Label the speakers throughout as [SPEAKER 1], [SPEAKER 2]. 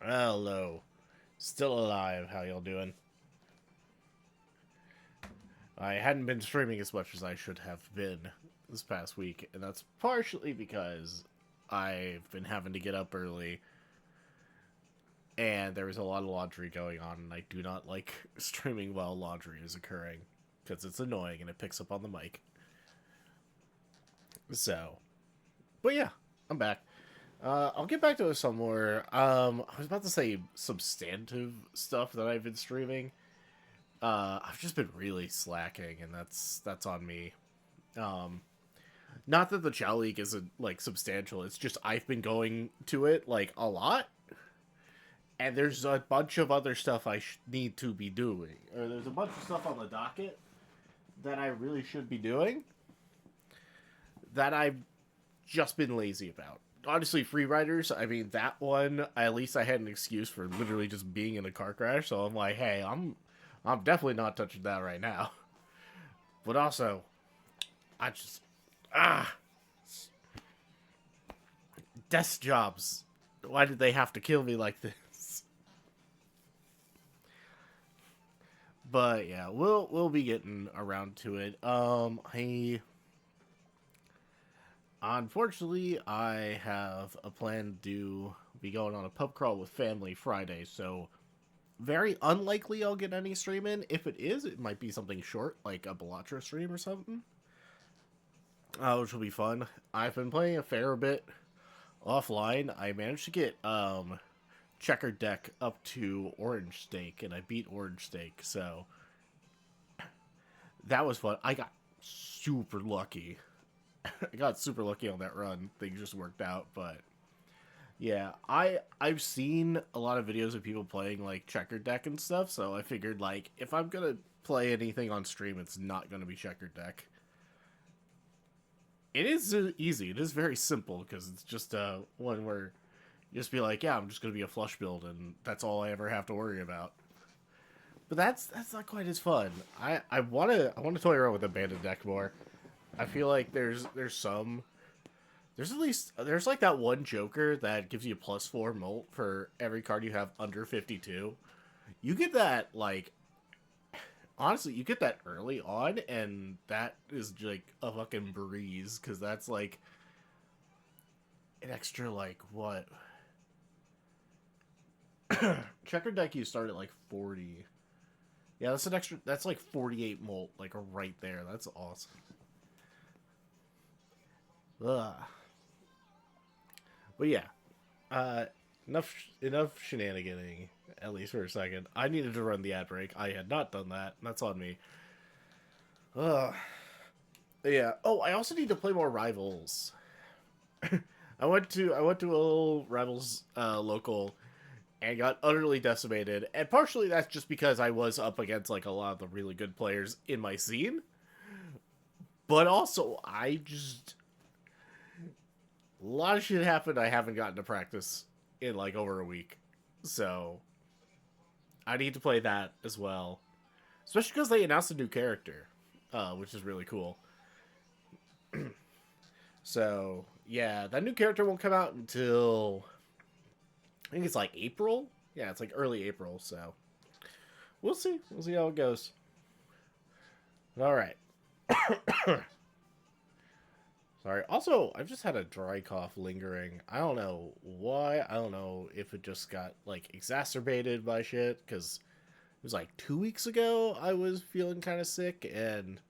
[SPEAKER 1] Hello. Still alive. How y'all doing? I hadn't been streaming as much as I should have been this past week, and that's partially because I've been having to get up early, and there was a lot of laundry going on, and I do not like streaming while laundry is occurring, because it's annoying and it picks up on the mic. So, but yeah, I'm back. I'll get back to some more. I was about to say substantive stuff that I've been streaming. I've just been really slacking, and that's on me. Um, Not that the Chao League isn't like substantial. It's just I've been going to it like a lot, and there's a bunch of other stuff I need to be doing, or there's a bunch of stuff on the docket that I really should be doing that I've just been lazy about. Honestly, free riders. I mean, that one. At least I had an excuse for literally just being in a car crash. So I'm like, hey, I'm definitely not touching that right now. But also, I just ah desk jobs. Why did they have to kill me like this? But yeah, we'll be getting around to it. I unfortunately I have a plan to be going on a pub crawl with family Friday, so very unlikely I'll get any stream in. If it is, it might be something short, like a Balatro stream or something, which will be fun. I've been playing a fair bit offline. I managed to get checkered deck up to orange stake, and I beat orange stake, so that was fun. I got super lucky. I got super lucky on that run. Things just worked out, but yeah, I've seen a lot of videos of people playing like checkered deck and stuff, so I figured like if I'm gonna play anything on stream, it's not gonna be checkered deck. It is easy. It is very simple because it's just one where you just be like, yeah, I'm just gonna be a flush build, and that's all I ever have to worry about. But that's not quite as fun. I wanna toy around with Abandoned Deck more. I feel like there's at least there's like that one Joker that gives you +4 molt for every card you have under 52. You get that like honestly, you get that early on, and that is like a fucking breeze because that's like an extra like what checker deck you start at like 40. Yeah, that's an extra. That's like 48 molt, like right there. That's awesome. Ugh. But yeah, enough shenaniganing, at least for a second. I needed to run the ad break. I had not done that. That's on me. Ugh. Yeah. Oh, I also need to play more Rivals. I went to a little Rivals local and got utterly decimated. And partially that's just because I was up against like a lot of the really good players in my scene. But also I just a lot of shit happened. I haven't gotten to practice in like over a week, so I need to play that as well. Especially because they announced a new character, which is really cool. So yeah, that new character won't come out until I think it's like April. Yeah, it's like early April. So we'll see. We'll see how it goes. All right. Sorry. Also, I've just had a dry cough lingering. I don't know why. I don't know if it just got like exacerbated by shit because it was like 2 weeks ago I was feeling kind of sick and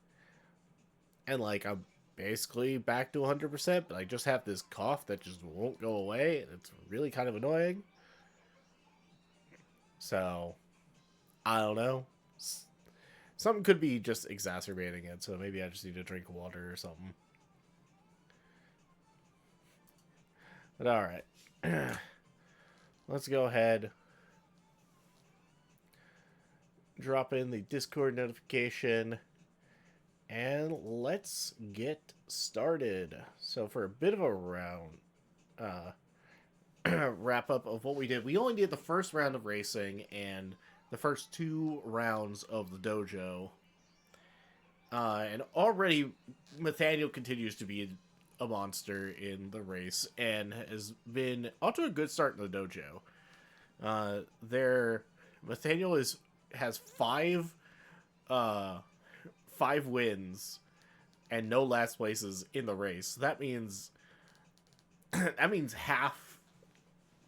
[SPEAKER 1] like I'm basically back to 100%, but I just have this cough that just won't go away, and it's really kind of annoying. So I don't know. Something could be just exacerbating it, so maybe I just need to drink water or something. But all right. Let's go ahead, drop in the Discord notification, and let's get started. So for a bit of a round uh, wrap up of what we did, we only did the first round of racing and the first 2 rounds of the dojo. And already Nathaniel continues to be a monster in the race and has been off to a good start in the dojo. Their Nathaniel has uh, five wins and no last places in the race. That means that means half.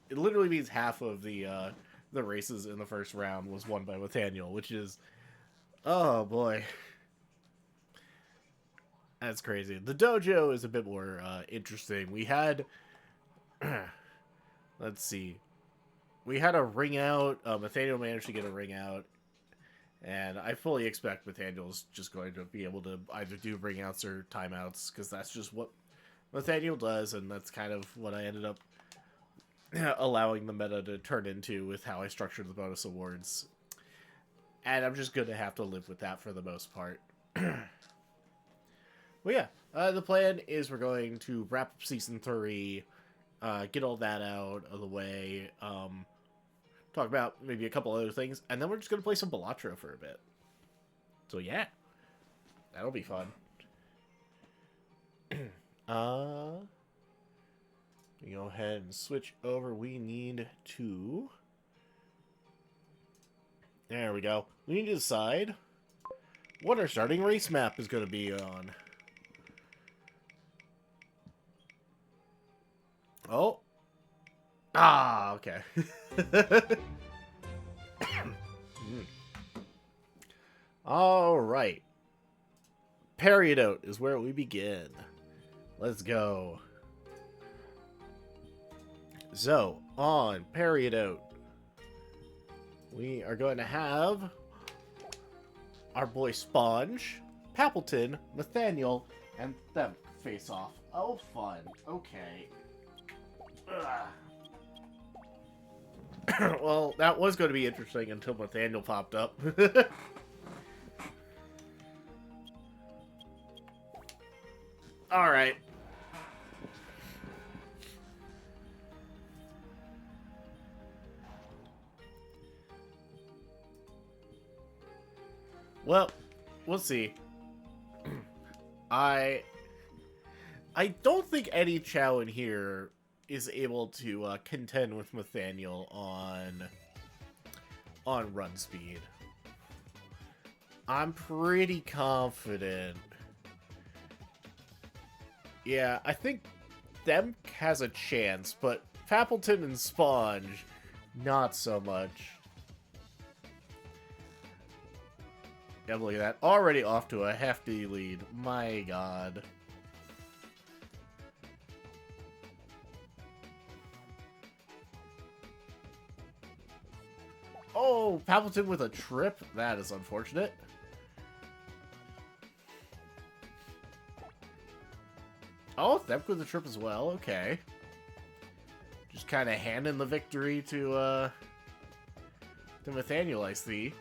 [SPEAKER 1] It literally means half of the races in the first round was won by Nathaniel, which is, oh boy, that's crazy. The dojo is a bit more interesting. We had, let's see, we had a ring out. Nathaniel managed to get a ring out, and I fully expect Nathaniel's just going to be able to either do ring outs or timeouts, because that's just what Nathaniel does, and that's kind of what I ended up allowing the meta to turn into with how I structured the bonus awards. And I'm just going to have to live with that for the most part. Well, yeah, the plan is we're going to wrap up Season 3, get all that out of the way, talk about maybe a couple other things, and then we're just going to play some Balatro for a bit. So yeah, that'll be fun. We go ahead and switch over. We need to... There we go. We need to decide what our starting race map is going to be on. Oh. Ah, okay. All right. Peridot is where we begin. Let's go. So, on Peridot, we are going to have our boy Sponge, Papleton, Nathaniel, and them face off. Oh, fun. Okay. Well, that was going to be interesting until Nathaniel popped up. Alright. Well, we'll see. I don't think any Chao in here is able to contend with Nathaniel on run speed. I'm pretty confident. Yeah, I think Them has a chance, but Papleton and Sponge, not so much. Yeah, look at that. Already off to a hefty lead. My god. Oh, Papleton with a trip? That is unfortunate. Oh, Themp with a trip as well. Okay. Just kind of handing the victory to Nathaniel, I see.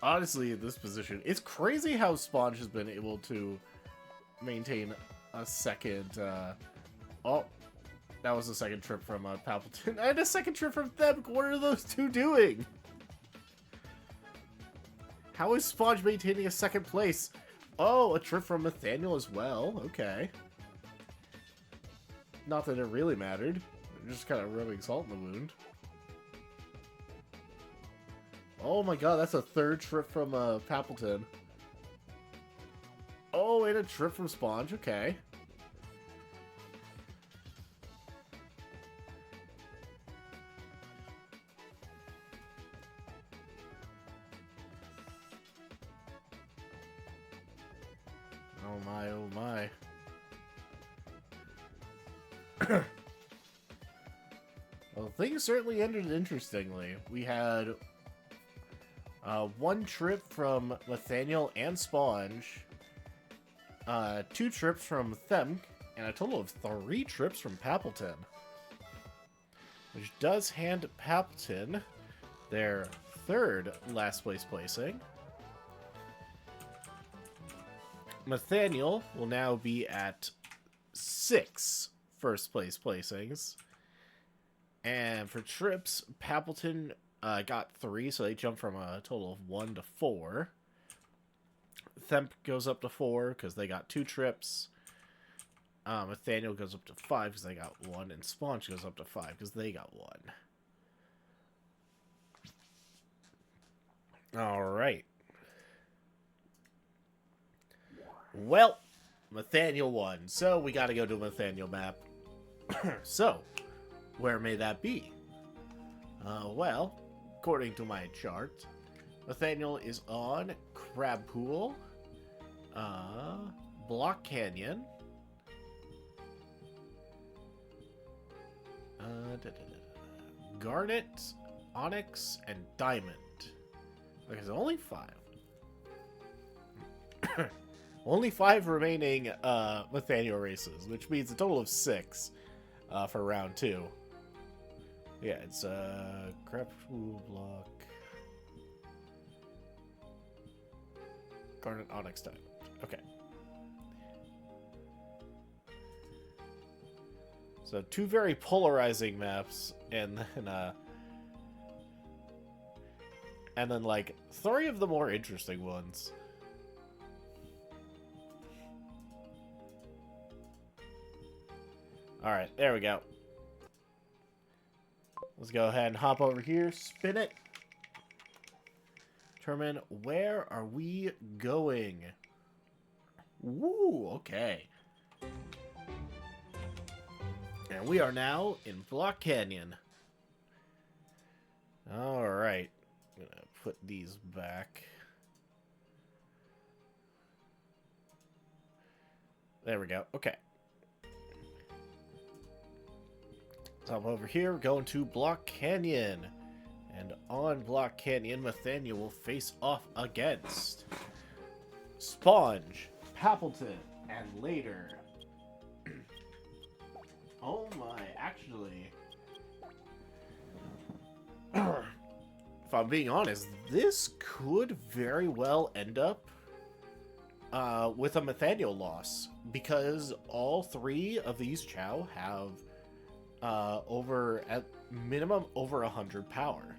[SPEAKER 1] Honestly, in this position, it's crazy how Sponge has been able to maintain a second, oh, that was a second trip from Papleton, and a second trip from Themp. What are those two doing? How is Sponge maintaining a second place? Oh, a trip from Nathaniel as well. Okay. Not that it really mattered. They're just kind of rubbing salt in the wound. Oh my god, that's a third trip from Papleton. Oh, and a trip from Sponge. Okay. Oh my, oh my. Well, things certainly ended interestingly. We had one trip from Nathaniel and Sponge, two trips from Themp, and a total of 3 trips from Papleton. Which does hand Papleton their third last place placing. Nathaniel will now be at 6 first place placings. And for trips, Papleton got 3, so they jumped from a total of 1 to 4. Themp goes up to 4 because they got 2 trips. Nathaniel goes up to 5 because they got 1. And Sponge goes up to 5 because they got 1. Alright. Well, Nathaniel won, so we gotta go to a Nathaniel map. So, where may that be? Well, according to my chart, Nathaniel is on Crab Pool, Block Canyon, Garnet, Onyx, and Diamond. Okay, so only 5. Only 5 remaining Nathaniel races, which means a total of 6 for round 2. Yeah, it's Crab Pool, Block, Garnet, Onyx, Diamond. Okay. So 2 very polarizing maps, and then like 3 of the more interesting ones. All right, there we go. Let's go ahead and hop over here, spin it. Determine where are we going. Woo, okay. And we are now in Block Canyon. Alright. I'm gonna put these back. There we go. Okay. So I'm over here, going to Block Canyon. And on Block Canyon, Nathaniel will face off against Sponge, Pappleton, and later. Oh my, actually. If I'm being honest, this could very well end up with a Nathaniel loss. Because all 3 of these Chao have at minimum over 100 power.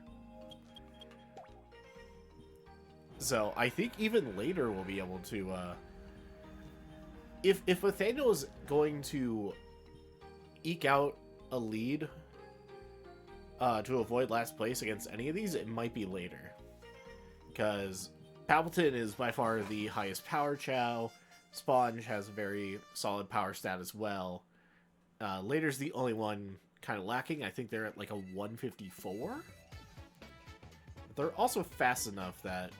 [SPEAKER 1] So I think even later we'll be able to if Nathaniel is going to eke out a lead to avoid last place against any of these, it might be later. Because Pappleton is by far the highest power Chao. Sponge has a very solid power stat as well. Later's the only one kind of lacking. I think they're at like a 154. But they're also fast enough that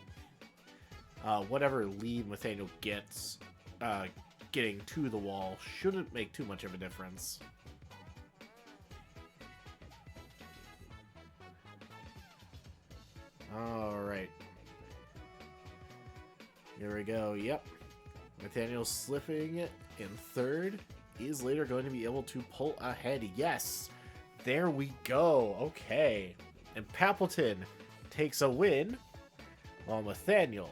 [SPEAKER 1] whatever lead Nathaniel gets getting to the wall shouldn't make too much of a difference. Alright. Here we go. Yep. Nathaniel slipping in 3rd. Is later going to be able to pull ahead. Yes! There we go. Okay. And Pappleton takes a win, while Nathaniel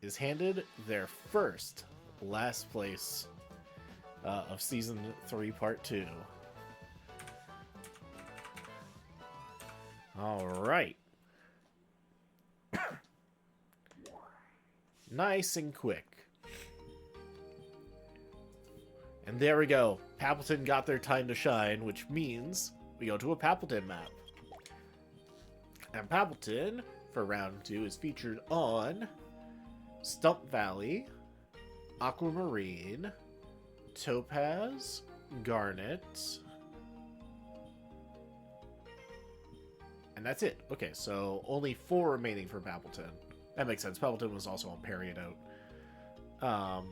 [SPEAKER 1] is handed their first last place of Season 3, Part 2. Alright. Nice and quick. And there we go. Pappleton got their time to shine, which means we go to a Pappleton map. And Pappleton, for round 2, is featured on Stump Valley, Aquamarine, Topaz, Garnet, and that's it. Okay, so only 4 remaining for Pappleton. That makes sense. Pappleton was also on Period Out.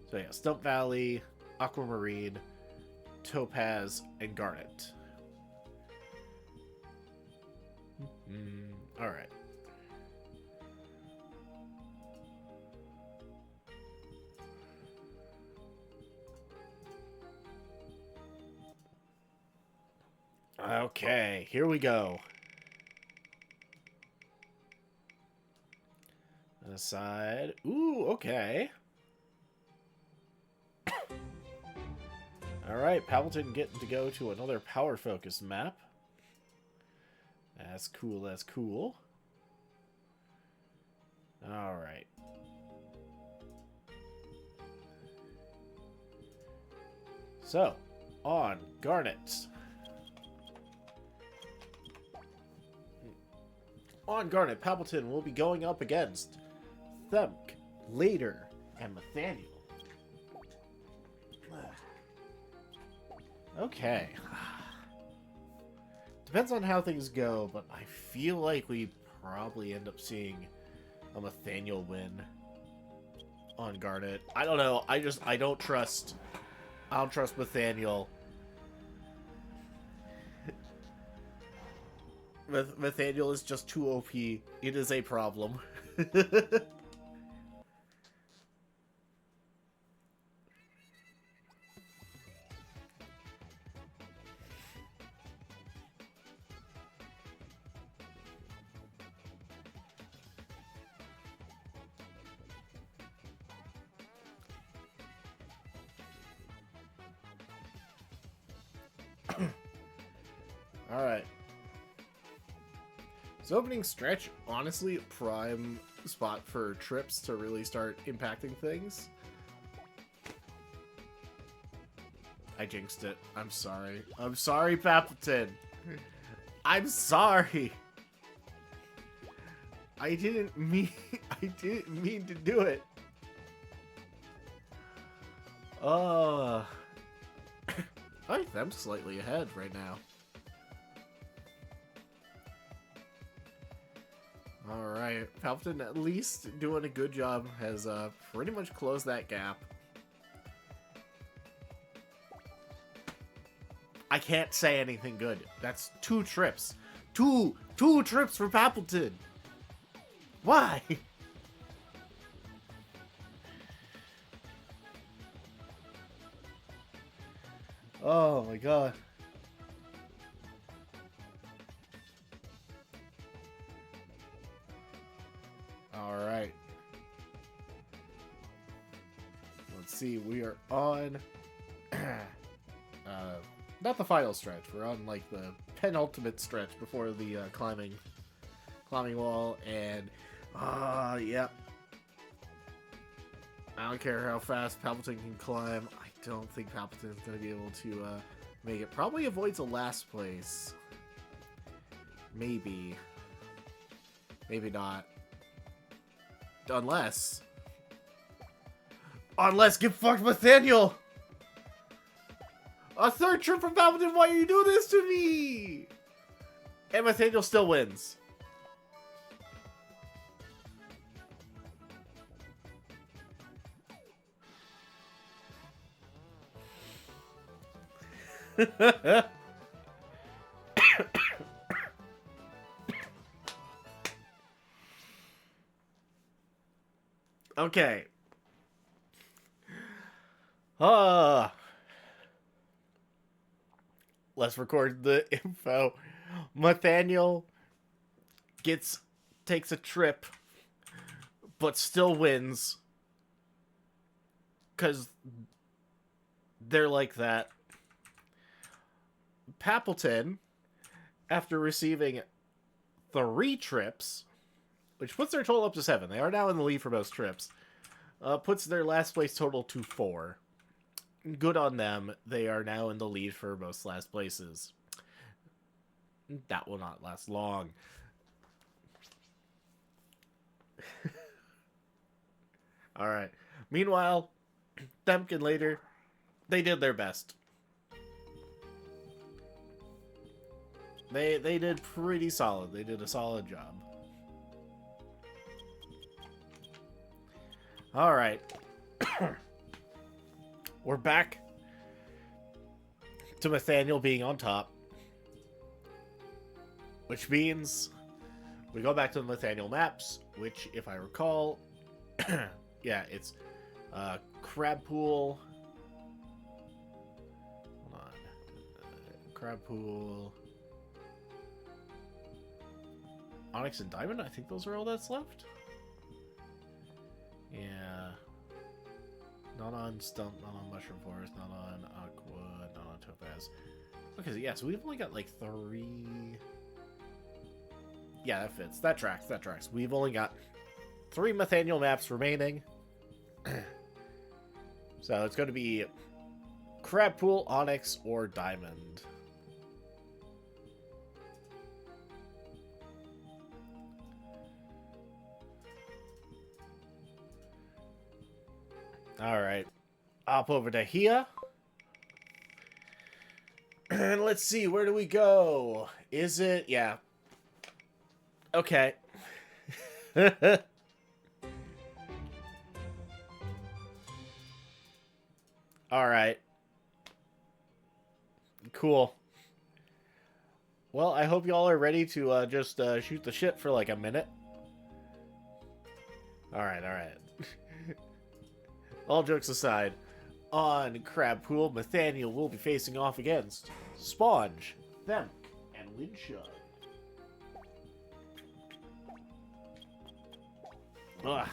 [SPEAKER 1] So yeah, Stump Valley, Aquamarine, Topaz, and Garnet. Alright. Okay, here we go. Aside. Ooh, okay. Alright, Pappleton getting to go to another power focus map. That's cool, that's cool. Alright. So, on Garnet. On Garnet, Palpatine will be going up against Thumk, Later, and Nathaniel. Okay. Depends on how things go, but I feel like we probably end up seeing a Nathaniel win on Garnet. I don't know. I don't trust Nathaniel. Nathaniel is just too OP. It is a problem. Alright. So opening stretch, honestly, prime spot for trips to really start impacting things. I jinxed it. I'm sorry. I'm sorry, Palpatine. I'm sorry. I didn't mean to do it. I think I'm slightly ahead right now. Alright, Palpatine at least doing a good job, has pretty much closed that gap. I can't say anything good. That's 2 trips. Two trips for Palpatine! Why? Oh my god. Alright. Let's see, we are on... not the final stretch, we're on like the penultimate stretch before the climbing wall, and... yeah. I don't care how fast Palpatine can climb, I don't think Palpatine's going to be able to make it. Probably avoids a last place. Maybe. Maybe not. Unless get fucked, Nathaniel! A 3rd trip from Palpatine, why are you doing this to me? And Nathaniel still wins. Okay. Let's record the info. Nathaniel takes a trip, but still wins. 'Cause they're like that. Palpatine, after receiving 3 trips, which puts their total up to 7. They are now in the lead for most trips. Puts their last place total to 4. Good on them. They are now in the lead for most last places. That will not last long. Alright. Meanwhile, Thumpkin later, they did their best. They did pretty solid. They did a solid job. Alright. We're back to Nathaniel being on top. Which means we go back to the Nathaniel maps, which, if I recall, yeah, it's Crab Pool. Hold on. Crab Pool. Onyx and Diamond, I think those are all that's left. Yeah. Not on Stump, not on Mushroom Forest, not on Aqua, not on Topaz. Okay, so yeah, so we've only got like 3... Yeah, that fits. That tracks, that tracks. We've only got 3 Nathaniel maps remaining. So it's going to be Crab Pool, Onyx, or Diamond. Alright. Up over to here. And let's see, where do we go? Is it... Yeah. Okay. Alright. Cool. Well, I hope y'all are ready to just shoot the shit for like a minute. Alright, alright. All jokes aside, on Crab Pool, Nathaniel will be facing off against Sponge, Themk, and Winshut. Ugh.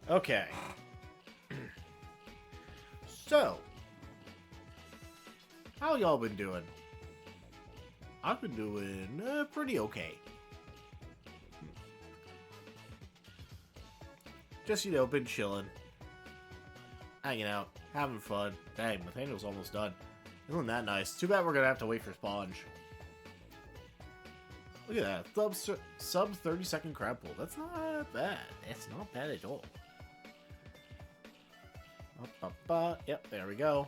[SPEAKER 1] Okay. So, how y'all been doing? I've been doing pretty okay. Just, you know, been chilling. Hanging out. Having fun. Dang, Nathaniel's almost done. Isn't that nice? Too bad we're gonna have to wait for Sponge. Look at that. Sub 30-second crab pool. That's not bad. It's not bad at all. Yep, there we go.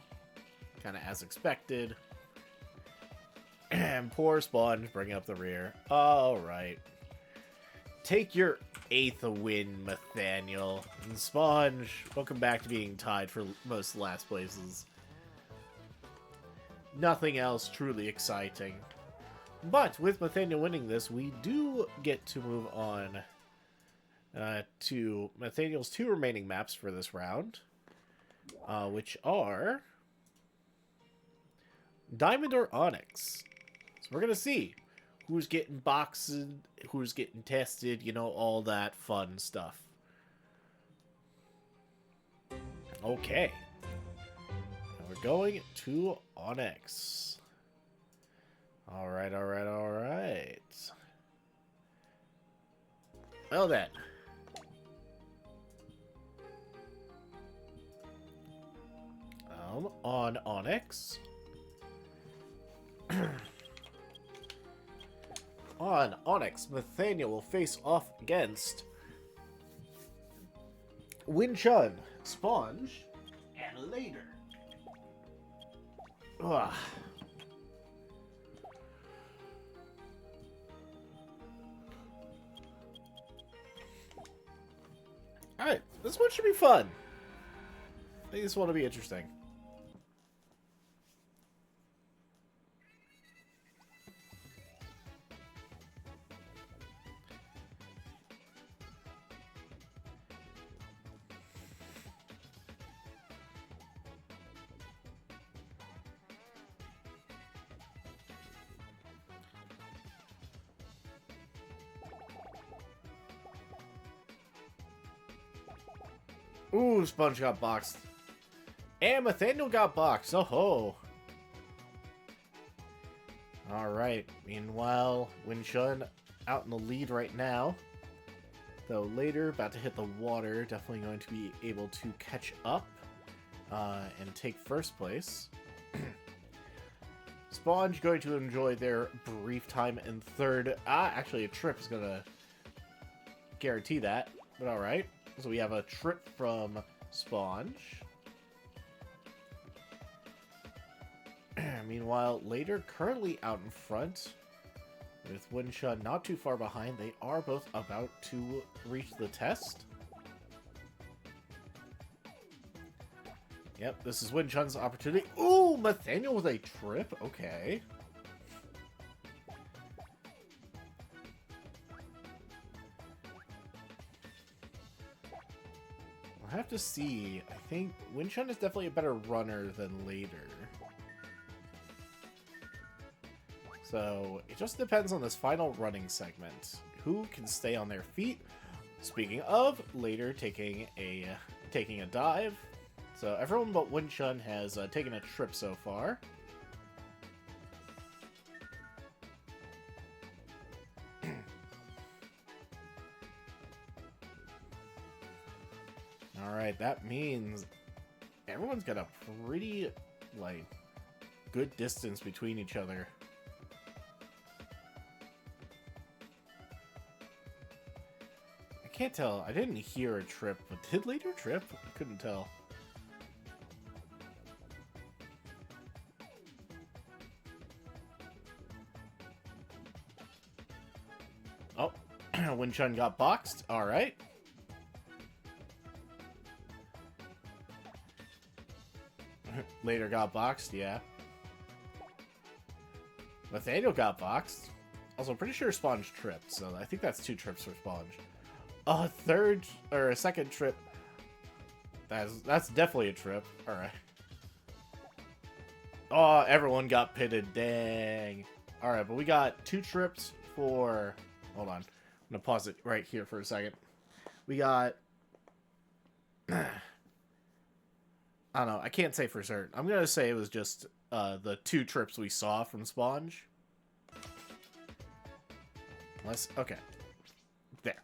[SPEAKER 1] Kind of as expected. And poor Sponge bringing up the rear. Alright. Take your 8th win, Nathaniel. And Sponge, welcome back to being tied for most last places. Nothing else truly exciting. But with Nathaniel winning this, we do get to move on to Nathaniel's 2 remaining maps for this round. Which are Diamond or Onyx. So we're going to see who's getting boxed, who's getting tested, you know, all that fun stuff. Okay. And we're going to Onyx. Alright, alright, alright. Well then. On Onyx. On Onyx, Nathaniel will face off against Winchun, Sponge, and Later. Ugh. Alright, this one should be fun. I think this one will be interesting. Ooh, Sponge got boxed. And Nathaniel got boxed. Oh ho. Alright. Meanwhile, Winshun out in the lead right now. Though Later, about to hit the water, definitely going to be able to catch up and take first place. Sponge going to enjoy their brief time in third. Actually, a trip is going to guarantee that. But alright. So we have a trip from Sponge. Meanwhile, Later currently out in front, with Winshun not too far behind. They are both about to reach the test. Yep, this is Winshun's opportunity. Ooh, Nathaniel with a trip. Okay. We'll have to see. I think Winchun is definitely a better runner than later. So it just depends on this final running segment. Who can stay on their feet? Speaking of, later taking a dive. So everyone but Winchun has taken a trip so far. Alright, that means everyone's got a pretty, like, good distance between each other. I can't tell. I didn't hear a trip, but did later trip? I couldn't tell. Oh, Winchun got boxed. Alright. Later got boxed, yeah. Nathaniel got boxed. Also, I'm pretty sure Sponge tripped, so I think that's 2 trips for Sponge. A third, or a second trip. That's definitely a trip. Alright. Oh, everyone got pitted. Dang. Alright, but we got 2 trips for... Hold on. I'm gonna pause it right here for a second. We got... I don't know. I can't say for certain. I'm going to say it was just the 2 trips we saw from Sponge. Okay. There.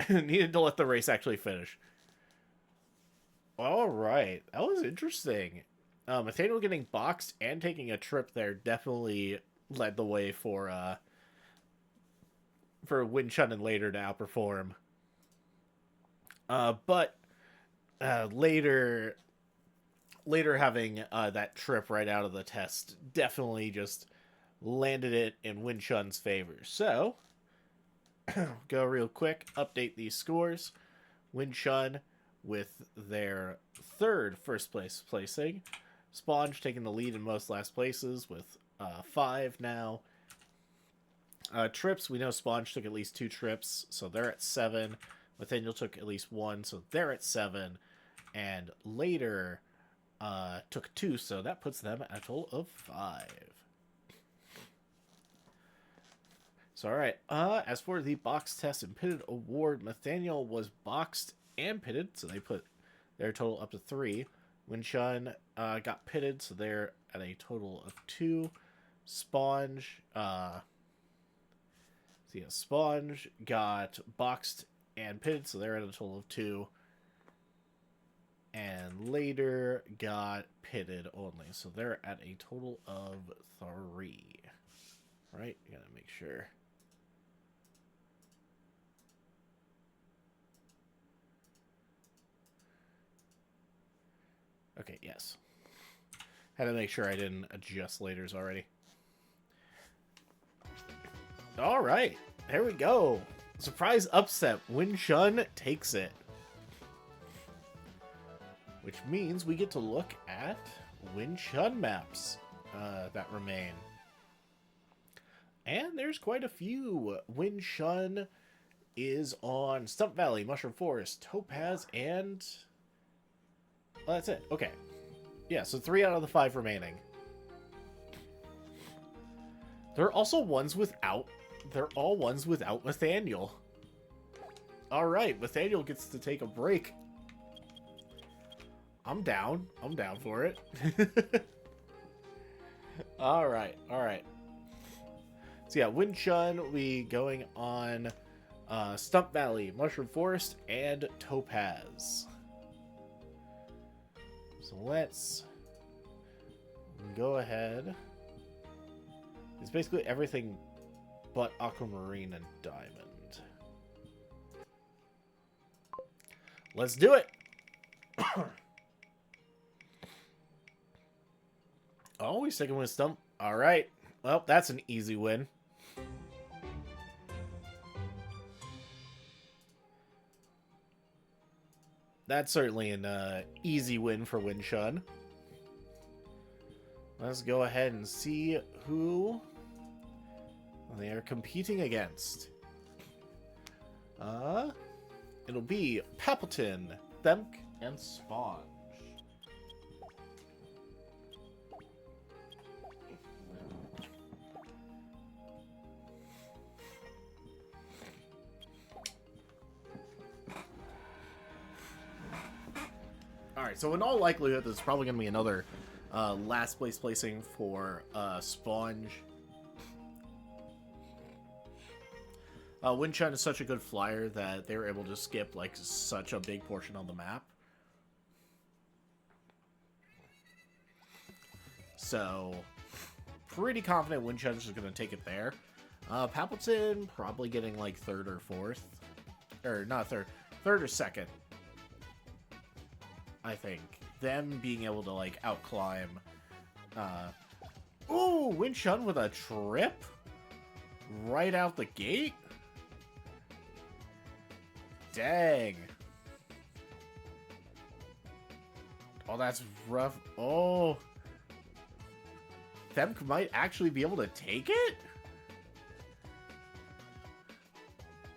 [SPEAKER 1] Needed to let the race actually finish. Alright. That was interesting. Nathaniel getting boxed and taking a trip there definitely led the way for Winchun and later to outperform. But later having that trip right out of the test definitely just landed it in Winchun's favor. So, go real quick, update these scores. Winchun with their 3rd first place placing. Sponge taking the lead in most last places with 5 now. Trips, we know Sponge took at least 2 trips, so they're at 7. Nathaniel took at least 1, so they're at 7. And later... took 2, so that puts them at a total of 5. So, alright. As for the box test and pitted award, Nathaniel was boxed and pitted, so they put their total up to 3. Winchun got pitted, so they're at a total of 2. Sponge, Sponge got boxed and pitted, so they're at a total of 2. And later got pitted only. So they're at a total of 3. Right? You gotta make sure. Okay, yes. Had to make sure I didn't adjust laters already. Alright, there we go. Surprise upset. Winchun takes it. Which means we get to look at Winchun maps that remain. And there's quite a few. Winchun is on Stump Valley, Mushroom Forest, Topaz, and... Oh, that's it. Okay. Yeah, so 3 out of the 5 remaining. They're also ones without... They're all ones without Nathaniel. Alright, Nathaniel gets to take a break. I'm down. I'm down for it. Alright, alright. So yeah, Winchun, we going on Stump Valley, Mushroom Forest, and Topaz. So let's go ahead. It's basically everything but Aquamarine and Diamond. Let's do it! Oh, we're sticking with Stump. Alright. Well, that's an easy win. That's certainly an easy win for Winchun. Let's go ahead and see who they are competing against. It'll be Papleton, Themk, And Sponge. Alright, so in all likelihood, there's probably going to be another last place placing for Sponge. Windchun is such a good flyer that they were able to skip like such a big portion of the map. So, pretty confident Windchun is going to take it there. Papleton probably getting like third or fourth. Or not third. Third or second. I think. Them being able to like outclimb. Ooh, Windchun with a trip? Right out the gate? Dang. Oh, that's rough. Oh. Themk might actually be able to take it?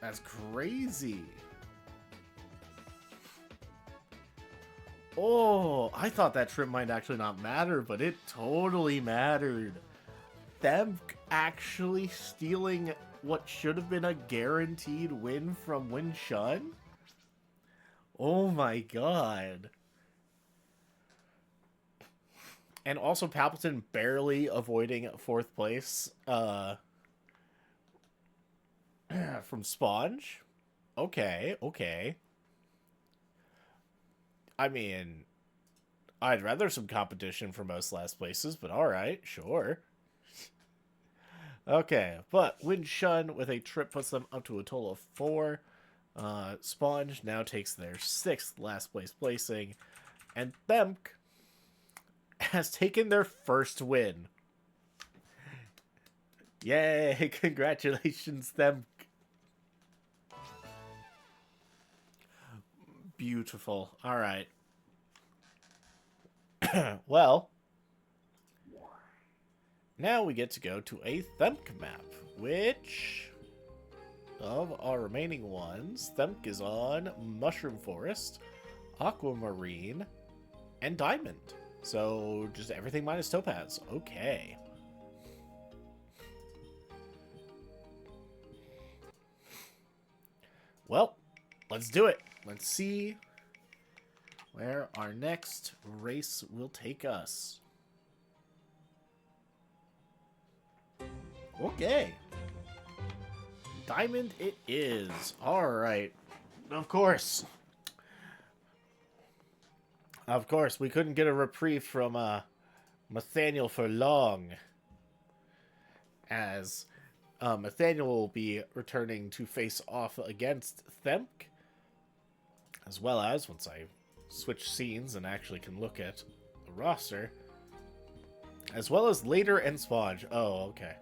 [SPEAKER 1] That's crazy. Oh, I thought that trip might actually not matter, but it totally mattered. Themk actually stealing what should have been a guaranteed win from Windchun? Oh my god. And also Papleton barely avoiding 4th place from Sponge. Okay, okay. I mean, I'd rather some competition for most last places, but alright, sure. Okay, but Windchun with a trip puts them up to a total of 4. Sponge now takes their 6th last place placing. And Themk has taken their first win. Yay! Congratulations, Themk. Beautiful. Alright. Well, now we get to go to a Themk map, which of our remaining ones, Themk is on Mushroom Forest, Aquamarine, and Diamond. So, just everything minus Topaz. Okay. Well, let's do it. Let's see where our next race will take us. Okay. Diamond it is. Alright. Of course. Of course, we couldn't get a reprieve from Nathaniel for long. As Nathaniel will be returning to face off against Themk. As well as, once I switch scenes and actually can look at the roster. As well as Later and Sponge. Oh, okay.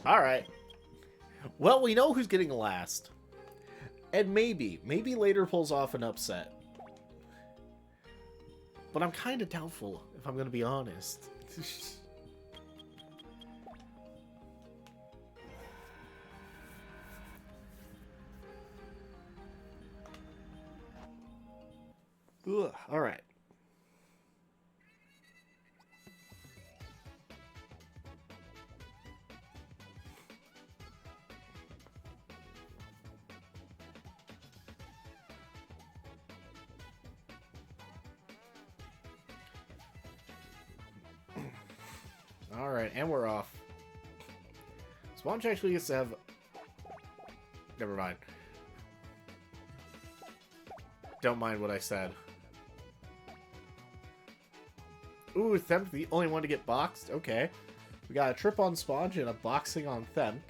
[SPEAKER 1] Alright. Well, we know who's getting last. And maybe Later pulls off an upset. But I'm kind of doubtful, if I'm going to be honest. Ugh, all right. All right, and we're off. Sponge actually gets to have... Never mind. Don't mind what I said. Ooh, Themk, the only one to get boxed? Okay. We got a trip on Sponge and a boxing on Themk.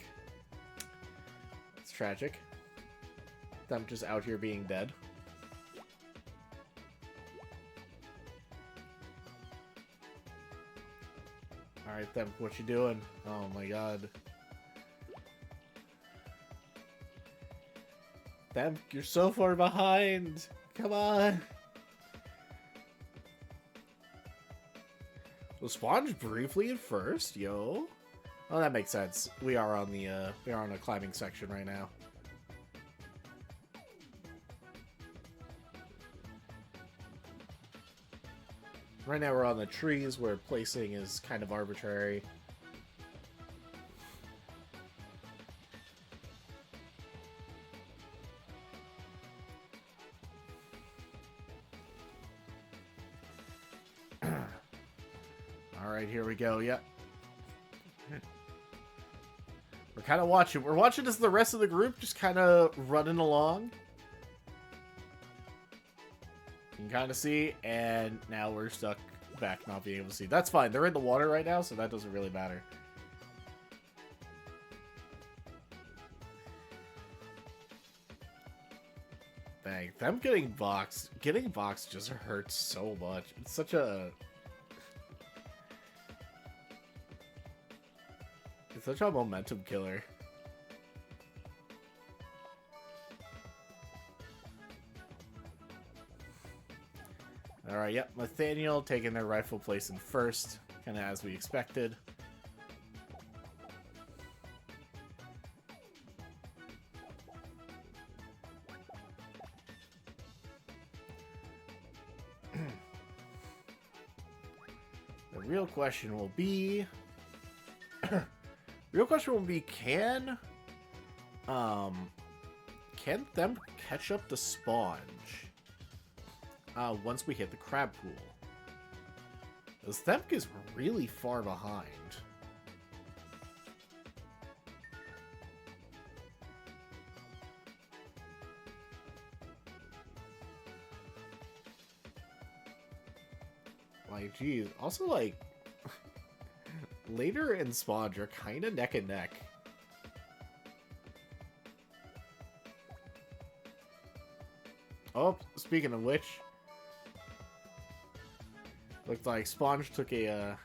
[SPEAKER 1] That's tragic. Themk just out here being dead. Alright, Themk, what you doing? Oh my god. Themk, you're so far behind! Come on! Was Sponge briefly at first? Yo. Well, that makes sense. We are on a climbing section right now. Right now we're on the trees where placing is kind of arbitrary. Alright, here we go. Yep. We're kind of watching. We're watching as the rest of the group just kind of running along. You can kind of see, and now we're stuck back not being able to see. That's fine. They're in the water right now, so that doesn't really matter. Dang, them getting boxed just hurts so much. It's such a... It's such a momentum killer. Alright, yep, Nathaniel taking their rightful place in first, kind of as we expected. The real question will be... can them catch up the sponge once we hit the crab pool? Because Themp is really far behind. Like, geez. Also, like, Later and Sponge are kind of neck and neck. Oh, speaking of which, looked like Sponge took a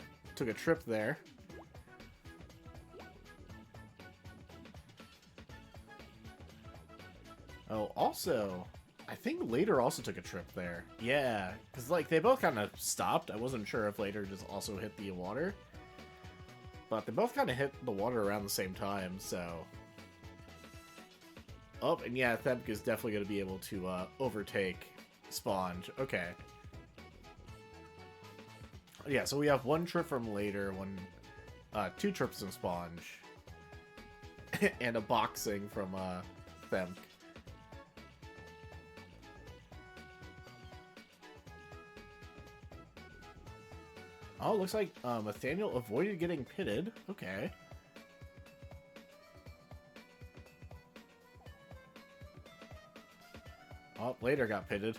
[SPEAKER 1] trip there. Oh, also, I think Later also took a trip there. Yeah, because like they both kind of stopped. I wasn't sure if Later just also hit the water, but they both kind of hit the water around the same time. So, oh, and yeah, Themp is definitely going to be able to overtake Sponge. Okay. Yeah, so we have one trip from Later, two trips from Sponge, and a boxing from Themp. Oh, looks like Nathaniel avoided getting pitted. Okay. Oh, Later got pitted.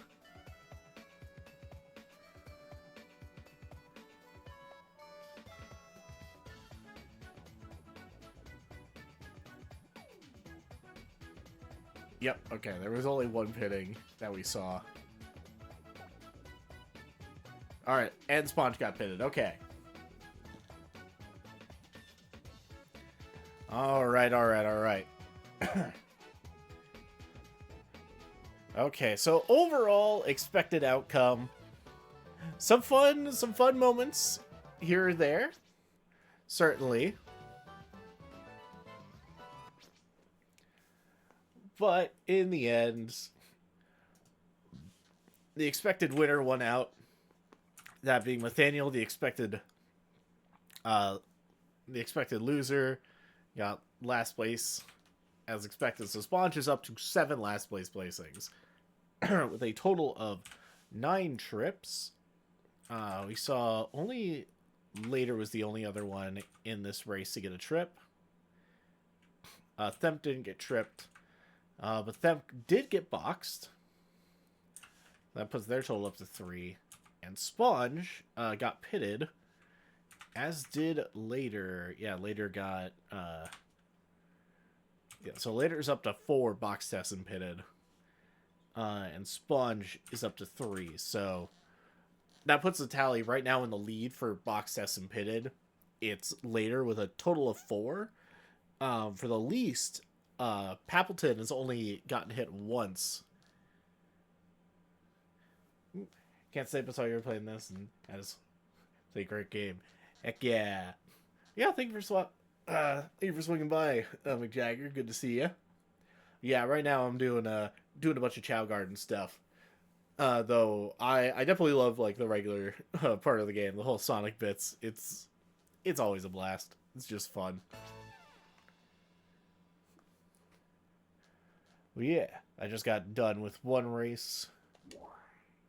[SPEAKER 1] Yep, okay, there was only one pitting that we saw. Alright, and Sponge got pitted. Okay. Alright. Okay, so overall expected outcome. Some fun moments here or there. Certainly. But in the end, the expected winner won out. That being Nathaniel, the expected loser, got last place as expected. So Sponge is up to 7 last place placings with a total of 9 trips. We saw only Later was the only other one in this race to get a trip. Themp didn't get tripped, but Themp did get boxed. That puts their total up to 3. And Sponge got pitted, as did Later. Yeah, Later got... yeah, so Later is up to 4 box tests and pitted. And Sponge is up to 3. So that puts the tally right now in the lead for box tests and pitted. It's Later with a total of 4. For the least, Pappleton has only gotten hit once. Can't say but saw you were playing this, and that is a great game. Heck yeah. Yeah, thank you for swap. Thank you for swinging by, McJagger. Good to see you. Yeah, right now I'm doing a bunch of Chow Garden stuff. Though I definitely love like the regular part of the game, the whole Sonic bits. It's always a blast. It's just fun. Well, yeah, I just got done with one race.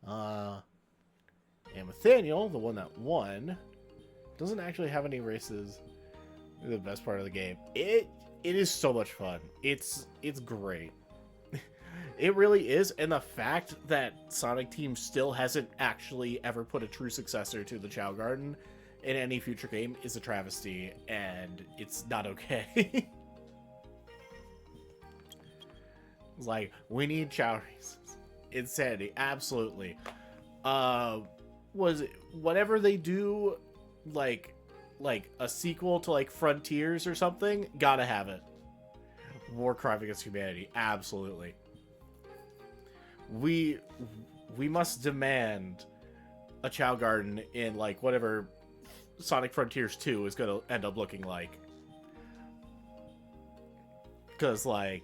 [SPEAKER 1] Uh, and Nathaniel, the one that won, doesn't actually have any races. The best part of the game. It is so much fun. It's great. It really is, and the fact that Sonic Team still hasn't actually ever put a true successor to the Chow Garden in any future game is a travesty, and it's not okay. It's like, we need Chow races. Insanity, absolutely. Was it, whatever they do, like a sequel to like Frontiers or something, gotta have it. War crime against humanity, absolutely. We must demand a Chow Garden in like whatever Sonic Frontiers 2 is gonna end up looking like. Cause wow,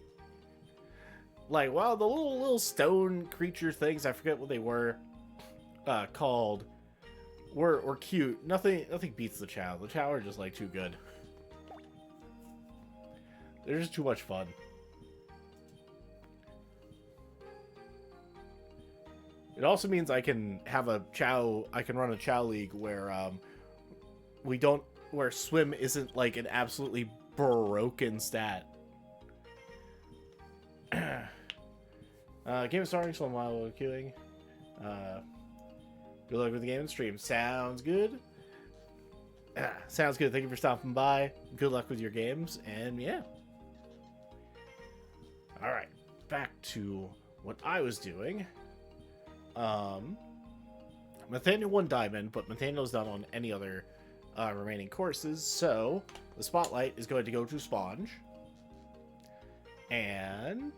[SPEAKER 1] the little stone creature things, I forget what they were called, were cute. Nothing beats the Chow. The Chow are just like too good. They're just too much fun. It also means I can have a Chow. I can run a Chao League where where swim isn't like an absolutely broken stat. Game starting, so I'm while queuing. Good luck with the game and stream. Sounds good. Sounds good. Thank you for stopping by. Good luck with your games, and yeah. All right, back to what I was doing. Nathaniel won Diamond, but Nathaniel's not on any other remaining courses, so the spotlight is going to go to Sponge. And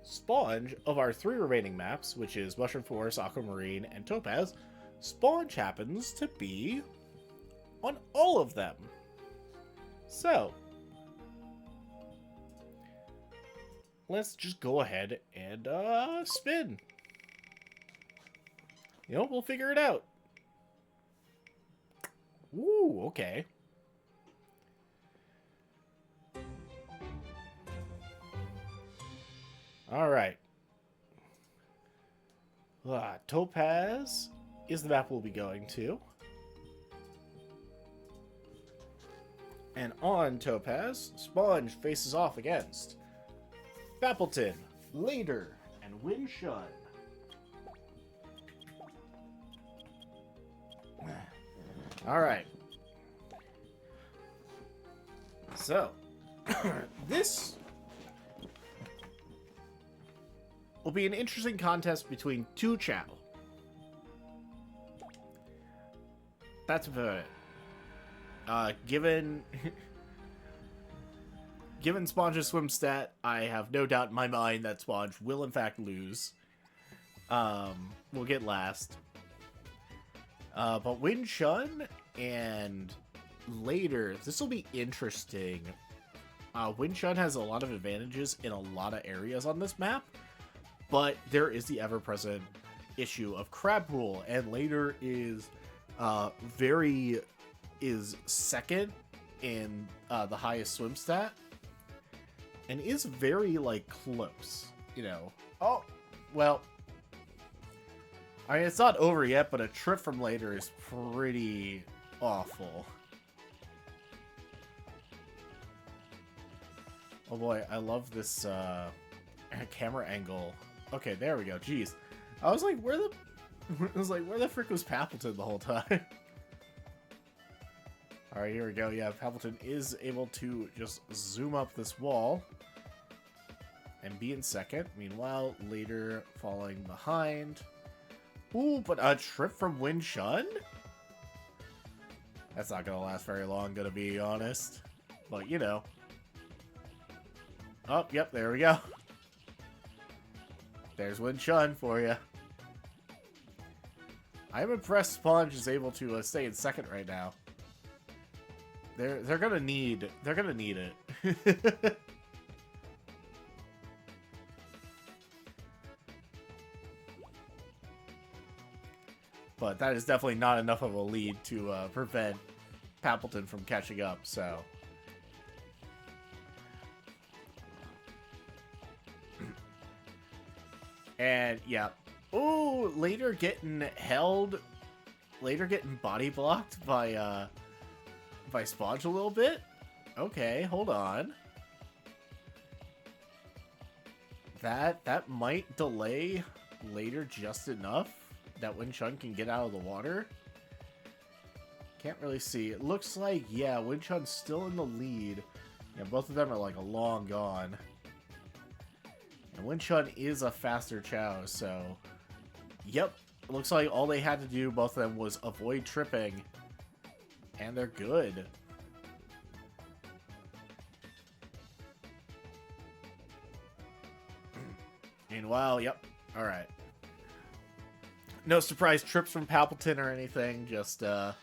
[SPEAKER 1] Sponge, of our 3 remaining maps, which is Mushroom Forest, Aquamarine, and Topaz, Sponge happens to be on all of them. So, let's just go ahead and spin. You know, we'll figure it out. Ooh, okay. Alright. Topaz is the map we'll be going to. And on Topaz, Sponge faces off against Bappleton, Later, and Winshun. Alright. So, this will be an interesting contest between 2 Chow. That's about it. Given Sponge's swim stat, I have no doubt in my mind that Sponge will in fact lose. We'll get last. But Winshun and Later, this will be interesting. Winshun has a lot of advantages in a lot of areas on this map, but there is the ever-present issue of Crab Pool, and Later is second in the highest swim stat, and is very like close, you know. Oh, well, I mean, it's not over yet, but a trip from Later is pretty awful. Oh boy, I love this camera angle. Okay, there we go. Jeez, I was like, where the frick was Pappleton the whole time? All right, here we go. Yeah, Pappleton is able to just zoom up this wall and be in second. Meanwhile, Later falling behind. Ooh, but a trip from Winshun? That's not gonna last very long, gonna be honest. But, you know. Oh, yep, there we go. There's Winshun for you. I'm impressed Sponge is able to stay in second right now. They're gonna need it. But that is definitely not enough of a lead to prevent Pappleton from catching up, so. And, yeah. Ooh, later getting held. Later getting body blocked by Sponge a little bit. Okay, hold on. That might delay later just enough that Win-Chun can get out of the water. Can't really see. It looks like, yeah, Win-Chun's still in the lead. Yeah, both of them are like a long gone. And Win-Chun is a faster Chao, so... Yep, looks like all they had to do, both of them, was avoid tripping. And they're good. Meanwhile, yep, alright. No surprise trips from Pappleton or anything, just kind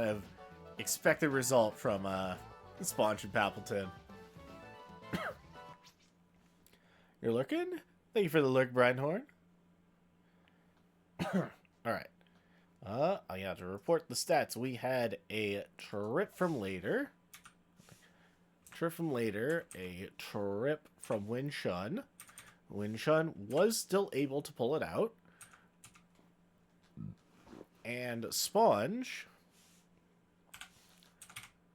[SPEAKER 1] of expected result from Sponge and Pappleton. You're looking? Thank you for the look, Breinhorn. Alright. I have to report the stats. We had a trip from later. Trip from later. A trip from Win-Chun. Win-Chun was still able to pull it out. And Sponge...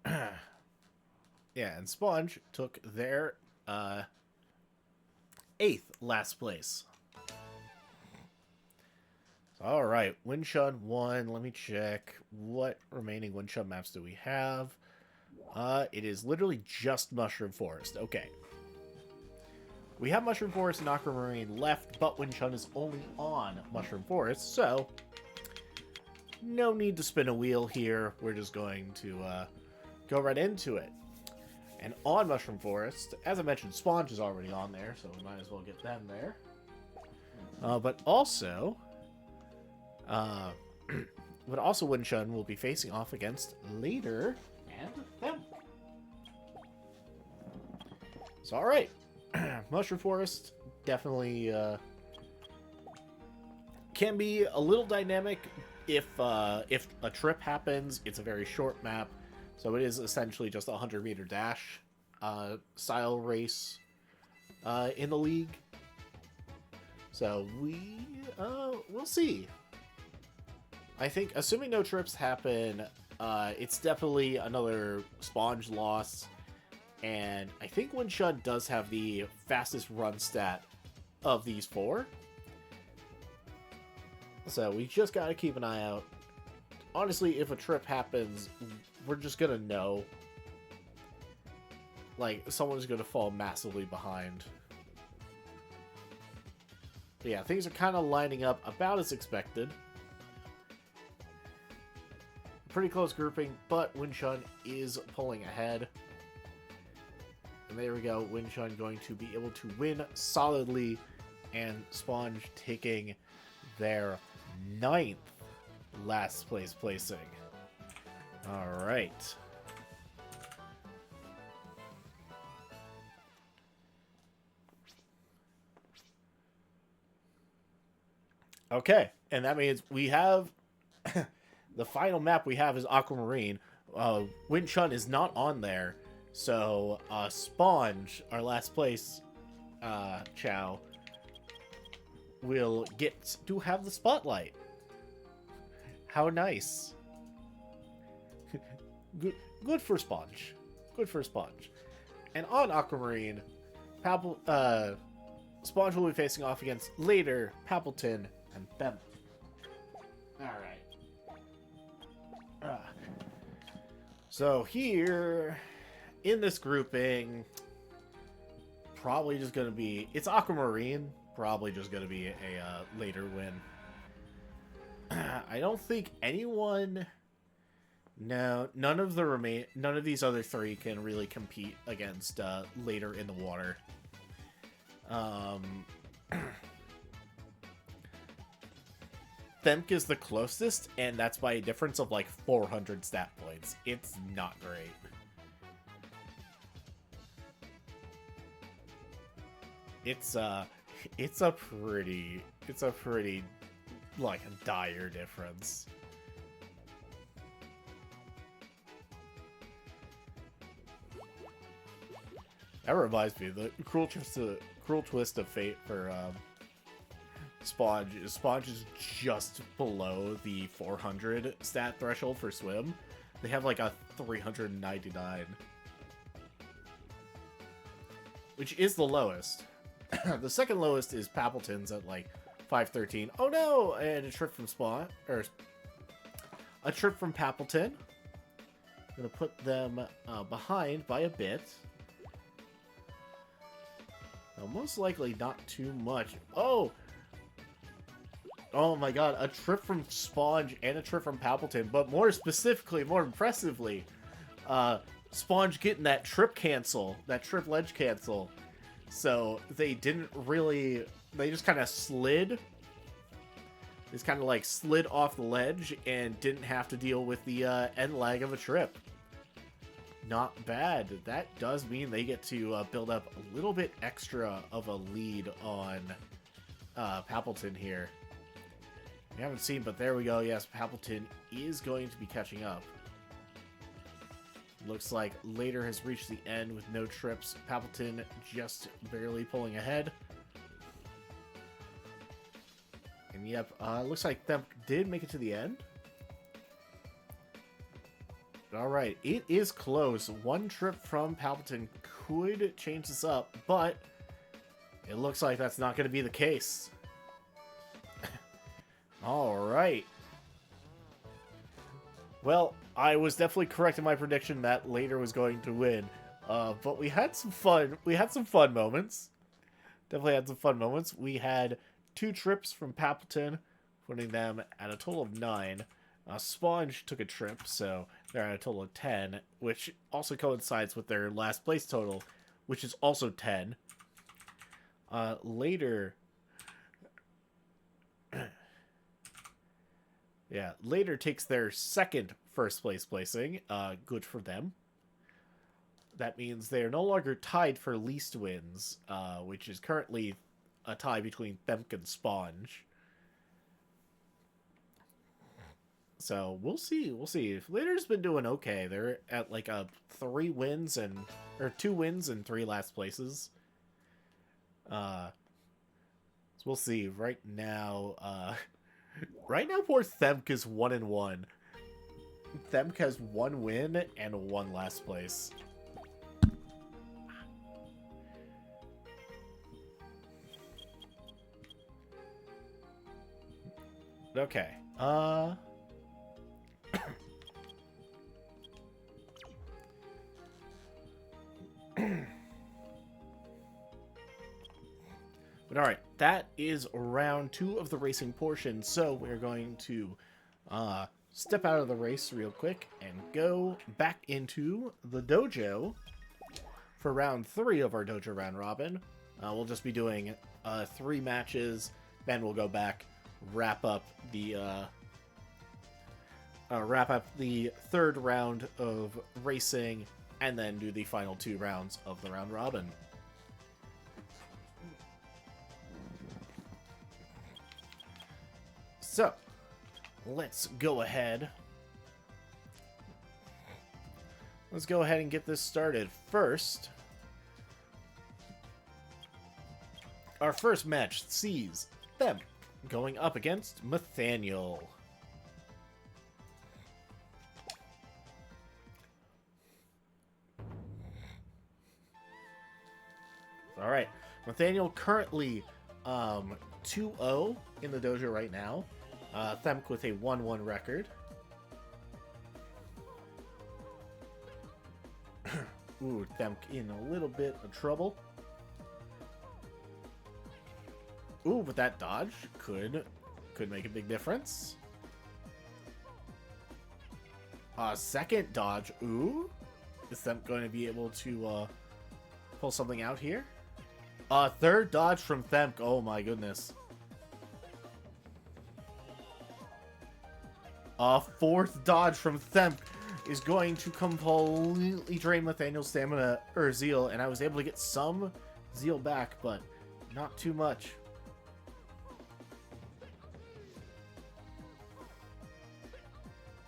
[SPEAKER 1] yeah, and Sponge took their 8th last place. Alright, Win-Chun won. Let me check. What remaining Win-Chun maps do we have? It is literally just Mushroom Forest. Okay. We have Mushroom Forest and Aquamarine left, but Win-Chun is only on Mushroom Forest, so no need to spin a wheel here. We're just going to go right into it. And on Mushroom Forest, as I mentioned, Sponge is already on there, so we might as well get them there. But also Win-Chun will be facing off against later and them. So, alright. Mushroom Forest definitely can be a little dynamic if a trip happens. It's a very short map, so it is essentially just a 100-meter dash style race in the league. So we'll see. I think, assuming no trips happen, it's definitely another Sponge loss. And I think Win-Chun does have the fastest run stat of these 4. So we just gotta keep an eye out. Honestly, if a trip happens, we're just gonna know. Like, someone's gonna fall massively behind. But yeah, things are kind of lining up about as expected. Pretty close grouping, but Win-Chun is pulling ahead. And there we go, Win-Chun going to be able to win solidly, and Sponge taking their 9th last place placing. Alright. Okay, and that means we have... the final map we have is Aquamarine. Win-Chun is not on there. So, Sponge, our last place Chao, will get to have the spotlight. How nice. Good for Sponge. Good for Sponge. And on Aquamarine, Sponge will be facing off against later Pappleton and Bem. Alright. So here... in this grouping, probably just going to be... it's Aquamarine. Probably just going to be a later win. I don't think anyone... no, none of these other 3 can really compete against later in the water. Themk is the closest, and that's by a difference of like 400 stat points. It's not great. It's a pretty like dire difference. That reminds me, the cruel twist of fate for Sponge. Sponge is just below the 400 stat threshold for swim. They have like a 399, which is the lowest. The second lowest is Pappleton's at like 513. Oh no! And a trip from Spawn, or a trip from Pappleton. I'm gonna put them behind by a bit. Now, most likely not too much. Oh! Oh my god, a trip from Sponge and a trip from Pappleton, but more specifically, more impressively, Sponge getting that trip cancel, that trip ledge cancel. So they didn't really, they just kind of slid. They just kind of like slid off the ledge and didn't have to deal with the end lag of a trip. Not bad. That does mean they get to build up a little bit extra of a lead on Pappleton here. We haven't seen, but there we go. Yes, Pappleton is going to be catching up. Looks like Later has reached the end with no trips. Pappleton just barely pulling ahead. And yep, looks like Themp did make it to the end. Alright, it is close. One trip from Pappleton could change this up, but it looks like that's not going to be the case. Alright. Well, I was definitely correct in my prediction that Later was going to win. But we had some fun. We had some fun moments. Definitely had some fun moments. We had 2 trips from Pappleton, putting them at a total of 9. Sponge took a trip, so they're at a total of 10, which also coincides with their last place total, which is also 10. Later... Yeah, Later takes their second first place placing. Good for them. That means they are no longer tied for least wins, which is currently a tie between Themp and Sponge. So we'll see. We'll see. Later's been doing okay. They're at like a 2 wins and 3 last places. So we'll see. Right now, poor Themp is 1-1. Themp has 1 win and 1 last place. Okay. But alright, that is round 2 of the racing portion, so we're going to step out of the race real quick and go back into the dojo for round 3 of our dojo round robin. We'll just be doing 3 matches, then we'll go back, wrap up the 3rd round of racing, and then do the final 2 rounds of the round robin. So, let's go ahead. Let's go ahead and get this started. First, our first match sees them going up against Nathaniel. Alright, Nathaniel currently 2-0 in the dojo right now. Themp with a 1-1 record. Ooh, Themp in a little bit of trouble. Ooh, but that dodge could make a big difference. Second dodge. Ooh. Is Themp going to be able to pull something out here? Third dodge from Themp. Oh my goodness. A fourth dodge from Themp is going to completely drain Nathaniel's stamina, or Zeal, and I was able to get some Zeal back, but not too much.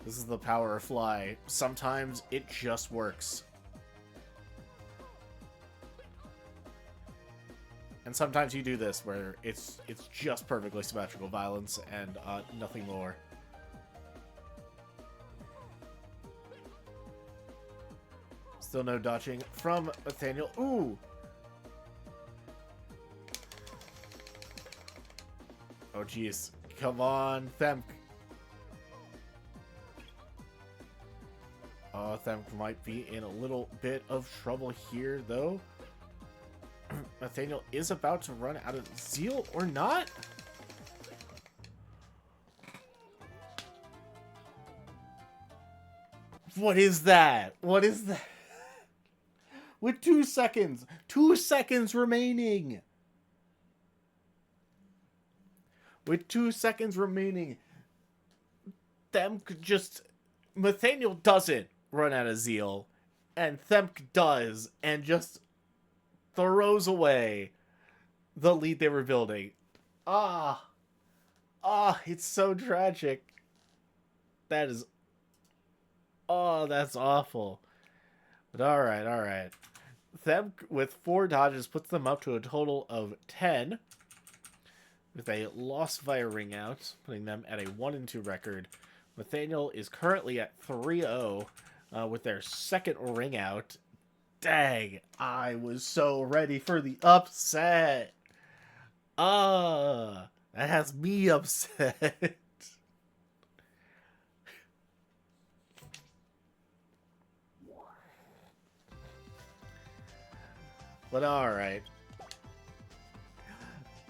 [SPEAKER 1] This is the power of Fly. Sometimes it just works. And sometimes you do this where it's just perfectly symmetrical violence and nothing more. Still no dodging from Nathaniel. Ooh! Oh, jeez. Come on, Themp. Oh, Themp might be in a little bit of trouble here, though. Nathaniel is about to run out of Zeal, or not? What is that? What is that? With 2 seconds! 2 seconds remaining! With 2 seconds remaining, Themp just... Nathaniel doesn't run out of Zeal, and Themp does, and just throws away the lead they were building. It's so tragic. That is... Oh, that's awful. But alright. Themp, with 4 dodges, puts them up to a total of 10. With a loss via ring out, putting them at a 1-2 record. Nathaniel is currently at 3-0 with their second ring out. Dang, I was so ready for the upset. That has me upset. But alright.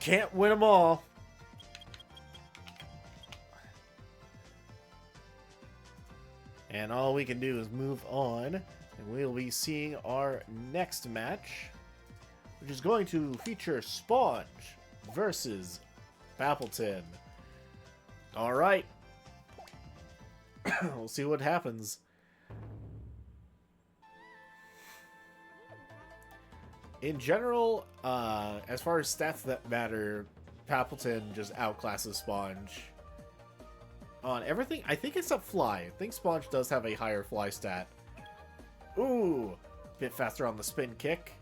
[SPEAKER 1] Can't win them all. And all we can do is move on. And we'll be seeing our next match, which is going to feature Sponge versus Appleton. Alright. We'll see what happens. In general, as far as stats that matter, Appleton just outclasses Sponge on everything. I think except Fly. I think Sponge does have a higher Fly stat. Ooh, bit faster on the spin kick.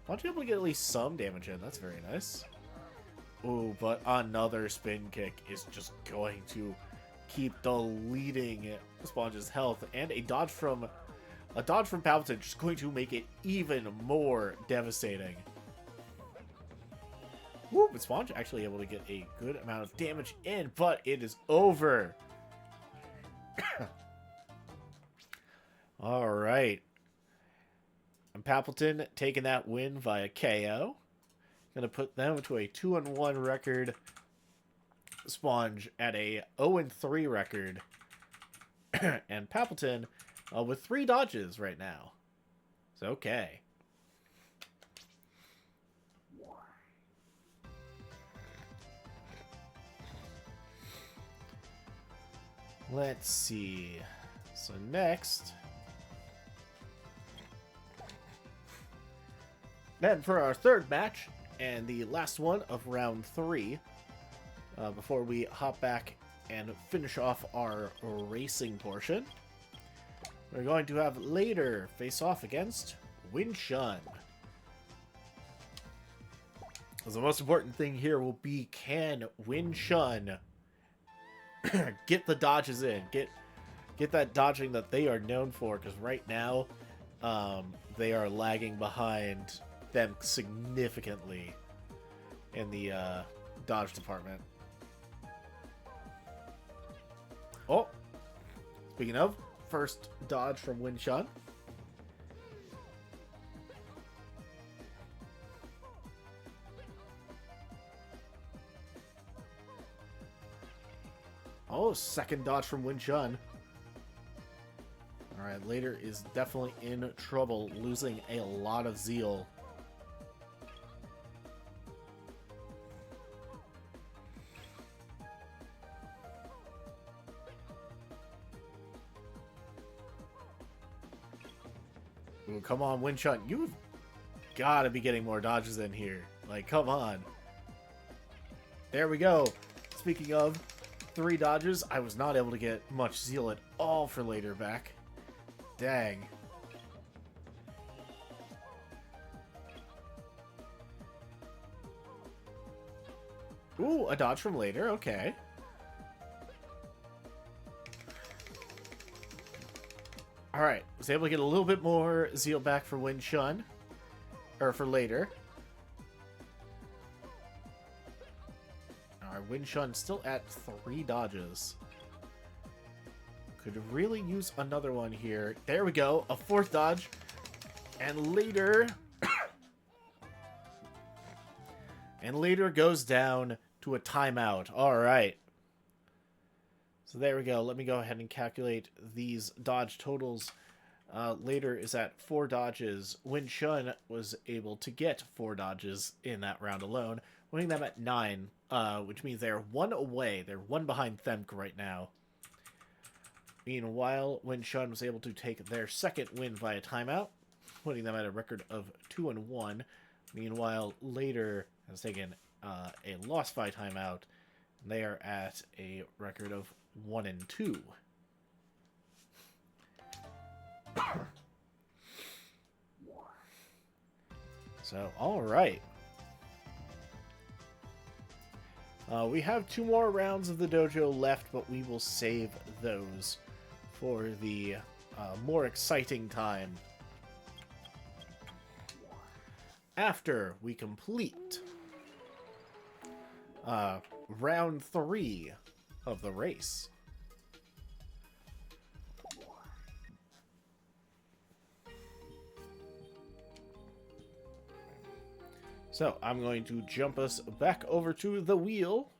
[SPEAKER 1] Sponge able to get at least some damage in. That's very nice. Ooh, but another spin kick is just going to keep deleting Sponge's health, and a dodge from Palpatine just going to make it even more devastating. Woo, but Sponge actually able to get a good amount of damage in, but it is over. Alright. And Palpatine taking that win via KO. Gonna put them to a 2-1 record. Sponge at a 0-3 record. And Palpatine with 3 dodges right now. It's okay. Let's see. So next, then for our third match and the last one of round 3, before we hop back and finish off our racing portion, we're going to have Later face off against Win Shun. The most important thing here will be, can Win Shun get the dodges in, get that dodging that they are known for, because right now they are lagging behind them significantly in the dodge department. Oh, speaking of, first dodge from Win Shun. Oh, second dodge from Win Shun. Alright, Later is definitely in trouble, losing a lot of Zeal. Ooh, come on, Winchun. You've got to be getting more dodges in here. Like, come on. There we go. Speaking of 3 dodges, I was not able to get much zeal at all for later back. Dang. Ooh, a dodge from later. Okay. Alright, was able to get a little bit more zeal back for Winchun. Or for later. Alright, Winchun still at 3 dodges. Could really use another one here. There we go, a 4th dodge. And later... and later goes down to a timeout. Alright. So there we go. Let me go ahead and calculate these dodge totals. Later is at 4 dodges. Winchun was able to get 4 dodges in that round alone, winning them at 9, which means they're 1 away. They're 1 behind Themk right now. Meanwhile, Winchun was able to take their 2nd win via timeout, putting them at a record of 2-1. Meanwhile, later has taken a loss by timeout. They are at a record of 1-2. So, alright. We have 2 more rounds of the dojo left, but we will save those for the more exciting time after we complete round 3 of the race. So, I'm going to jump us back over to the wheel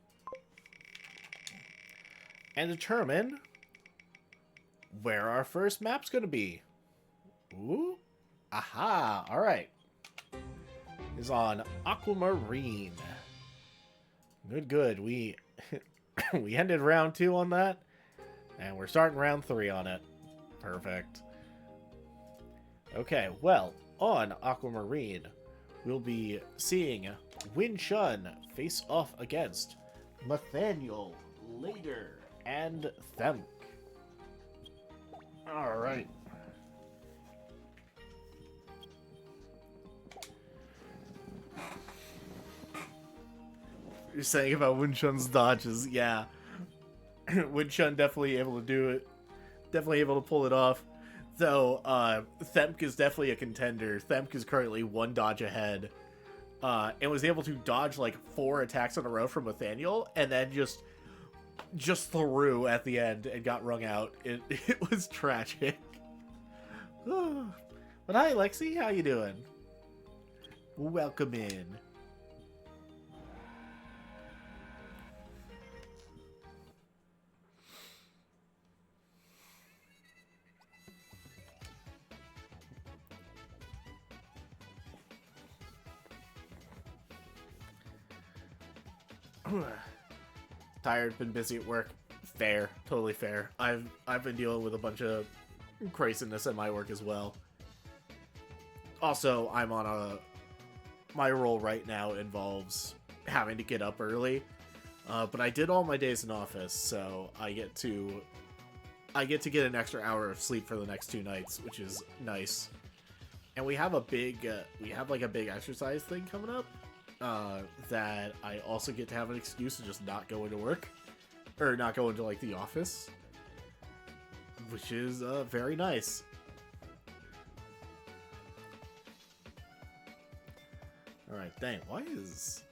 [SPEAKER 1] and determine where our first map's going to be. Ooh. Aha! Alright. Is on Aquamarine. Good, good. We we ended round 2 on that, and we're starting round 3 on it. Perfect. Okay, well, on Aquamarine, we'll be seeing Winchun face off against Nathaniel, Later, and Themk. Alright. You're saying about Winchun's dodges, yeah. Winchun definitely able to do it. Definitely able to pull it off. Though, Themk is definitely a contender. Themk is currently 1 dodge ahead. And was able to dodge like 4 attacks in a row from Nathaniel, and then just threw at the end and got wrung out. It was tragic. But hi, Lexi. How you doing? Welcome in. Tired, been busy at work. Fair, totally fair. I've been dealing with a bunch of craziness at my work as well. Also, I'm on my role right now involves having to get up early. But I did all my days in office, so I get to get an extra hour of sleep for the next 2 nights, which is nice. And we have a big like a big exercise thing coming up. That I also get to have an excuse to just not go into work, or not go into like the office, which is very nice. All right, dang. Why is?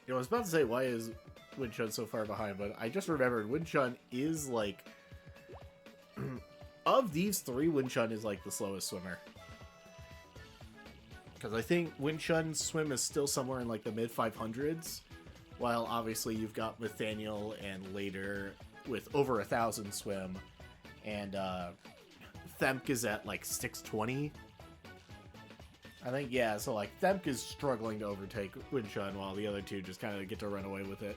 [SPEAKER 1] I was about to say why is Winchun so far behind, but I just remembered Winchun is like of these 3, Winchun is like the slowest swimmer. Because I think Winchun's swim is still somewhere in like the mid-500s, while obviously you've got Nathaniel and Later with over 1,000 swim, and Themk is at like 620. I think, yeah, so like Themk is struggling to overtake Winchun, while the other 2 just kind of get to run away with it.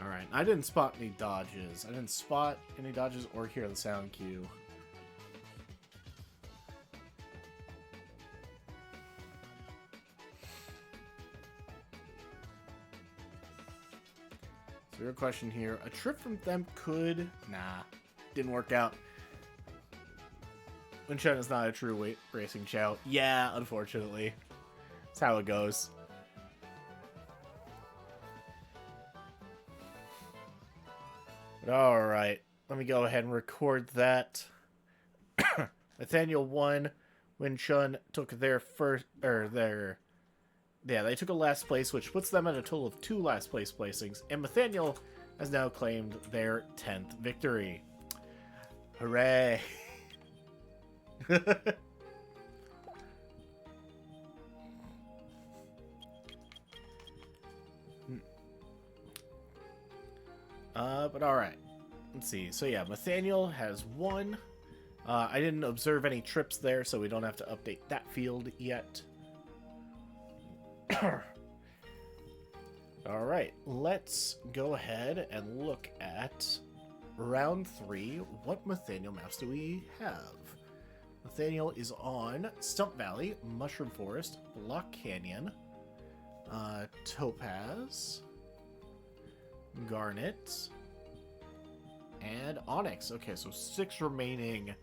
[SPEAKER 1] Alright, I didn't spot any dodges. I didn't spot any dodges or hear the sound cue. So your question here, a trip from them could... Nah, didn't work out. Winchun is not a true weight racing Chao. Yeah, unfortunately. That's how it goes. But alright, let me go ahead and record that. Nathaniel won. Winchun took their first, they took a last place, which puts them at a total of 2 last place placings. And Nathaniel has now claimed their 10th victory. Hooray! But alright. Let's see. So yeah, Nathaniel has won. I didn't observe any trips there, so we don't have to update that field yet. Alright, let's go ahead and look at round 3. What Nathaniel maps do we have? Nathaniel is on Stump Valley, Mushroom Forest, Block Canyon, Topaz, Garnet, and Onyx. Okay, so 6 remaining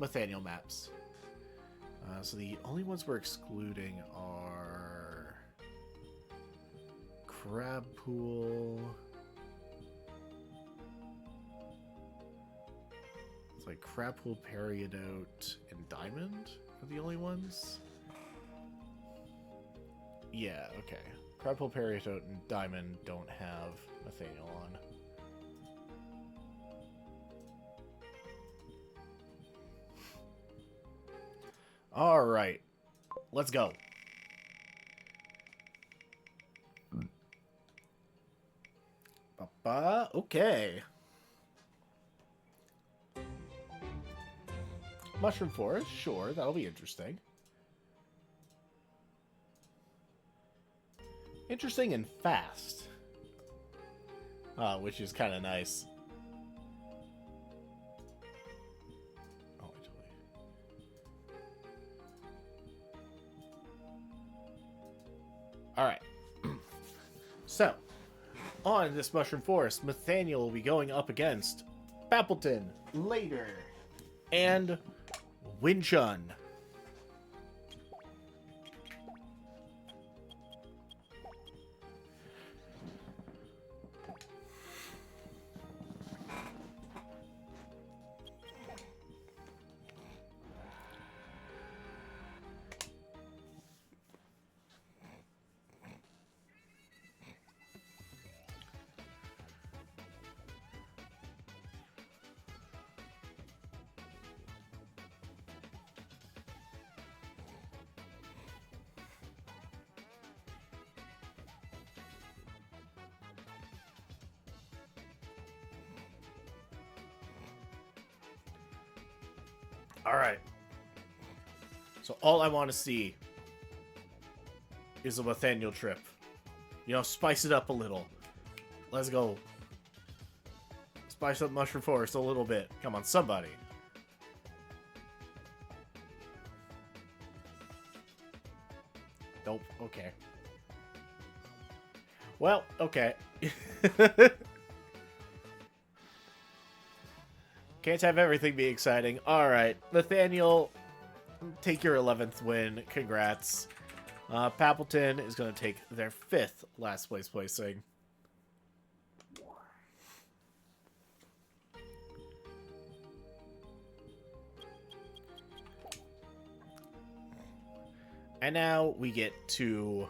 [SPEAKER 1] Nathaniel maps. So the only ones we're excluding are Crab Pool. It's like Crab Pool, Peridot, and Diamond are the only ones. Yeah, okay. Crab Pool, Peridot, and Diamond don't have Nathaniel on. Alright, let's go. Okay. Mushroom Forest, sure, that'll be interesting. Interesting and fast. Which is kind of nice. Alright. So, on this Mushroom Forest, Nathaniel will be going up against Pappleton, Later, and Winchun. Alright. So all I want to see is a Nathaniel trip. You know, spice it up a little. Let's go. Spice up Mushroom Forest a little bit. Come on, somebody. Nope. Okay. Well, okay. Can't have everything be exciting. Alright, Nathaniel, take your 11th win. Congrats. Pappleton is going to take their 5th last place placing. And now we get to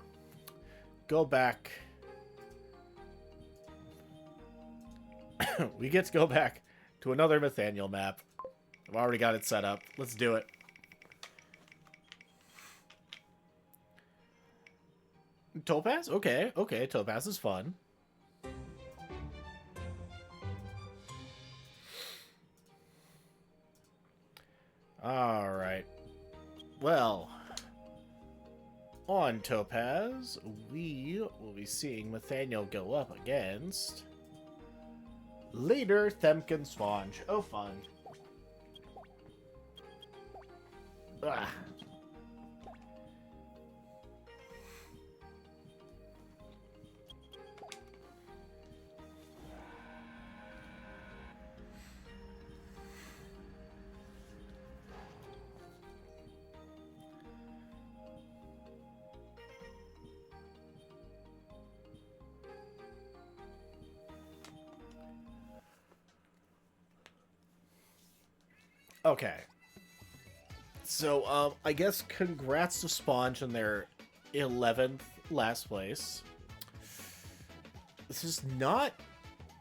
[SPEAKER 1] go back. We get to go back to another Nathaniel map. I've already got it set up. Let's do it. Topaz? Okay, okay, Topaz is fun. Alright. Well. On Topaz, we will be seeing Nathaniel go up against later Themkin Sponge. Oh, fun. Ah. Okay. So, I guess congrats to Sponge on their 11th last place. This is not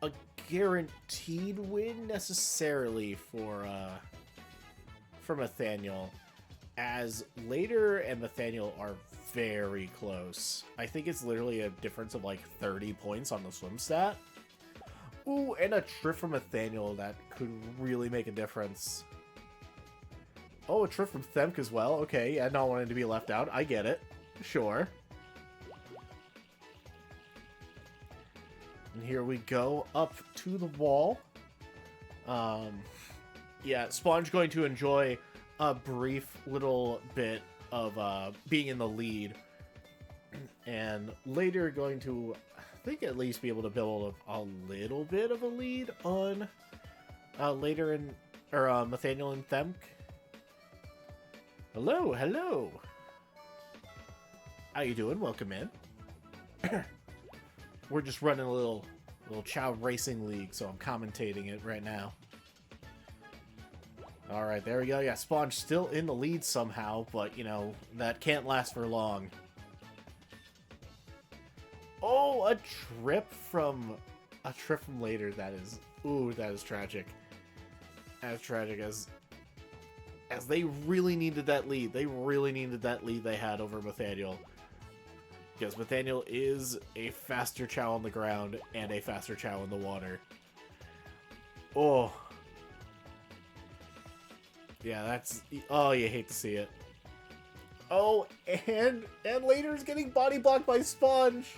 [SPEAKER 1] a guaranteed win necessarily for Nathaniel, as Later and Nathaniel are very close. I think it's literally a difference of like 30 points on the swim stat. Ooh, and a trip from Nathaniel that could really make a difference. Oh, a trip from Themk as well. Okay, yeah, not wanting to be left out. I get it. Sure. And here we go, up to the wall. Yeah, Sponge going to enjoy a brief little bit of being in the lead. And Later going to, I think, at least be able to build a little bit of a lead on Later and, or Nathaniel and Themk. Hello, hello. How you doing? Welcome in. We're just running a little Chao Racing League, so I'm commentating it right now. Alright, there we go. Yeah, Sponge still in the lead somehow, but, you know, that can't last for long. Oh, a trip from Later. That is, ooh, that is tragic. As tragic as they really needed that lead. They really needed that lead they had over Nathaniel. Because Nathaniel is a faster Chao on the ground and a faster Chao in the water. Oh. Yeah, that's... Oh, you hate to see it. Oh, and Later's getting body blocked by Sponge.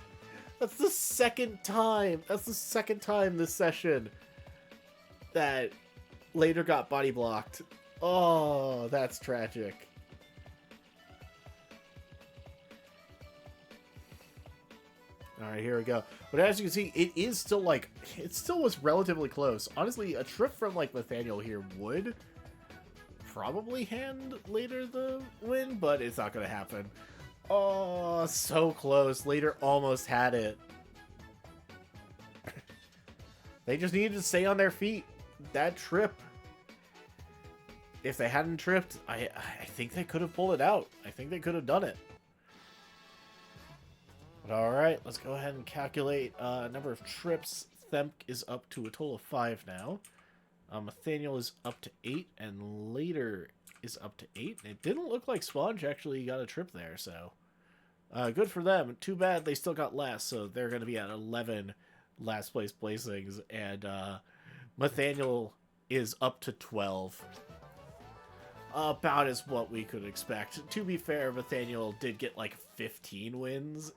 [SPEAKER 1] That's the second time. That's the second time this session that Later got body blocked. Oh, that's tragic. Alright, here we go. But as you can see, it is still, like, it still was relatively close. Honestly, a trip from, like, Nathaniel here would probably hand Later the win, but it's not going to happen. Oh, so close. Later almost had it. They just needed to stay on their feet. That trip, if they hadn't tripped, I think they could have pulled it out. I think they could have done it. But alright, let's go ahead and calculate number of trips. Themk is up to a total of 5 now. Nathaniel is up to 8, and Later is up to 8. It didn't look like Sponge actually got a trip there, so good for them. Too bad they still got last, so they're going to be at 11 last place placings, and Nathaniel is up to 12. About as what we could expect. To be fair, Nathaniel did get like 15 wins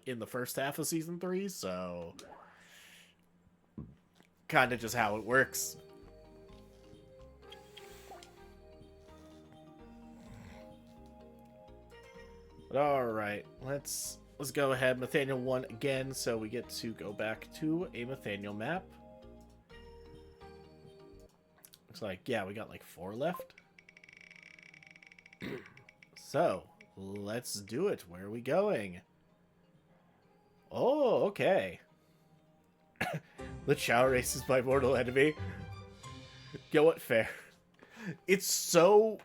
[SPEAKER 1] in the first half of Season 3, so kind of just how it works. But alright, let's go ahead. Nathaniel won again, so we get to go back to a Nathaniel map. Looks like, yeah, we got like 4 left. So, let's do it. Where are we going? Oh, okay. The Chao race is my mortal enemy. Yo, what fair? It's so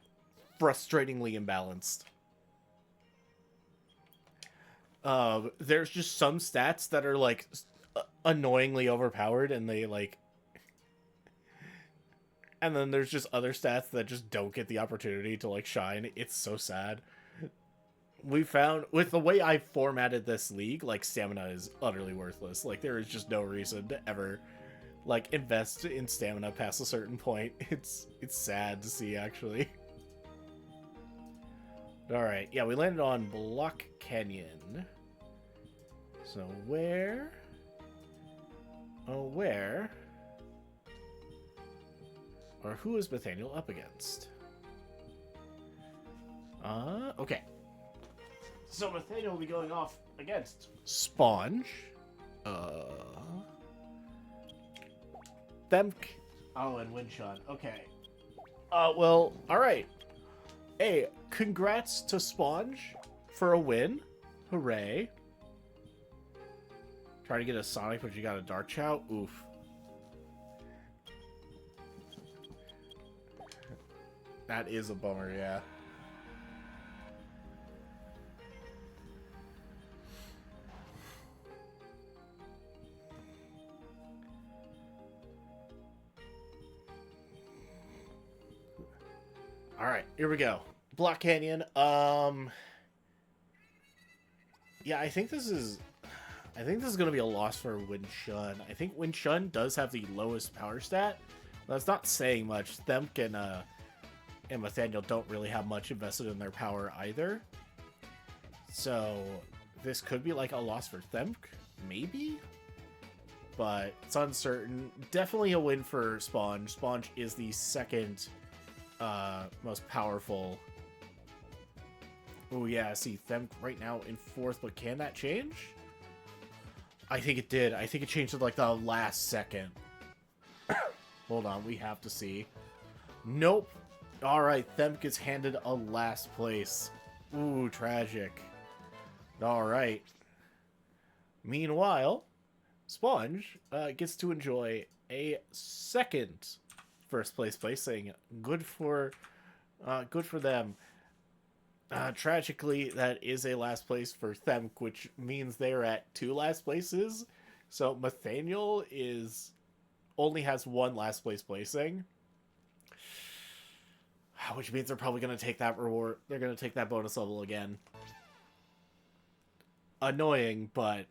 [SPEAKER 1] frustratingly imbalanced. There's just some stats that are like annoyingly overpowered, and they like, and then there's just other stats that just don't get the opportunity to like shine. It's so sad. We found with the way I formatted this league, like stamina is utterly worthless. Like there is just no reason to ever like invest in stamina past a certain point. It's sad to see, actually. Alright, yeah, we landed on Block Canyon. So where? Oh, where? Or who is Nathaniel up against? Okay. So Nathaniel will be going off against Sponge. Themk. Oh, and Winshun. Okay. Well, alright. Hey, congrats to Sponge for a win. Hooray. Try to get a Sonic, but you got a Dark Chao? Oof. That is a bummer, yeah. Alright, here we go. Block Canyon. Yeah, I think this is gonna be a loss for Winshun. I think Winshun does have the lowest power stat. That's not saying much. Themk and Nathaniel don't really have much invested in their power either. So this could be like a loss for Themk, maybe? But it's uncertain. Definitely a win for Sponge. Sponge is the second most powerful. Oh yeah, see Themk right now in 4th, but can that change? I think it did. I think it changed at like the last second. Hold on, we have to see. Nope. Alright, Themk gets handed a last place. Ooh, tragic. Alright. Meanwhile, Sponge gets to enjoy a second first place placing. Good for them. Tragically, that is a last place for Themk, which means they're at 2 last places. So Nathaniel only has 1 last place placing. Which means they're probably going to take that reward. They're going to take that bonus level again. Annoying, but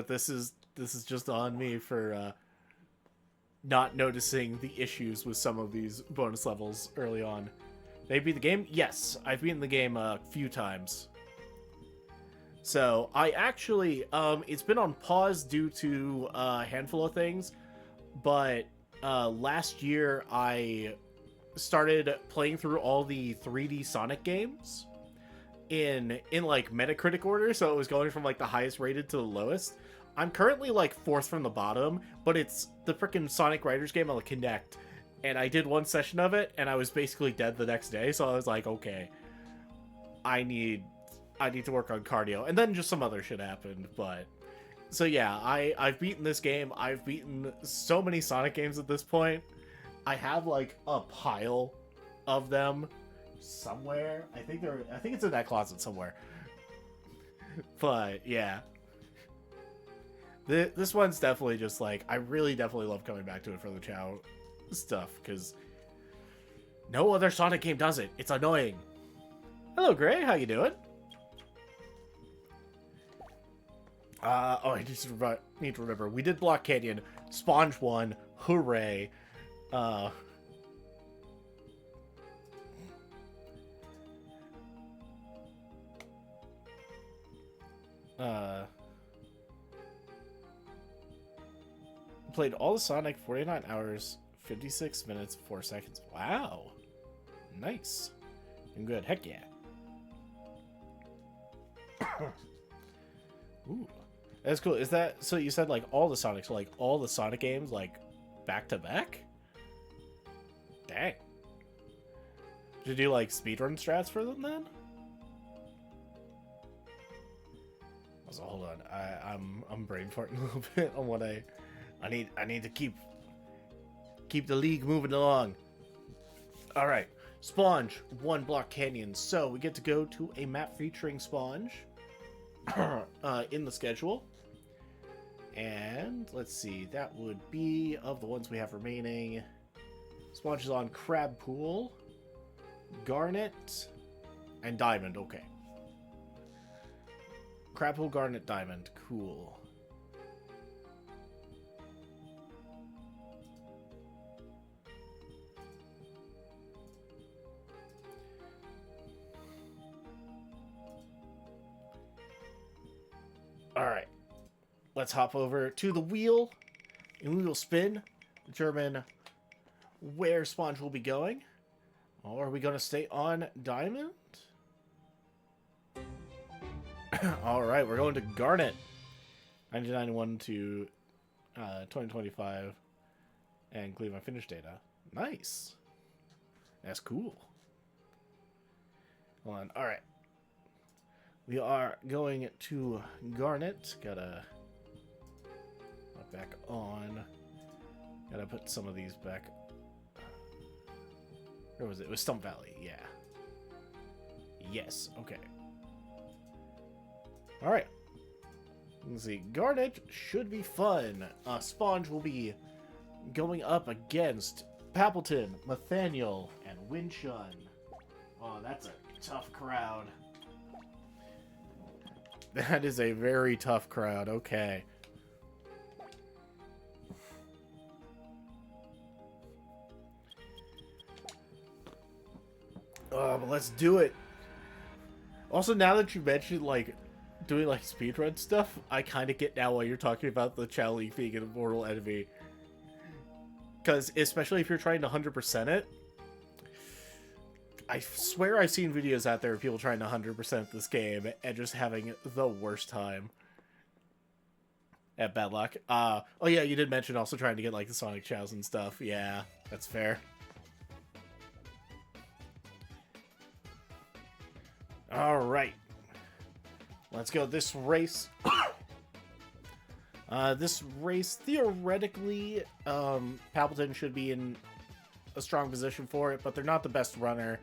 [SPEAKER 1] this is just on me for not noticing the issues with some of these bonus levels early on. Did I beat the game? Yes, I've beaten the game a few times. So I actually, it's been on pause due to a handful of things, but last year I started playing through all the 3D Sonic games in like Metacritic order, so it was going from like the highest rated to the lowest. I'm currently like 4th from the bottom, but it's the freaking Sonic Riders game on the Kinect, and I did 1 session of it and I was basically dead the next day, so I was like, okay, I need to work on cardio. And then just some other shit happened, but so yeah, I've beaten this game. I've beaten so many Sonic games at this point. I have like a pile of them somewhere. I think it's in that closet somewhere. But yeah. This one's definitely just like, I really definitely love coming back to it for the Chao stuff, because no other Sonic game does it. It's annoying. Hello, Gray. How you doing? I just need to remember. We did Block Canyon. Sponge won. Hooray. Played all the Sonic, 49 hours, 56 minutes, 4 seconds. Wow. Nice. I'm good. Heck yeah. Ooh. That's cool. Is that, so you said like all the Sonics, like all the Sonic games, like back to back? Dang. Did you do like speedrun strats for them then? So hold on. I'm brain farting a little bit on what I need to keep the league moving along. All right. Sponge, 1 Block Canyon. So we get to go to a map featuring Sponge in the schedule. And let's see, that would be, of the ones we have remaining, Sponge is on Crab Pool, Garnet, and Diamond. Okay. Crab Pool, Garnet, Diamond. Cool. Alright. Let's hop over to the wheel. And we will spin. Determine where Sponge will be going. Or are we going to stay on Diamond? Alright, we're going to Garnet. 1991 to 2025. And include my finish data. Nice. That's cool. Hold on. Alright. We are going to Garnet. Gotta put back on. Gotta put some of these back. Where was it? It was Stump Valley. Yeah. Yes. Okay. Alright. Let's see. Garnet should be fun. Sponge will be going up against Pappleton, Nathaniel, and Winchun. Oh, that's a tough crowd. That is a very tough crowd. Okay. But let's do it. Also, now that you mentioned, like, doing, like, speedrun stuff, I kind of get now why you're talking about the Chao League being an immortal enemy. Because, especially if you're trying to 100% it, I swear I've seen videos out there of people trying to 100% this game and just having the worst time. At bad luck. Oh yeah, you did mention also trying to get, like, the Sonic Chows and stuff. Yeah, that's fair. Alright. Let's go. This race... this race, theoretically, Pappleton should be in a strong position for it, but they're not the best runner.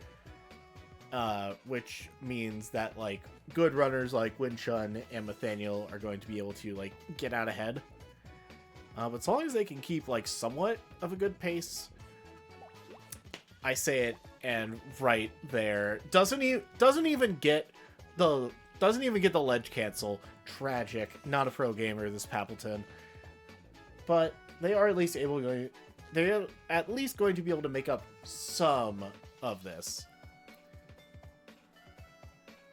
[SPEAKER 1] Which means that, like, good runners like Winchun and Nathaniel are going to be able to, like, get out ahead. But as long as they can keep, like, somewhat of a good pace, I say it, and right there doesn't even get the ledge cancel. Tragic. Not a pro gamer, this Pappleton. But they are at least they're at least going to be able to make up some of this.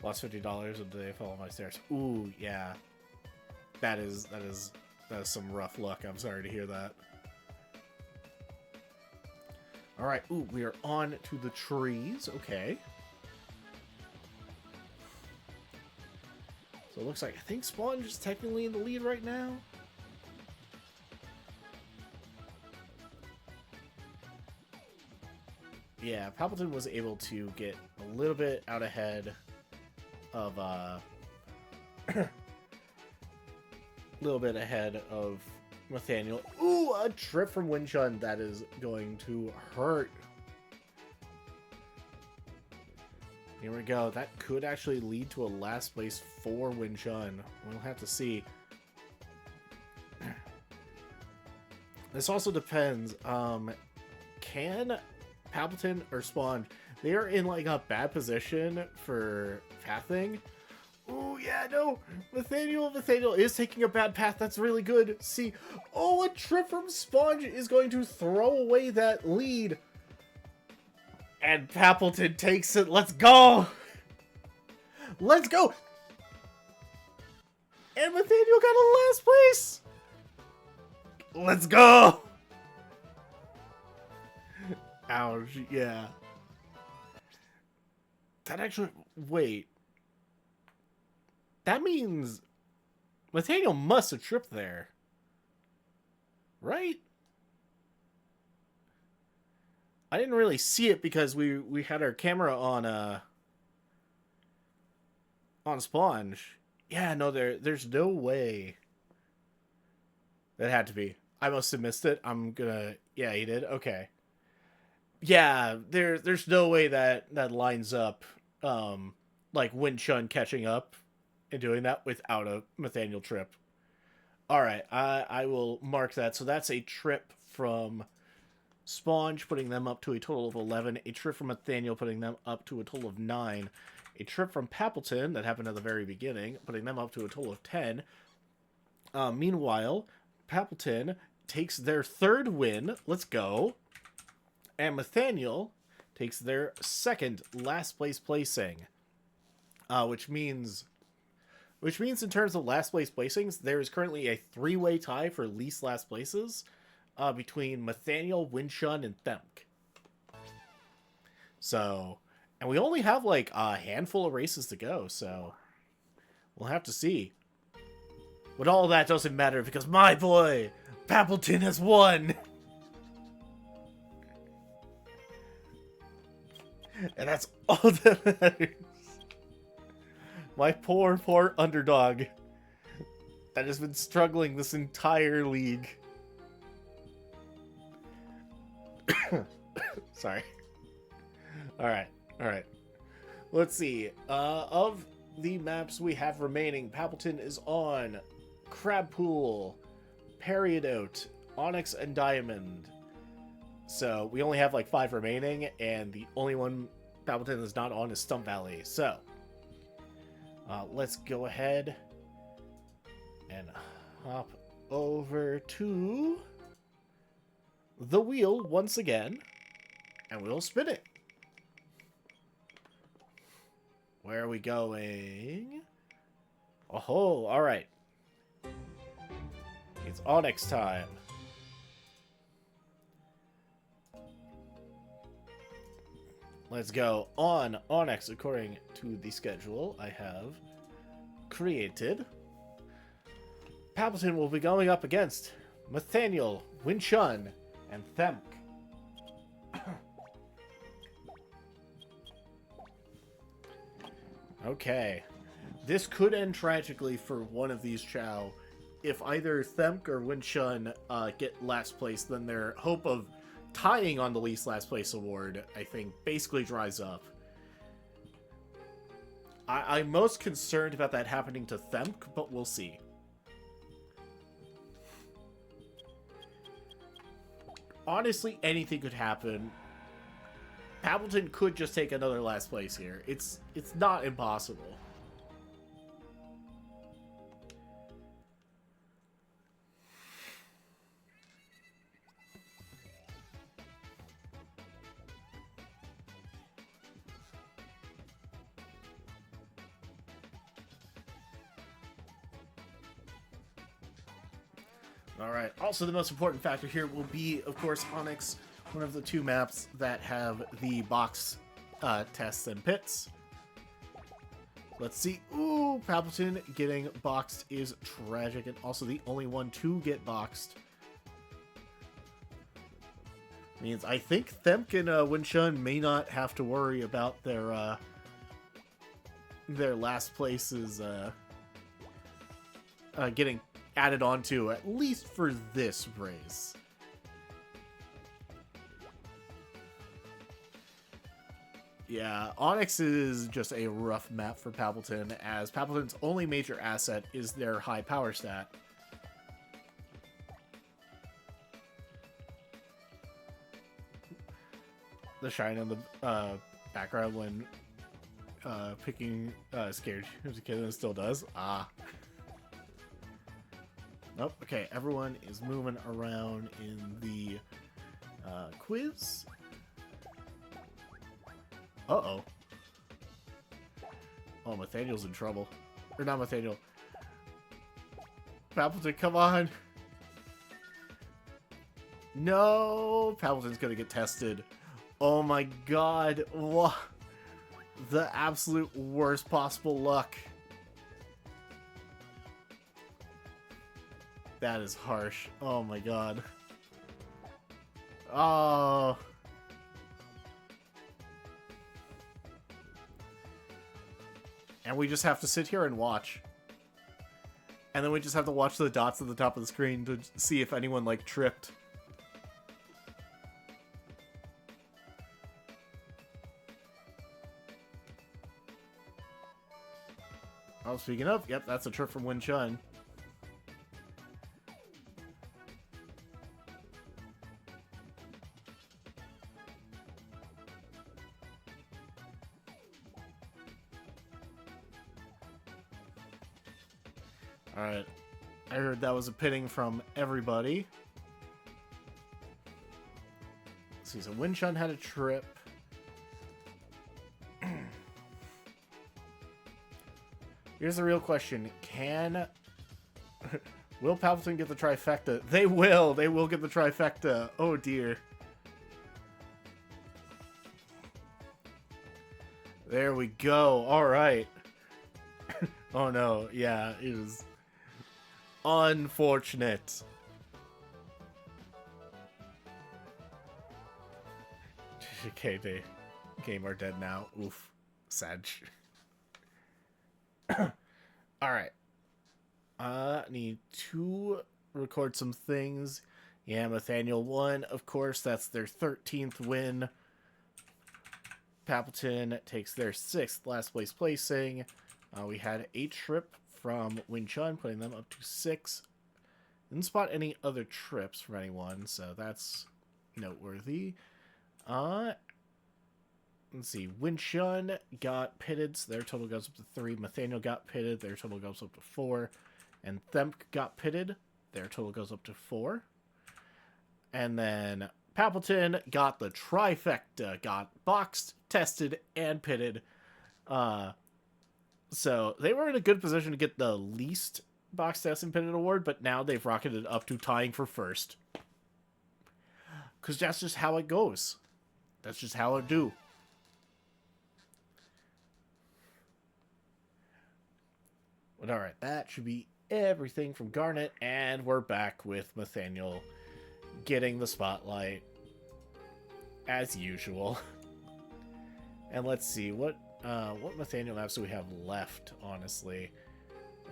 [SPEAKER 1] Lost $50 and they fell on my stairs. Ooh, yeah. That is some rough luck. I'm sorry to hear that. Alright, ooh, we are on to the trees. Okay. So it looks like, I think Sponge is technically in the lead right now. Yeah, Pappleton was able to get a little bit out ahead of, little bit ahead of Nathaniel. Ooh, a trip from Winchun. That is going to hurt. Here we go. That could actually lead to a last place for Winchun. We'll have to see. This also depends. Can Pappleton or Sponge? They are in, like, a bad position for pathing. Oh, yeah, no. Nathaniel is taking a bad path. That's really good. See, oh, a trip from Sponge is going to throw away that lead. And Pappleton takes it. Let's go. Let's go. And Nathaniel got a last place. Let's go. Ouch, yeah. That actually... Wait. That means Nathaniel must have tripped there. Right? I didn't really see it because we had our camera on Sponge. Yeah, no, there's no way. That had to be. I must have missed it. I'm gonna... Yeah, he did? Okay. Yeah, there's no way that lines up, like Winchun catching up and doing that without a Nathaniel trip. Alright, I will mark that. So that's a trip from Sponge, putting them up to a total of 11. A trip from Nathaniel, putting them up to a total of 9. A trip from Pappleton, that happened at the very beginning, putting them up to a total of 10. Meanwhile, Pappleton takes their third win. Let's go. And Nathaniel takes their second last place placing. Which means Which means in terms of last place placings, there is currently a three-way tie for least last places between Nathaniel, Winshun, and Themk. So, and we only have like a handful of races to go, so we'll have to see. But all that doesn't matter because my boy, Papleton, has won! And that's all that matters. My poor, poor underdog that has been struggling this entire league. Sorry. Alright. Let's see. Of the maps we have remaining, Papleton is on Crabpool, Peridot, Onyx, and Diamond. So we only have like 5 remaining, and the only one Papleton is not on is Stump Valley. So let's go ahead and hop over to the wheel once again, and we'll spin it. Where are we going? Oh, all right. It's Onyx time. Let's go on Onyx according to the schedule I have created. Papleton will be going up against Nathaniel, Winshun, and Themk. Okay. This could end tragically for one of these Chao. If either Themk or Winshun get last place, then their hope of tying on the least last place award, I think, basically dries up. I'm most concerned about that happening to Themk, but we'll see. Honestly, anything could happen. Papleton could just take another last place here. It's not impossible. Alright, also the most important factor here will be, of course, Onyx, one of the 2 maps that have the box tests and pits. Let's see. Ooh, Papleton getting boxed is tragic, and also the only one to get boxed. Means I think Themk and Winshun may not have to worry about their last places getting added onto, at least for this race. Yeah, Onyx is just a rough map for Papleton, as Papleton's only major asset is their high power stat. The shine on the background when picking scared as a kid, and it still does. Nope. Okay, everyone is moving around in the quiz. Uh-oh. Oh, Nathaniel's in trouble. Or not Nathaniel. Papleton, come on. No! Papleton's gonna get tested. Oh my god. What? The absolute worst possible luck. That is harsh. Oh my god. Oh. And we just have to sit here and watch. And then we just have to watch the dots at the top of the screen to see if anyone, like, tripped. Oh, speaking of, yep, that's a trip from Winshun. Alright. I heard that was a pitting from everybody. Let's see, so Winshun had a trip. Here's the real question. Will Palpatine get the trifecta? They will. They will get the trifecta. Oh, dear. There we go. All right. Oh, no. Yeah, it was unfortunate. Okay, they are dead now. Oof. Sad. Alright. Need to record some things. Yeah, Nathaniel won. Of course, that's their 13th win. Palpatine takes their 6th last place placing. We had a trip from Win Chun, putting them up to 6. Didn't spot any other trips from anyone, so that's noteworthy. Let's see. Win Chun got pitted, so their total goes up to 3. Nathaniel got pitted, their total goes up to 4. And Themp got pitted, their total goes up to 4. And then Palpatine got the trifecta, got boxed, tested, and pitted. So they were in a good position to get the least box test and pitted award, but now they've rocketed up to tying for first. Because that's just how it goes. That's just how it do. But alright, that should be everything from Garnet, and we're back with Nathaniel getting the spotlight as usual. And let's see what Nathaniel maps do we have left, honestly.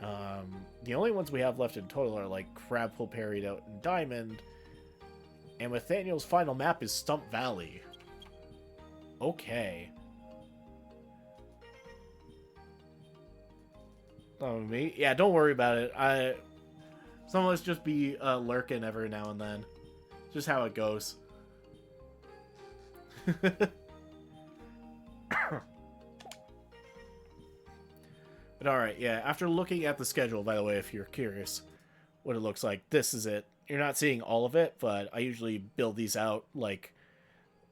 [SPEAKER 1] The only ones we have left in total are like Crabpool, Parried Out, and Diamond. And Nathaniel's final map is Stump Valley. Okay. Oh, me? Yeah, don't worry about it. Some of us just be lurking every now and then. Just how it goes. But alright, yeah, after looking at the schedule, by the way, if you're curious what it looks like, this is it. You're not seeing all of it, but I usually build these out, like,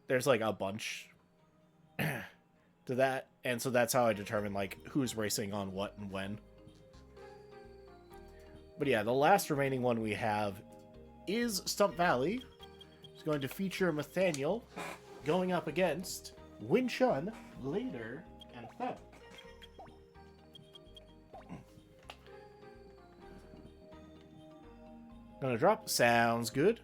[SPEAKER 1] there's like a bunch to that, and so that's how I determine, like, who's racing on what and when. But yeah, the last remaining one we have is Stump Valley. It's going to feature Nathaniel going up against Win Chun, Later, and Themp. Gonna drop. Sounds good.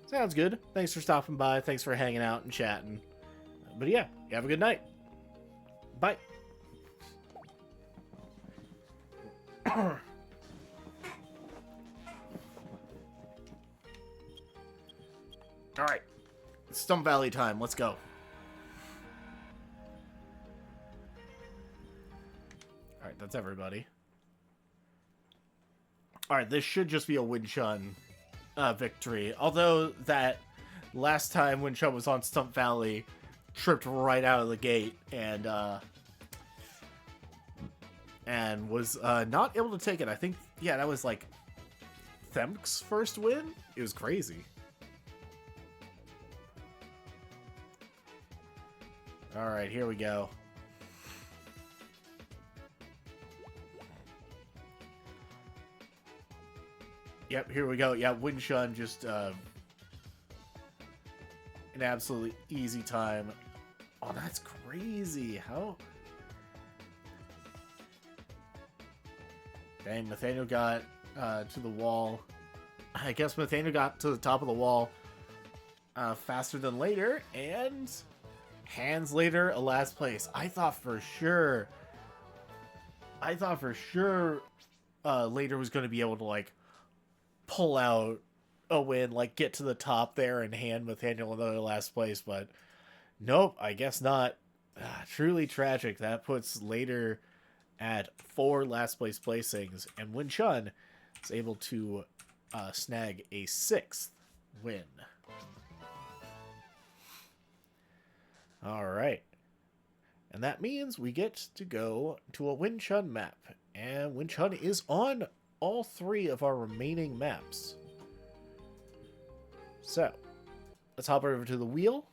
[SPEAKER 1] Sounds good. Thanks for stopping by. Thanks for hanging out and chatting. But yeah, you have a good night. Bye. Alright. It's Stump Valley time. Let's go. Alright, that's everybody. Alright, this should just be a Win Chun victory. Although that last time Win Chun was on Stump Valley, tripped right out of the gate and was not able to take it. I think, yeah, that was like Themp's first win. It was crazy. Alright, here we go. Yep, here we go. Yeah, Win Chun just an absolutely easy time. Oh, that's crazy. How? Dang, Nathaniel got to the wall. I guess Nathaniel got to the top of the wall faster than Later, and hands Later a last place. I thought for sure Later was going to be able to, like, pull out a win, like get to the top there and hand Nathaniel another last place, but nope, I guess not. Truly tragic. That puts Later at 4 last place placings, and Win Chun is able to snag a 6th win. Alright. And that means we get to go to a Win Chun map, and Win Chun is on all 3 of our remaining maps. So, let's hop over to the wheel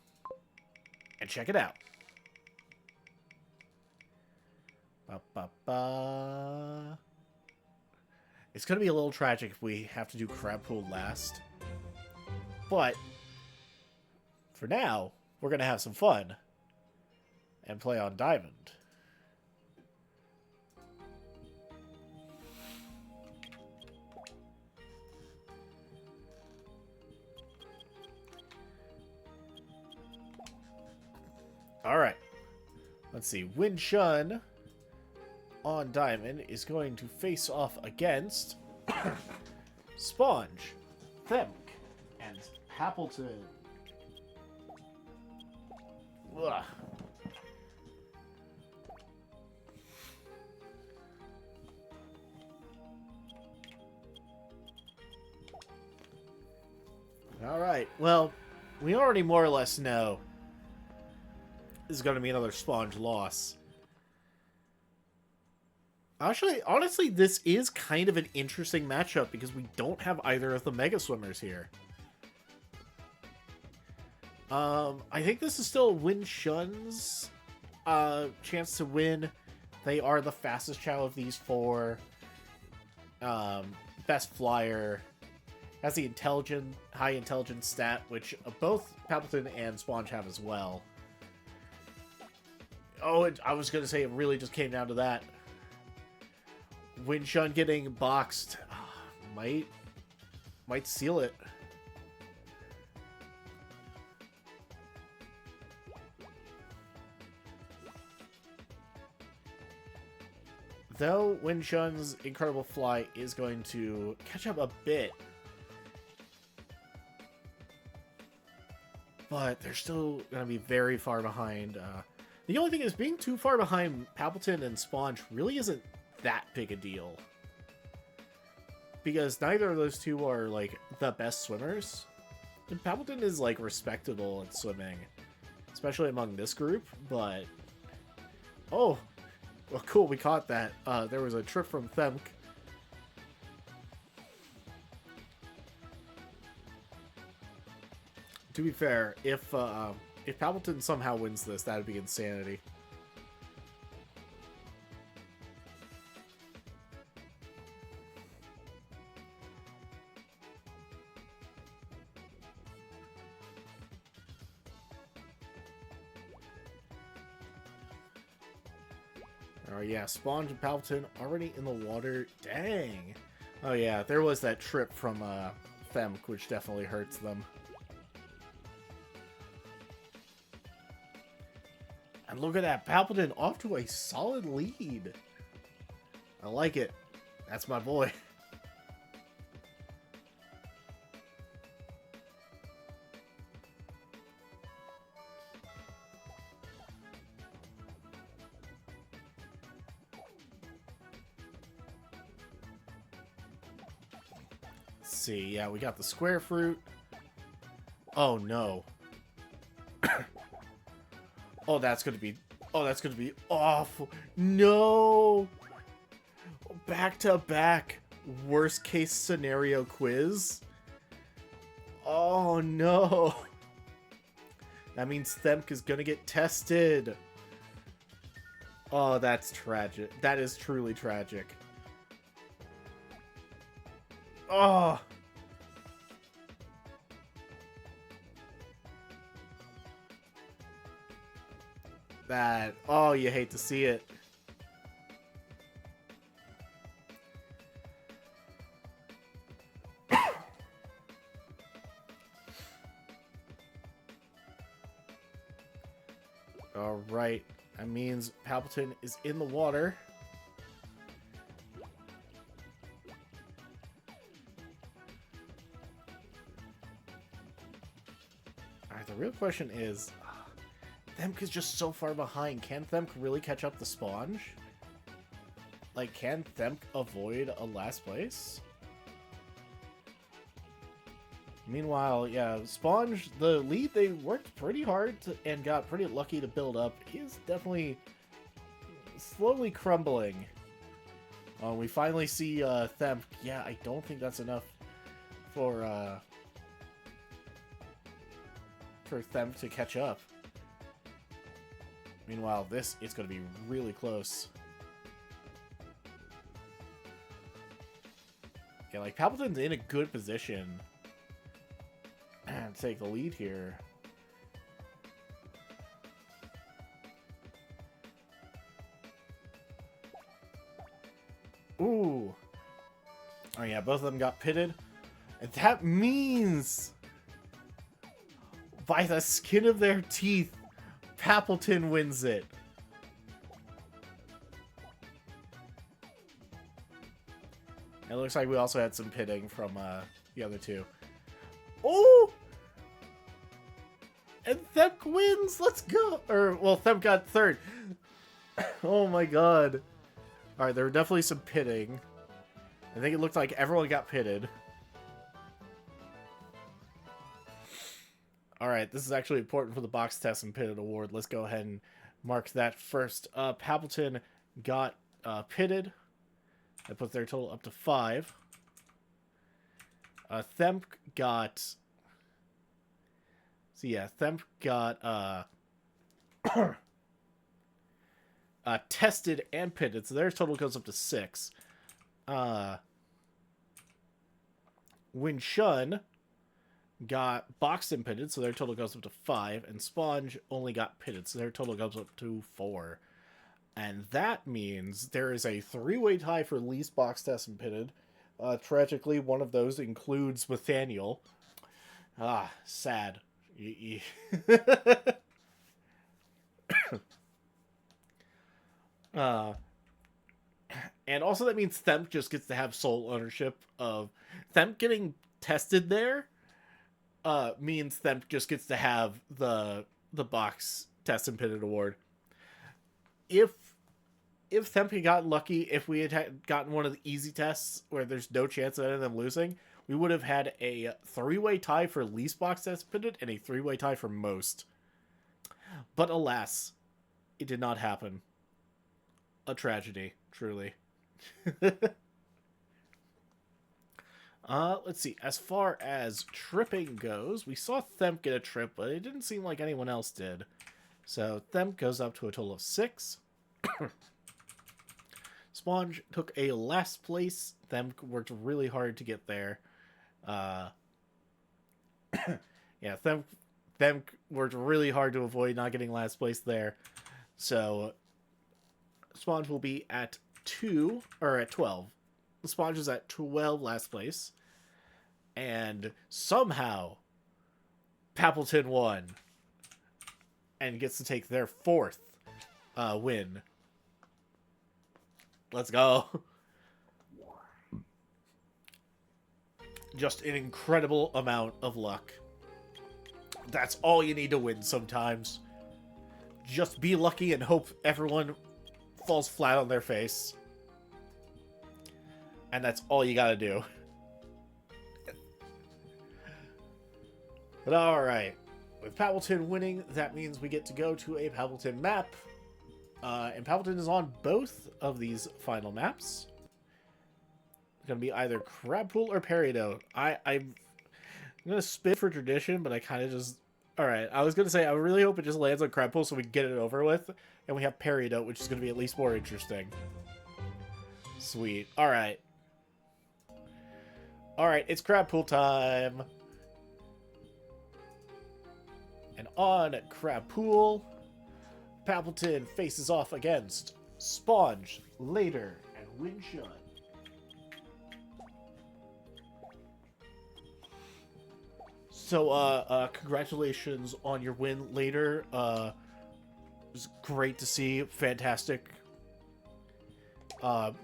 [SPEAKER 1] and check it out. Ba, ba, ba. It's going to be a little tragic if we have to do Crab Pool last. But, for now, we're going to have some fun. And play on Diamond. Alright. Let's see. Win Shun on Diamond is going to face off against Sponge, Themk, and Appleton. Ugh. Alright, well, we already more or less know this is going to be another Sponge loss. Actually, honestly, this is kind of an interesting matchup because we don't have either of the Mega Swimmers here. I think this is still Win Shun's chance to win. They are the fastest Chao of these four. Best flyer. Has the high intelligence stat, which both Palpatine and Sponge have as well. Oh, I was going to say it really just came down to that. Win Shun getting boxed might seal it. Though Win Shun's incredible fly is going to catch up a bit. But they're still going to be very far behind. The only thing is, being too far behind Palpatine and Sponge really isn't that big a deal. Because neither of those two are, like, the best swimmers. And Palpatine is, like, respectable at swimming. Especially among this group, but... Oh! Well, cool, we caught that. There was a trip from Themk. To be fair, if Palpatine somehow wins this, that would be insanity. Oh yeah, Sponge and Palpatine already in the water. Dang. Oh yeah, there was that trip from Themk, which definitely hurts them. And look at that, Palpatine off to a solid lead. I like it. That's my boy. Let's see, yeah, we got the square fruit. Oh no. Oh, that's gonna be awful. No! Back-to-back worst case scenario quiz. Oh no. That means Themk is gonna get tested. Oh, that's tragic. That is truly tragic. Oh! That, oh, you hate to see it. Alright, that means Palpatine is in the water. Alright, the real question is... Themk is just so far behind. Can Themk really catch up the Sponge? Like, can Themk avoid a last place? Meanwhile, yeah, Sponge, the lead they worked pretty hard to, and got pretty lucky to build up, is definitely slowly crumbling. We finally see Themk. Yeah, I don't think that's enough for Themk to catch up. Meanwhile, this is going to be really close. Yeah, like, Palpatine's in a good position to take the lead here. Ooh. Oh, yeah, both of them got pitted. And that means, by the skin of their teeth, Palpatine wins it. It looks like we also had some pitting from the other two. Oh! And Themp wins! Let's go! Or, well, Themp got third. Oh my god. Alright, there were definitely some pitting. I think it looked like everyone got pitted. Alright, this is actually important for the box test and pitted award. Let's go ahead and mark that first up. Palpatine got pitted. That puts their total up to 5. Themp got... So yeah, Themp got tested and pitted, so their total goes up to 6. Win Shun got boxed and pitted, so their total goes up to 5. And Sponge only got pitted, so their total goes up to 4. And that means there is a 3-way tie for least box test and pitted. Tragically, one of those includes Nathaniel. Ah, sad. And also that means Themp just gets to have sole ownership of... Themp getting tested there means Themp just gets to have the box test and pitted award. If Themp had gotten lucky, if we had gotten one of the easy tests where there's no chance of any of them losing, we would have had a 3-way tie for least box test pitted and a 3-way tie for most. But alas, it did not happen. A tragedy, truly. Let's see. As far as tripping goes, we saw Themp get a trip, but it didn't seem like anyone else did. So Themp goes up to a total of 6. Sponge took a last place. Themp worked really hard to get there. Yeah, Themp worked really hard to avoid not getting last place there. So Sponge will be at 2, or at 12. Sponge is at 12 last place. And somehow Palpatine won. And gets to take their 4th win. Let's go. Just an incredible amount of luck. That's all you need to win sometimes. Just be lucky and hope everyone falls flat on their face. And that's all you gotta do. But alright. With Palpatine winning, that means we get to go to a Palpatine map. And Palpatine is on both of these final maps. It's going to be either Crab Pool or Peridot. I'm going to spin for tradition, but I kind of just... Alright, I was going to say, I really hope it just lands on Crab Pool so we can get it over with. And we have Peridot, which is going to be at least more interesting. Sweet. Alright. Alright, it's Crab Pool time. And on Crab Pool, Palpatine faces off against Sponge, Later, and Win Shun. So, congratulations on your win, Later. It was great to see. Fantastic.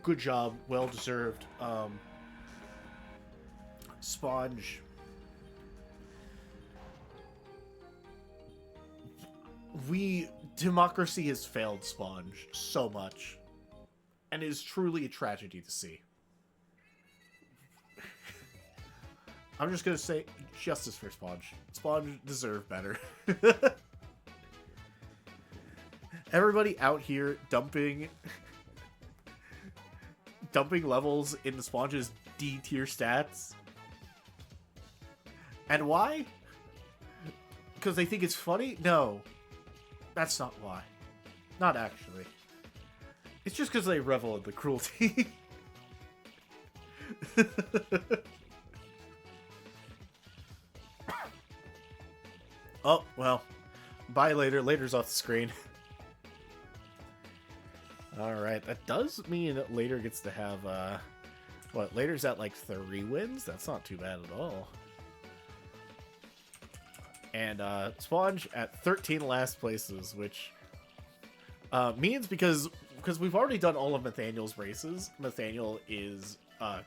[SPEAKER 1] Good job. Well deserved. Sponge. Democracy has failed Sponge so much. And it is truly a tragedy to see. I'm just gonna say, justice for Sponge. Sponge deserved better. Everybody out here dumping levels into Sponge's D tier stats. And why? Because they think it's funny? No. That's not why. Not actually. It's just because they revel in the cruelty. Oh, well. Bye later. Later's off the screen. Alright, that does mean that Later gets to have, what, Later's at like 3 wins? That's not too bad at all. And, Sponge at 13 last places, which, means because we've already done all of Nathaniel's races, Nathaniel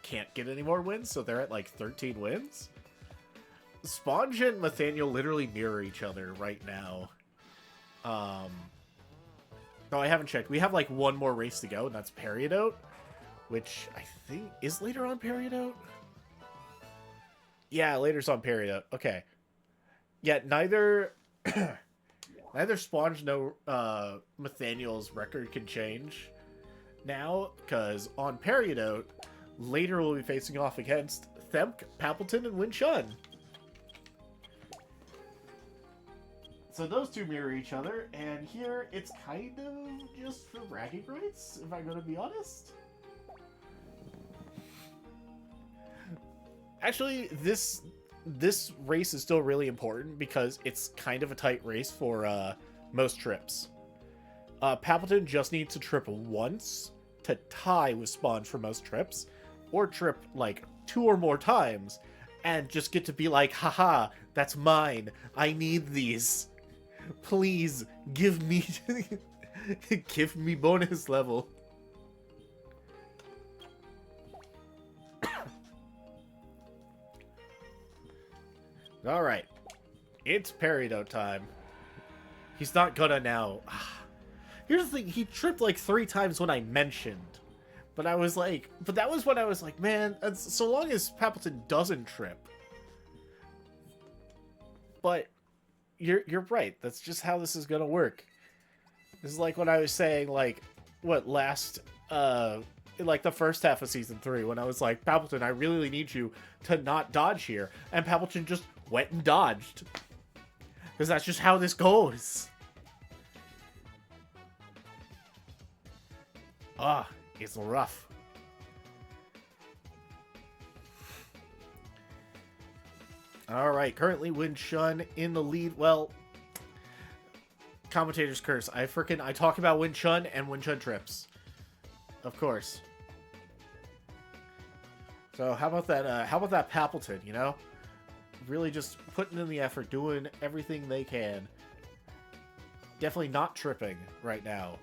[SPEAKER 1] can't get any more wins, so they're at like 13 wins. Sponge and Nathaniel literally mirror each other right now. No, I haven't checked. We have like 1 more race to go, and that's Period, which I think is Later on Period. Yeah, Later's on Period. Okay. Yeah, neither Sponge nor Nathaniel's record can change now, because on Period, Later will be facing off against Themk, Papleton, and Win Chun. So those two mirror each other, and here it's kind of just for bragging rights, if I'm going to be honest. Actually, this race is still really important because it's kind of a tight race for most trips. Papleton just needs to trip once to tie with Sponge for most trips, or trip like 2 or more times and just get to be like, haha, that's mine. I need these. Please give me give me bonus level. All right, it's Period time. He's not gonna now. Here's the thing: he tripped like 3 times when I mentioned, but I was like, but that was when I was like, man, so long as Papleton doesn't trip. But you're right. That's just how this is gonna work. This is like when I was saying, like, what last in like the first half of season 3, when I was like, Papleton, I really need you to not dodge here, and Papleton just went and dodged, because that's just how this goes. Ah, it's rough. Alright, currently Win Chun in the lead. Well, commentator's curse. I talk about Win Chun and Win Chun trips. Of course. So how about that Papleton, you know? Really just putting in the effort, doing everything they can. Definitely not tripping right now.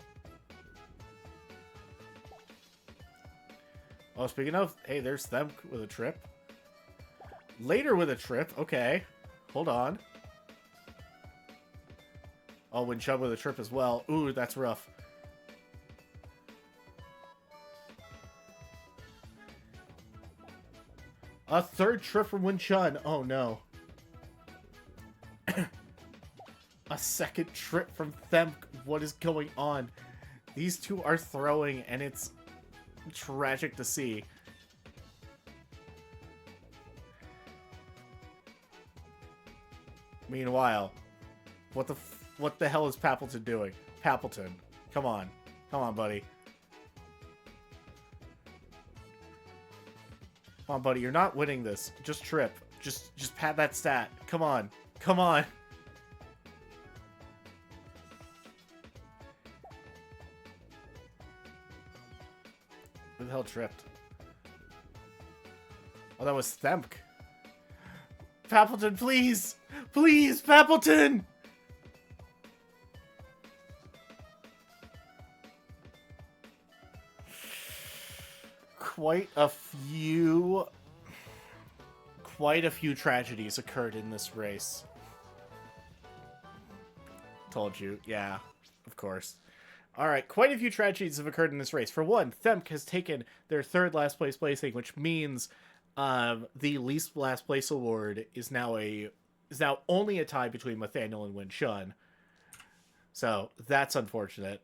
[SPEAKER 1] Oh, speaking of, hey, there's them with a trip. Later with a trip, okay. Hold on. Oh, Win Chun with a trip as well. Ooh, that's rough. A 3rd trip from Win Chun. Oh, no. A 2nd trip from Themk. What is going on? These two are throwing, and it's tragic to see. Meanwhile, what the hell is Papleton doing? Papleton, come on. Come on, buddy. Come on, buddy. You're not winning this. Just trip. Just pad that stat. Come on. Come on. Who the hell tripped? Oh, that was Themk. Papleton, please! Please, Papleton! Quite a few tragedies occurred in this race. Told you. Yeah, of course. Alright, quite a few tragedies have occurred in this race. For one, Themk has taken their 3rd last place placing, which means the least last place award is now only a tie between Nathaniel and Win Chun. So that's unfortunate.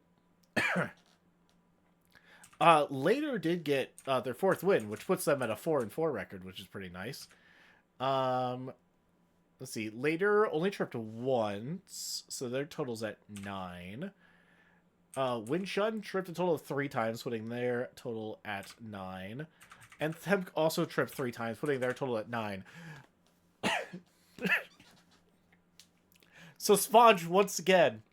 [SPEAKER 1] Later did get their 4th win, which puts them at a 4-4 record, which is pretty nice. Let's see. Later only tripped once, so their total's at 9. Win Chun tripped a total of 3 times, putting their total at 9. And Themk also tripped 3 times, putting their total at 9. So Sponge, once again,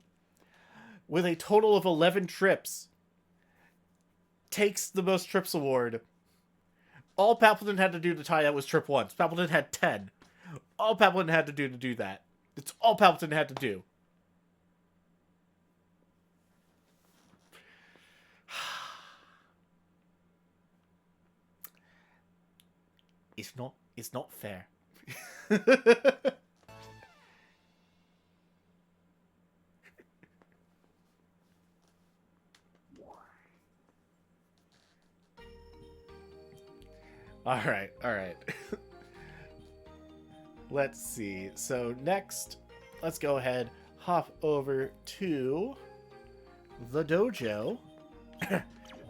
[SPEAKER 1] with a total of 11 trips, takes the most trips award. All Papleton had to do to tie that was trip once. Papleton had 10. All Papleton had to do that. It's all Papleton had to do. It's not fair. All right. Let's see. So next, let's go ahead, hop over to the dojo.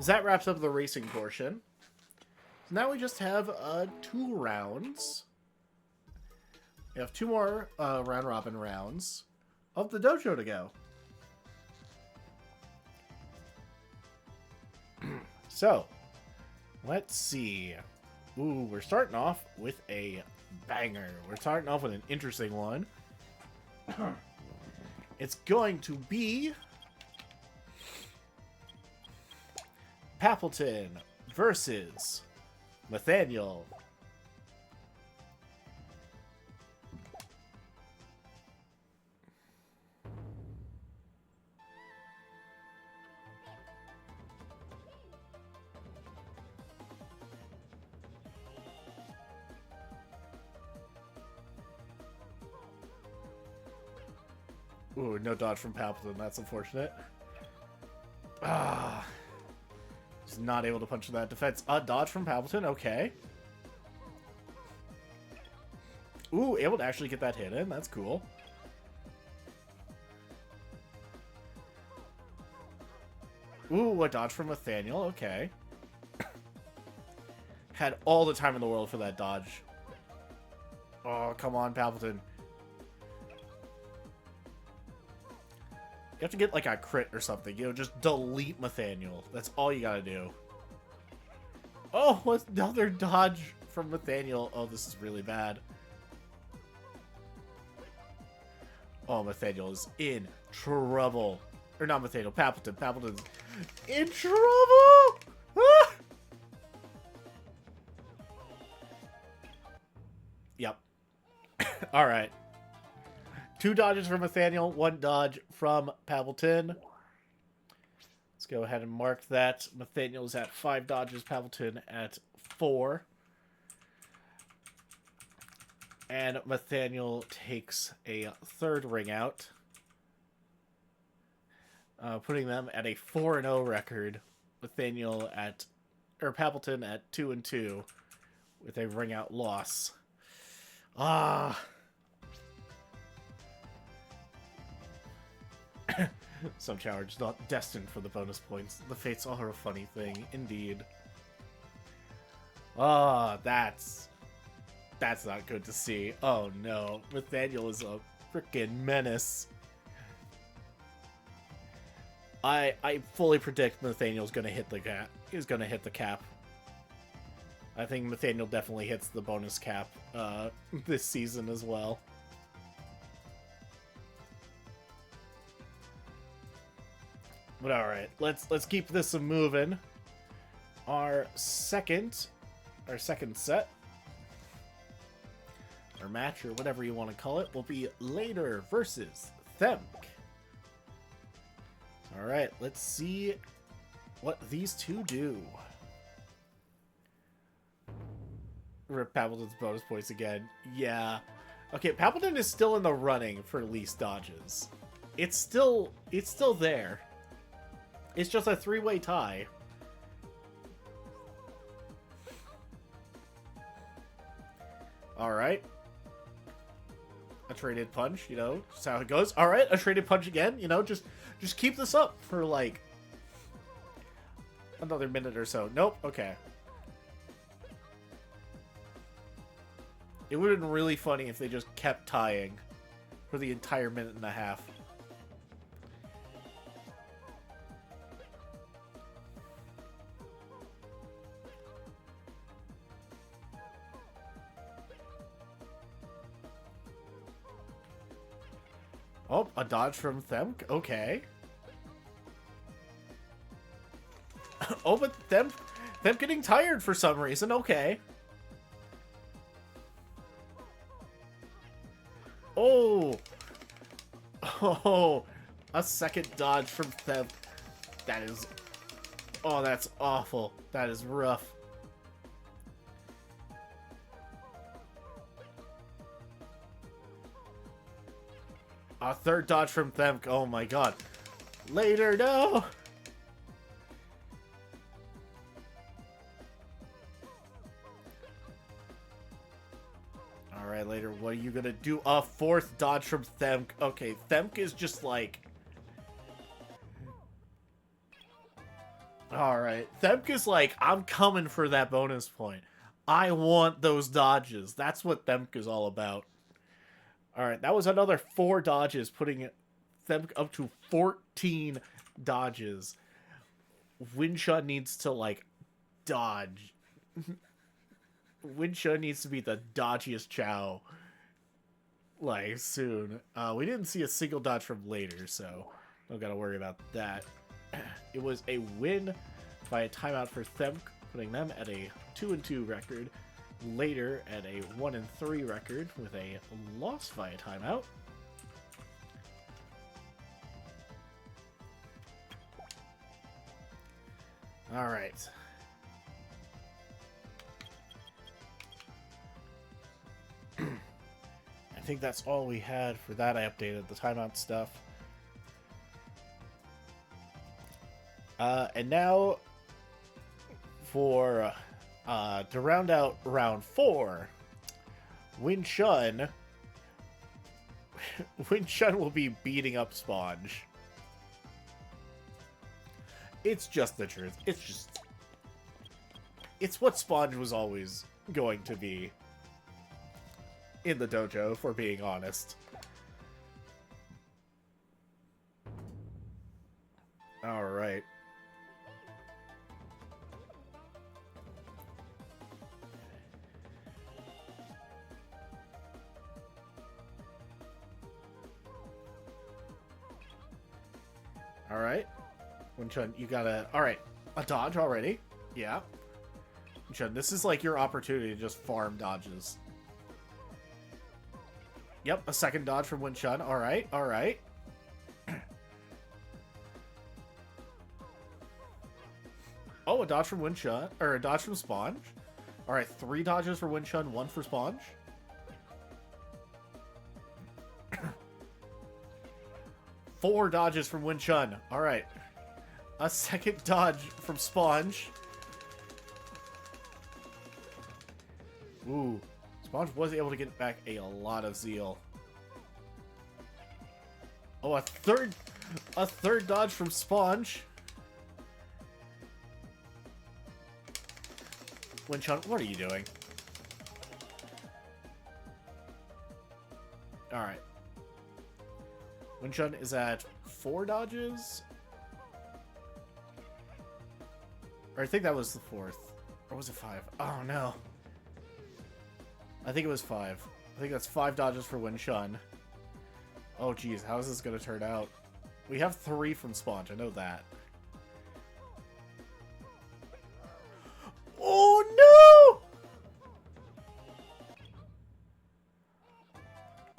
[SPEAKER 1] That wraps up the racing portion. So now we just have 2 rounds. We have 2 more round robin rounds of the dojo to go. So, let's see. Ooh, we're starting off with a banger. We're starting off with an interesting one. It's going to be Papleton versus Nathaniel. Ooh, no dodge from Papleton. That's unfortunate. Ah. He's not able to punch that defense. Dodge from Papleton. Okay. Ooh, able to actually get that hit in. That's cool. Ooh, a dodge from Nathaniel. Okay. Had all the time in the world for that dodge. Oh, come on, Papleton. You have to get, like, a crit or something. You know, just delete Nathaniel. That's all you gotta do. Oh, what's another dodge from Nathaniel? Oh, this is really bad. Oh, Nathaniel is in trouble. Or not Nathaniel, Papleton. Papleton's in trouble! Ah! Yep. Alright. 2 dodges from Nathaniel, 1 dodge from Papleton. Let's go ahead and mark that. Nathaniel's at 5 dodges, Papleton at 4. And Nathaniel takes a 3rd ring out. Putting them at a 4-0 record. Nathaniel at, or Papleton at 2-2 with a ring out loss. Ah. Some challenge not destined for the bonus points. The fates are a funny thing, indeed. Ah, that's not good to see. Oh no, Nathaniel is a freaking menace. I fully predict Nathaniel's gonna hit the cap. He's gonna hit the cap. I think Nathaniel definitely hits the bonus cap this season as well. But alright, let's keep this moving. Our second set, or match, or whatever you want to call it, will be Later versus Themk. Alright, let's see what these two do. Rip Papleton's bonus points again. Yeah. Okay, Papleton is still in the running for least dodges. It's still there. It's just a 3-way tie. Alright. A traded punch, you know, just how it goes. Alright, a traded punch again, you know, just keep this up for, like, another minute or so. Nope, okay. It would have been really funny if they just kept tying for the entire minute and a half. Oh, a dodge from Themk. Okay. Oh, but Themk getting tired for some reason. Okay. Oh. Oh. A second dodge from Themk. That is... Oh, that's awful. That is rough. A third dodge from Themk. Oh my god. Later, no! Alright, later, what are you gonna do? A fourth dodge from Themk. Okay, Themk is just like... Alright, Themk is like, I'm coming for that bonus point. I want those dodges. That's what Themk is all about. Alright, that was another 4 dodges, putting Themk up to 14 dodges. Winshun needs to, like, dodge. Winshun needs to be the dodgiest Chao. Like, soon. We didn't see a single dodge from later, so don't gotta worry about that. It was a win by a timeout for Themk, putting them at a 2-2 record. Later at a 1-3 record with a loss via timeout. All right. I think that's all we had for that. I updated the timeout stuff. And now for to round out round 4, Winshun will be beating up Sponge. It's just the truth. It's what Sponge was always going to be in the dojo, if we're being honest. Alright. Alright. Winshun, you gotta... Alright. A dodge already. Yeah. Winshun, this is like your opportunity to just farm dodges. Yep, a second dodge from Winshun. Alright, alright. Oh, a dodge from Winshun. Or a dodge from Sponge. Alright, 3 dodges for Winshun, 1 for Sponge. Four dodges from Winshun. Alright. A second dodge from Sponge. Ooh. Sponge was able to get back a lot of zeal. Oh, a third dodge from Sponge. Winshun, what are you doing? Alright. Winshun is at 4 dodges? Or I think that was the 4th. Or was it 5? Oh, no. I think it was 5. I think that's 5 dodges for Winshun. Oh, geez. How is this going to turn out? We have 3 from Sponge. I know that. Oh,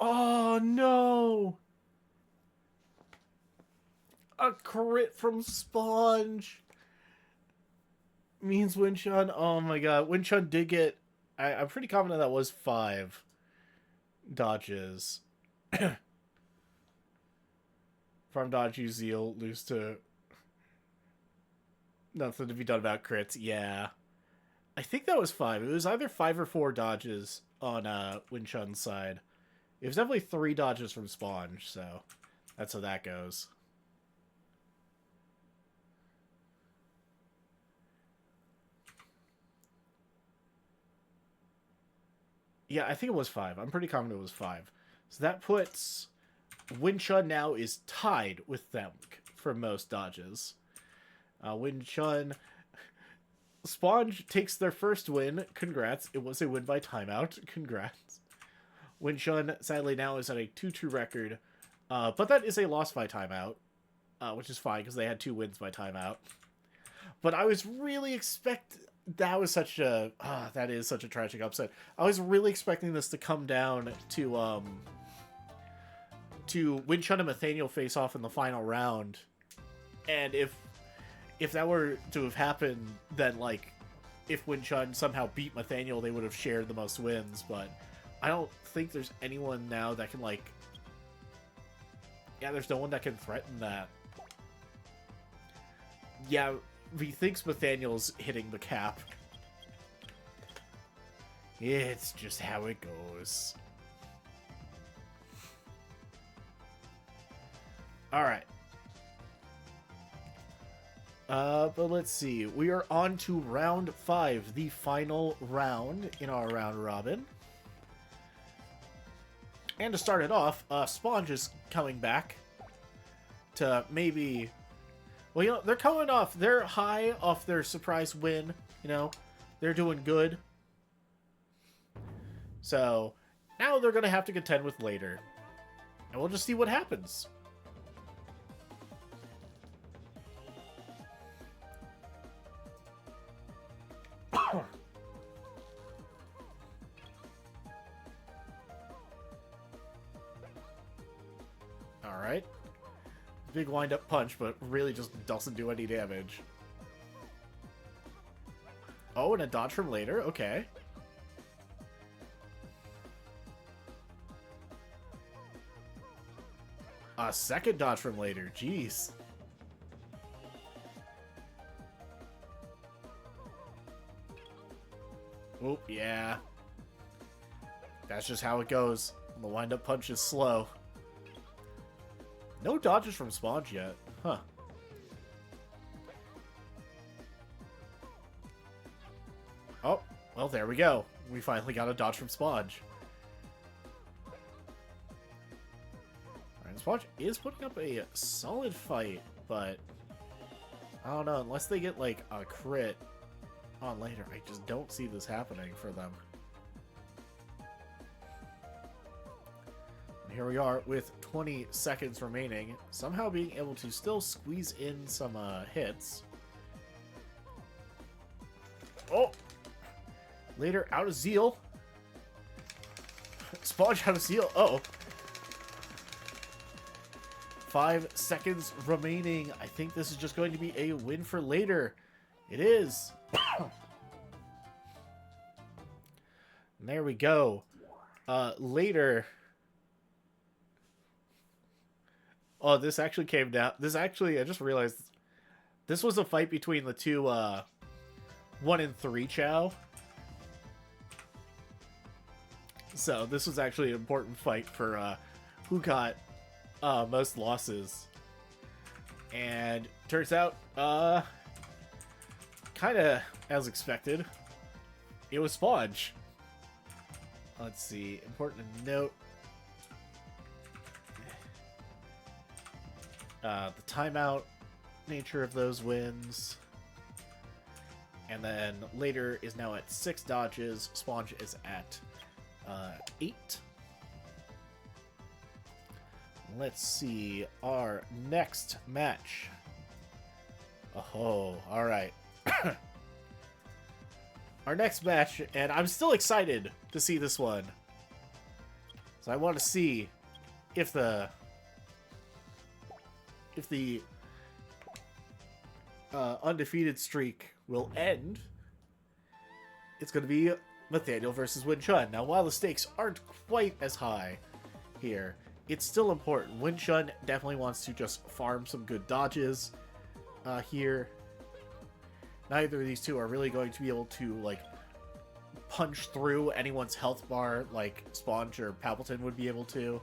[SPEAKER 1] no! Oh, no! A crit from Sponge means Winshun. Oh my god. Winshun did get... I'm pretty confident that was 5 dodges. Farm dodge, use zeal, lose to... Nothing to be done about crits. Yeah. I think that was 5. It was either 5 or 4 dodges on Winshun's side. It was definitely 3 dodges from Sponge, so that's how that goes. Yeah, I think it was 5. I'm pretty confident it was 5. So that puts... Winshun now is tied with Themk for most dodges. Winshun... Sponge takes their first win. Congrats. It was a win by timeout. Congrats. Winshun, sadly, now is at a 2-2 record But that is a loss by timeout, which is fine because they had 2 wins by timeout. But I was really that was such a that is such a tragic upset. I was really expecting this to come down to Winchun and Nathaniel face off in the final round, and if that were to have happened, then like if Winchun somehow beat Nathaniel, they would have shared the most wins. But I don't think there's anyone now that can like. Yeah, there's no one that can threaten that. Yeah, he thinks Nathaniel's hitting the cap. It's just how it goes. Alright. But let's see. We are on to round 5, the final round in our round robin. And to start it off, Sponge is coming back to maybe... Well, you know, they're coming off. They're high off their surprise win. You know, they're doing good. So, now they're going to have to contend with later. And we'll just see what happens. Alright. Big wind-up punch, but really just doesn't do any damage. Oh, and a dodge from later? Okay. A second dodge from later. Jeez. Oop, yeah. That's just how it goes. The wind-up punch is slow. No dodges from Sponge yet. Huh. Oh, well, there we go. We finally got a dodge from Sponge. Alright, Sponge is putting up a solid fight, but I don't know. Unless they get, like, a crit on later, I just don't see this happening for them. Here we are with 20 seconds remaining, somehow being able to still squeeze in some hits. Oh! Later, out of Zeal. Sponge out of Zeal. Uh-oh. 5 seconds remaining. I think this is just going to be a win for later. It is. And there we go. Later... Oh, this actually came down. This actually, I just realized, this was a fight between the two, 1 and 3 Chao. So this was actually an important fight for who got most losses. And turns out, kind of as expected, it was Sponge. Let's see, important to note. The timeout nature of those wins. And then later is now at 6 dodges. Sponge is at 8. Let's see our next match. Oh, alright. Our next match, and I'm still excited to see this one. So I want to see if the undefeated streak will end. It's going to be Nathaniel versus Winchun. Now, while the stakes aren't quite as high here, it's still important. Winchun definitely wants to just farm some good dodges here. Neither of these two are really going to be able to, like, punch through anyone's health bar like Sponge or Palpatine would be able to.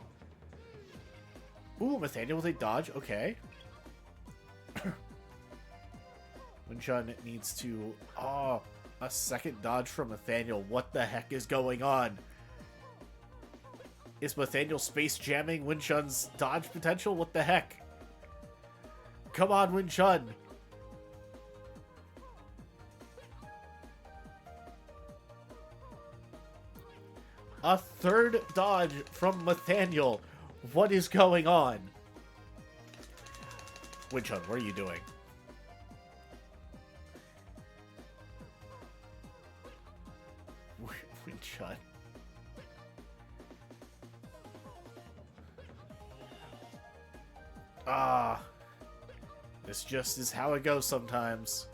[SPEAKER 1] Ooh, Nathaniel with a dodge. Okay. Winchun needs to... Oh, a second dodge from Nathaniel. What the heck is going on? Is Nathaniel space jamming Winchun's dodge potential? What the heck? Come on, Winchun. A third dodge from Nathaniel. What is going on? Win-Chun, what are you doing? Win-Chun. Ah. This just is how it goes sometimes.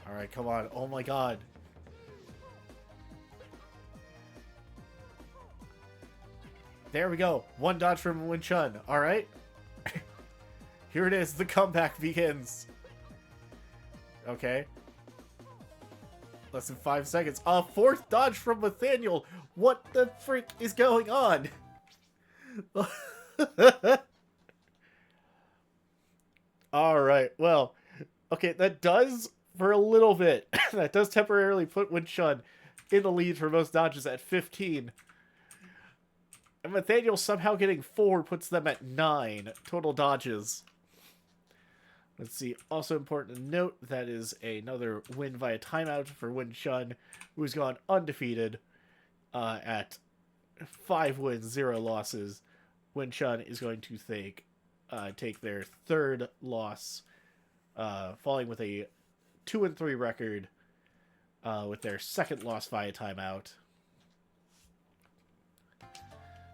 [SPEAKER 1] Alright, come on. Oh my god. There we go. One dodge from Win-Chun. Alright. Here it is. The comeback begins. Okay. Less than 5 seconds. A fourth dodge from Nathaniel. What the freak is going on? Alright, well. Okay, that does, for a little bit, that does temporarily put Win-Chun in the lead for most dodges at 15. And Nathaniel somehow getting 4 puts them at 9 total dodges. Let's see. Also important to note, that is another win via timeout for Win-Chun, who's gone undefeated at 5 wins, 0 losses. Win-Chun is going to take their third loss, falling with a 2-3 record, with their second loss via timeout.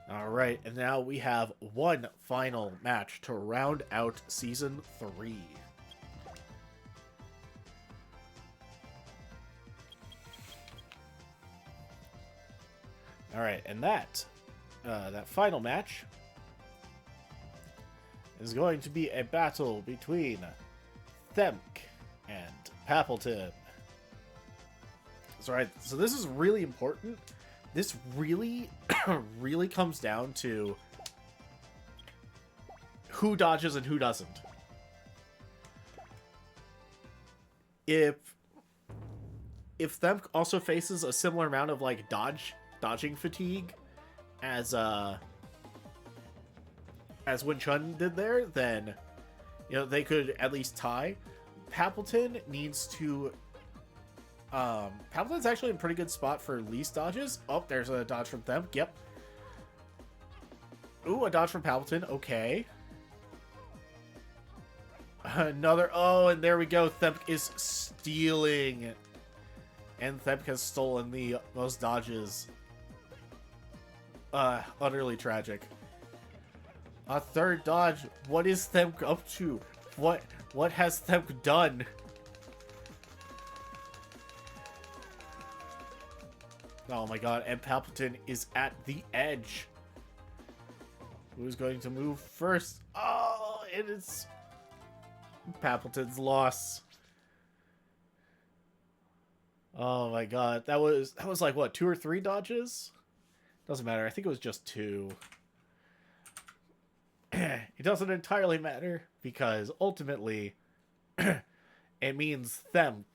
[SPEAKER 1] Alright, and now we have one final match to round out Season 3. Alright, and that final match is going to be a battle between Themk and Papleton. That's right, so this is really important. This really, really comes down to who dodges and who doesn't. If Themk also faces a similar amount of like dodging fatigue as Win-Chun did there, then they could at least tie. Papleton needs to. Papleton's actually in a pretty good spot for least dodges. Oh, there's a dodge from Themk. Yep. Ooh, a dodge from Papleton. Okay. Another. Oh, and there we go. Themk is stealing. And Themk has stolen the most dodges. Utterly tragic. A third dodge. What is Themk up to? What has Themk done? Oh my god, and Papleton is at the edge. Who's going to move first? Oh, it is Papleton's loss. Oh my god, that was like what, 2 or 3 dodges? Doesn't matter. I think it was just 2. It doesn't entirely matter because ultimately it means Themk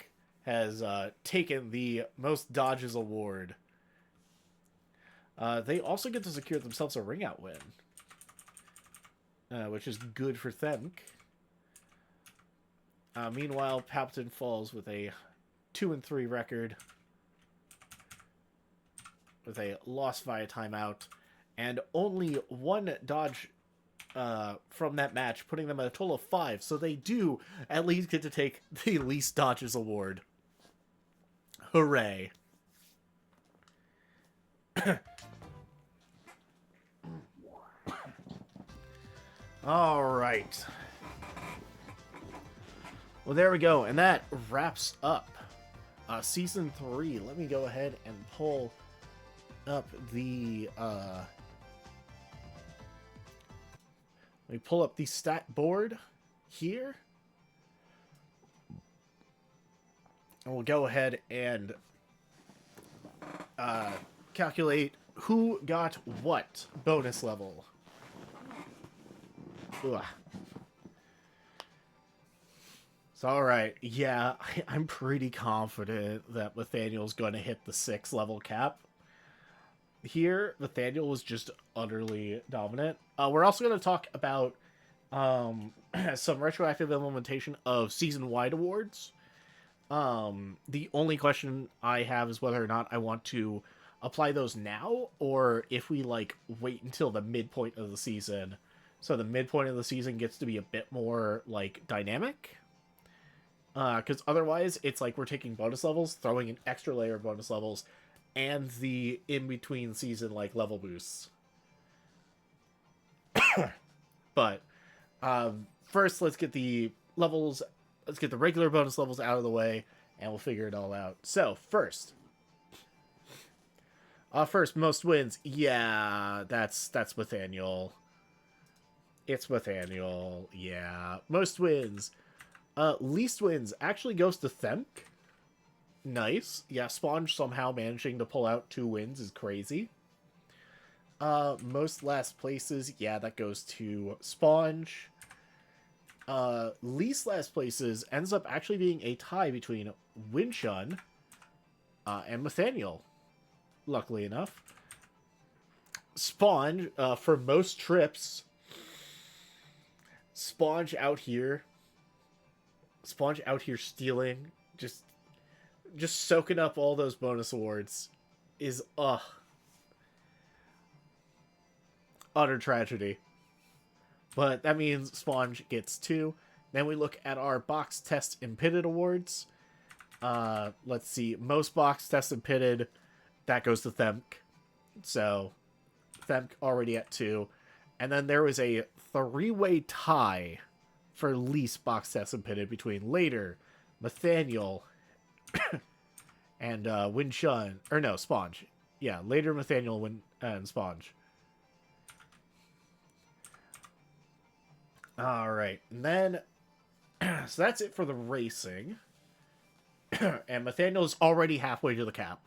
[SPEAKER 1] has taken the most dodges award. They also get to secure themselves a ring-out win, which is good for Themk. Meanwhile, Papleton falls with a 2-3 record, with a loss via timeout, and only 1 dodge from that match, putting them at a total of 5. So they do at least get to take the least dodges award. Hooray. All right. Well, there we go. And that wraps up Season 3. Let me go ahead and pull up the... let me pull up the stat board here. And we'll go ahead and calculate who got what bonus level. Ugh. So, alright, yeah, I'm pretty confident that Nathaniel's going to hit the 6 level cap. Here, Nathaniel was just utterly dominant. We're also going to talk about some retroactive implementation of season-wide awards. The only question I have is whether or not I want to apply those now, or if we like wait until the midpoint of the season. So the midpoint of the season gets to be a bit more like dynamic. Because otherwise, it's like we're taking bonus levels, throwing an extra layer of bonus levels, and the in between season like level boosts. But first, let's get the levels. Let's get the regular bonus levels out of the way, and we'll figure it all out. So first most wins. Yeah, that's Nathaniel. It's Nathaniel. Yeah, most wins. Least wins actually goes to Themk. Nice. Yeah, Sponge somehow managing to pull out 2 wins is crazy. Most last places, yeah, that goes to Sponge. Least last places ends up actually being a tie between Winshun and Nathaniel, luckily enough. Sponge, for most trips, Sponge out here stealing, just soaking up all those bonus awards is utter tragedy. But that means Sponge gets 2. Then we look at our box test and pitted awards. Let's see, most box test and pitted, that goes to Themk. So Themk already at 2. And then there was a 3-way tie for least box test and pitted between Later, Nathaniel, and Winshun. Or no, Sponge. Yeah, Later, Nathaniel, and Sponge. Alright, and then... so that's it for the racing. And Nathaniel's already halfway to the cap.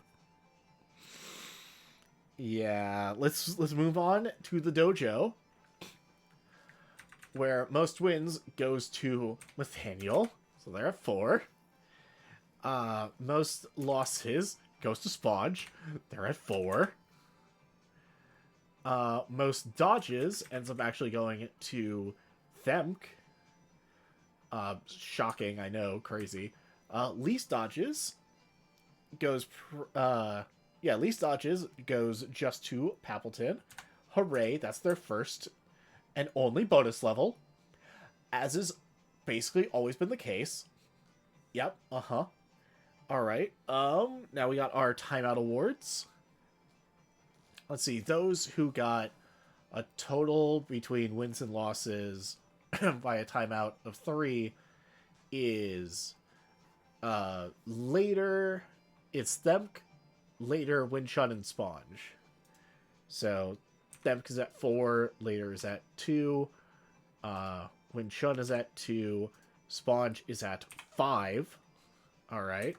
[SPEAKER 1] Yeah, let's move on to the dojo, where most wins goes to Nathaniel. So they're at 4. Most losses goes to Sponge. They're at 4. Most dodges ends up actually going to Themk. Shocking, I know, crazy. Least dodges goes... least dodges goes just to Pappleton. Hooray, that's their first and only bonus level, as is basically always been the case. Yep, Alright, now we got our timeout awards. Let's see, those who got a total between wins and losses by a timeout of 3 is Later, it's Themk, Later, Winshun, and Sponge. So Themk is at 4, Later is at 2, Winshun is at 2, Sponge is at 5. Alright.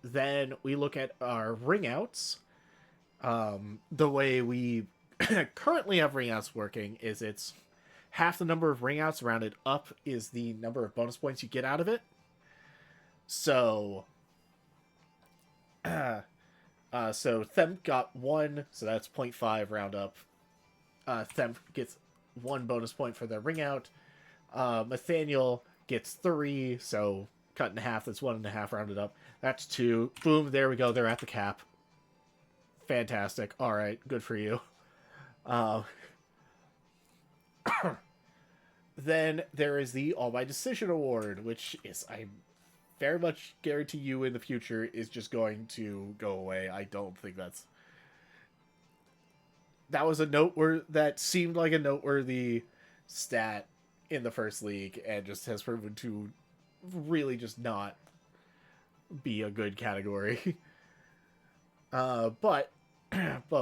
[SPEAKER 1] Then we look at our ring outs. The way we currently have ring outs working is it's half the number of ring outs rounded up is the number of bonus points you get out of it. So Themp got 1, so that's 0.5 round up. Themp gets 1 bonus point for their ring out. Nathaniel gets 3, so cut in half, that's 1.5 rounded up. That's 2. Boom, there we go, they're at the cap. Fantastic. Alright, good for you. Then there is the All by Decision Award, which is, I very much guarantee you in the future, is just going to go away. I don't think that was that seemed like a noteworthy stat in the first league, and just has proven to really just not be a good category. But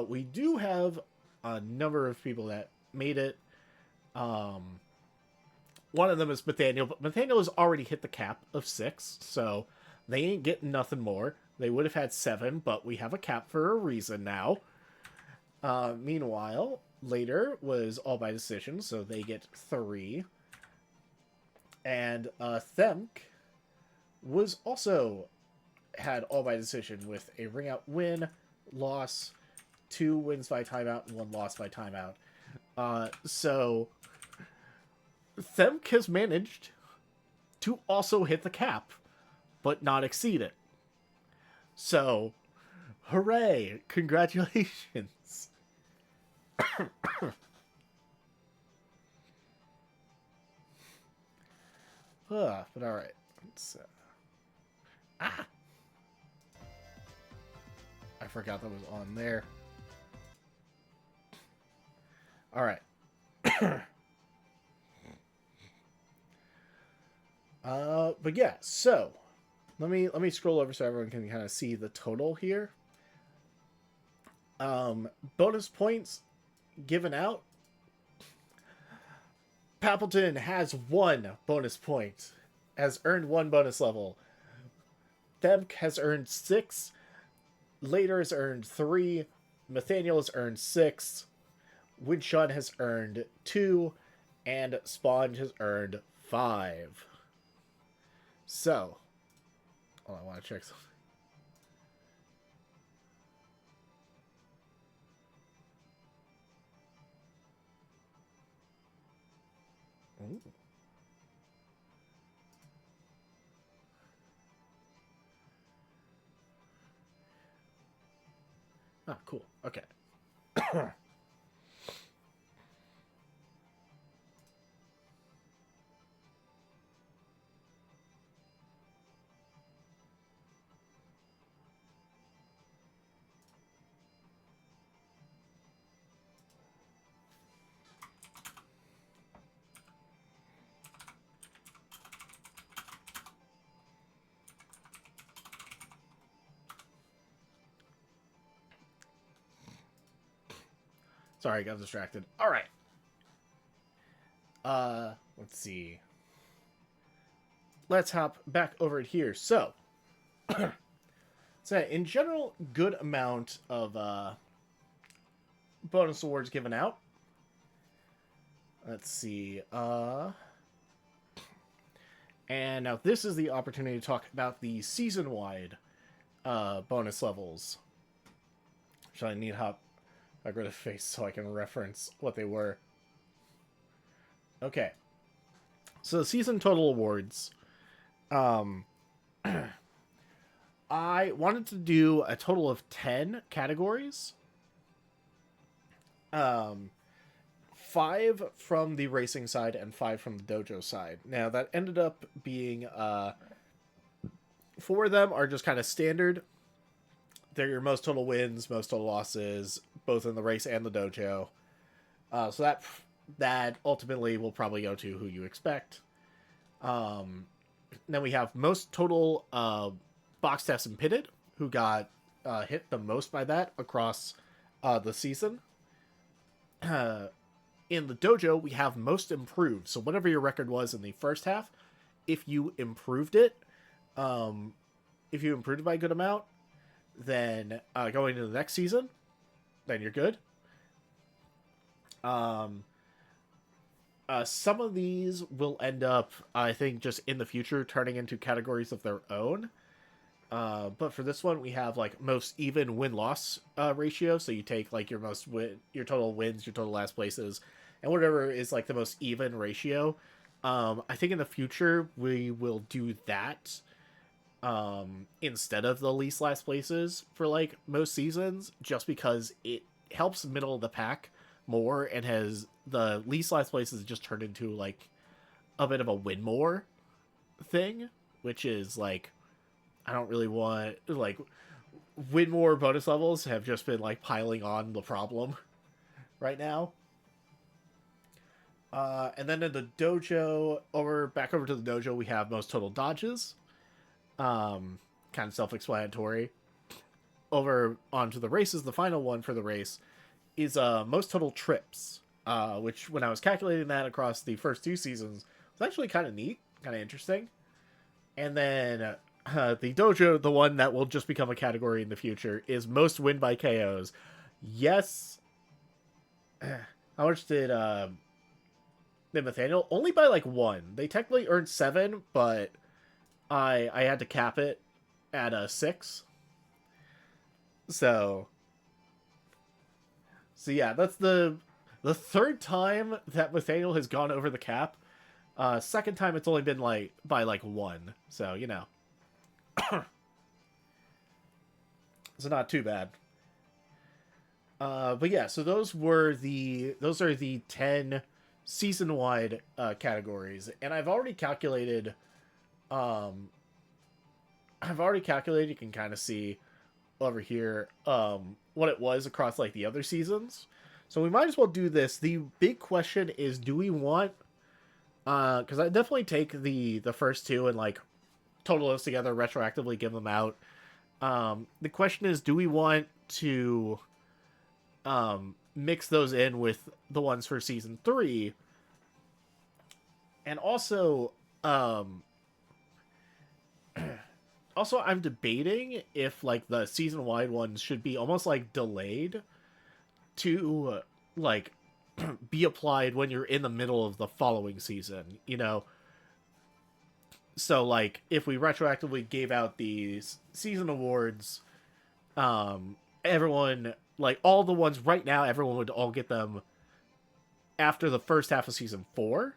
[SPEAKER 1] we do have a number of people that made it. One of them is Nathaniel, but Nathaniel has already hit the cap of 6, so they ain't getting nothing more. They would have had 7, but we have a cap for a reason now. Meanwhile, Later was all by decision, so they get 3. And Themk was also had all by decision with a ring out win, loss, 2 wins by timeout, and 1 loss by timeout. So Themk has managed to also hit the cap, but not exceed it. So, hooray! Congratulations! But alright. Ah! I forgot that was on there. Alright. But yeah, so let me scroll over so everyone can kind of see the total here. Bonus points given out. Papleton has 1 bonus point, has earned 1 bonus level. Themk has earned 6. Later has earned 3. Nathaniel has earned 6. Winshun has earned 2. And Sponge has earned 5. So, oh, I want to check something. Ooh. Ah, cool. Okay. Sorry, I got distracted. All right. Let's see. Let's hop back over here. So, in general, good amount of bonus awards given out. Let's see. And now this is the opportunity to talk about the season-wide bonus levels. Which I need hop back over the face so I can reference what they were. Okay. So the season total awards. I wanted to do a total of 10 categories. 5 from the racing side and 5 from the dojo side. Now that ended up being 4 of them are just kind of standard. They're your most total wins, most total losses, both in the race and the dojo. So that ultimately will probably go to who you expect. Then we have most total box tests and pitted, who got hit the most by that across the season. In the dojo, we have most improved. So whatever your record was in the first half, if you improved it, by a good amount, then going into the next season, then you're good. Some of these will end up, I think, just in the future turning into categories of their own. But for this one, we have like most even win-loss ratio. So you take like your your total wins, your total last places, and whatever is like the most even ratio. I think in the future we will do that instead of the least last places for like most seasons, just because it helps middle of the pack more, and has the least last places just turned into like a bit of a win more thing, which is like, I don't really want, like, win more bonus levels have just been like piling on the problem right now. And then in the dojo, back over to the dojo, we have most total dodges. Kind of self-explanatory. Over onto the races, the final one for the race is most total trips, which when I was calculating that across the first 2 seasons was actually kind of neat, kind of interesting. And then the dojo, the one that will just become a category in the future, is most win by KOs. Yes. How much did Nathaniel? Only by like 1. They technically earned 7, but I had to cap it at 6. So yeah, that's the third time that Nathaniel has gone over the cap. Second time it's only been like by like one, so you know, it's not too bad. But yeah, so those are the 10 season wide categories, and um I've already calculated. You can kind of see over here what it was across like the other seasons. So we might as well do this. The big question is, do we want because I definitely take the first two and like total those together, retroactively give them out. The question is, do we want to mix those in with the ones for season three, and also I'm debating if like the season wide ones should be almost like delayed to like be applied when you're in the middle of the following season, you know. So like if we retroactively gave out these season awards, everyone, like all the ones right now, everyone would all get them after the first half of season 4.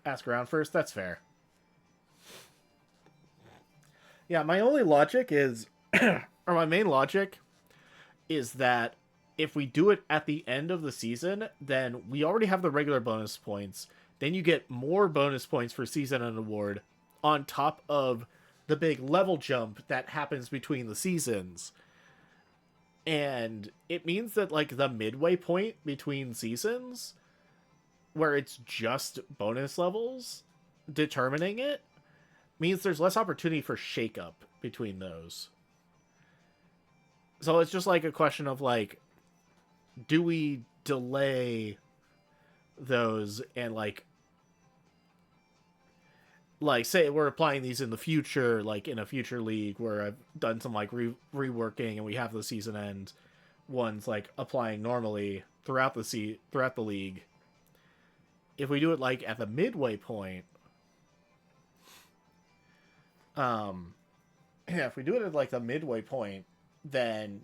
[SPEAKER 1] Ask around first, that's fair. Yeah, my only logic is or my main logic is that if we do it at the end of the season, then we already have the regular bonus points. Then you get more bonus points for season and award on top of the big level jump that happens between the seasons. And it means that like the midway point between seasons, where it's just bonus levels determining it, means there's less opportunity for shakeup between those. So it's just like a question of like, do we delay those and like say we're applying these in the future, like in a future league where I've done some like reworking and we have the season end ones like applying normally throughout throughout the league. If we do it like at the midway point, yeah, if we do it at like the midway point, then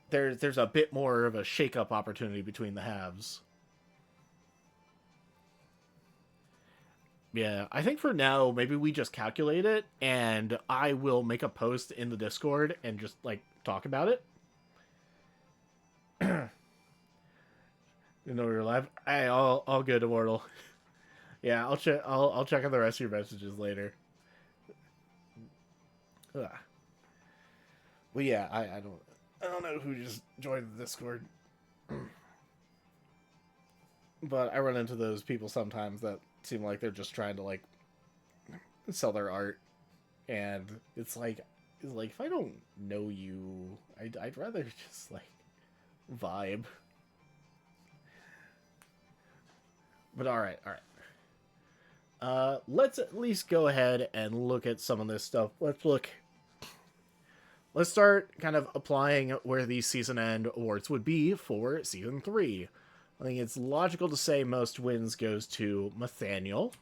[SPEAKER 1] there's a bit more of a shake-up opportunity between the halves. Yeah, I think for now, maybe we just calculate it, and I will make a post in the Discord and just like talk about it. You know you're live. Hey, all good, Immortal. Yeah, I'll check. I'll check on the rest of your messages later. Ugh. Well, yeah, I don't know who just joined the Discord, but I run into those people sometimes that seem like they're just trying to like sell their art, and it's like if I don't know you, I'd rather just like vibe. But all right. Let's at least go ahead and look at some of this stuff. Let's start kind of applying where these season end awards would be for season 3. I think it's logical to say most wins goes to Nathaniel.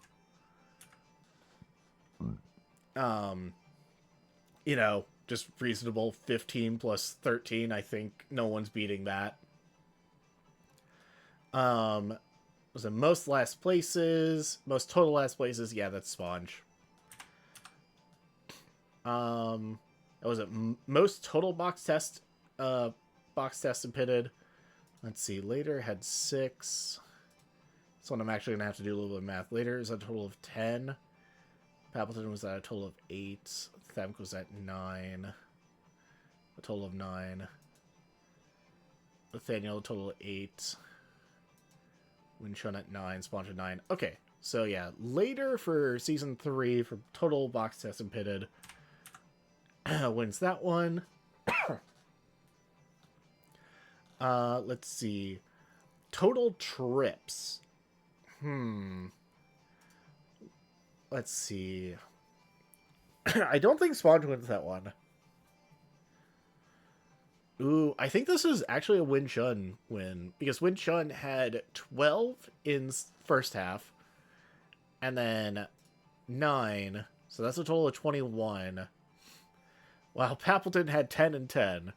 [SPEAKER 1] You know, just reasonable 15 plus 13. I think no one's beating that. Was it most last places, most total last places? Yeah, that's Sponge. Was it most total box test and pitted? Let's see. Later had 6. This one I'm actually gonna have to do a little bit of math. Later is a total of 10. Papleton was at a total of 8. Thamk was at 9. A total of 9. Nathaniel, a total of 8. Winshun at 9. Sponge at 9. Okay, so yeah, later for season 3 for total box test and pitted wins that one. Let's see. Total trips. Let's see. I don't think Sponge wins that one. Ooh, I think this is actually a Win Chun win, because Win Chun had 12 in first half, and then 9, so that's a total of 21. While Papleton had 10 and 10,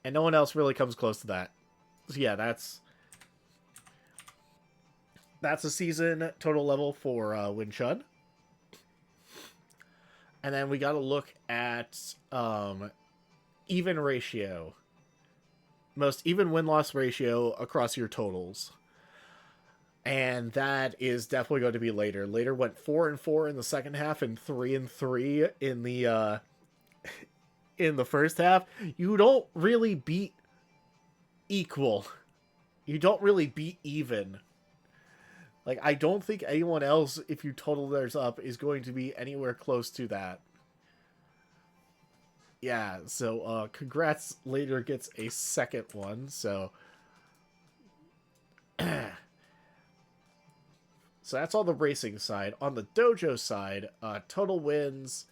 [SPEAKER 1] and no one else really comes close to that. So yeah, that's That's a season total level for Win Chun. And then we got to look at even ratio. Most even win-loss ratio across your totals. And that is definitely going to be later. Later went 4-4 in the second half and 3-3 in the first half. You don't really beat equal. You don't really beat even. Like, I don't think anyone else, if you total theirs up, is going to be anywhere close to that. Yeah, so congrats. Later gets a second one. So so that's all the racing side. On the dojo side, total wins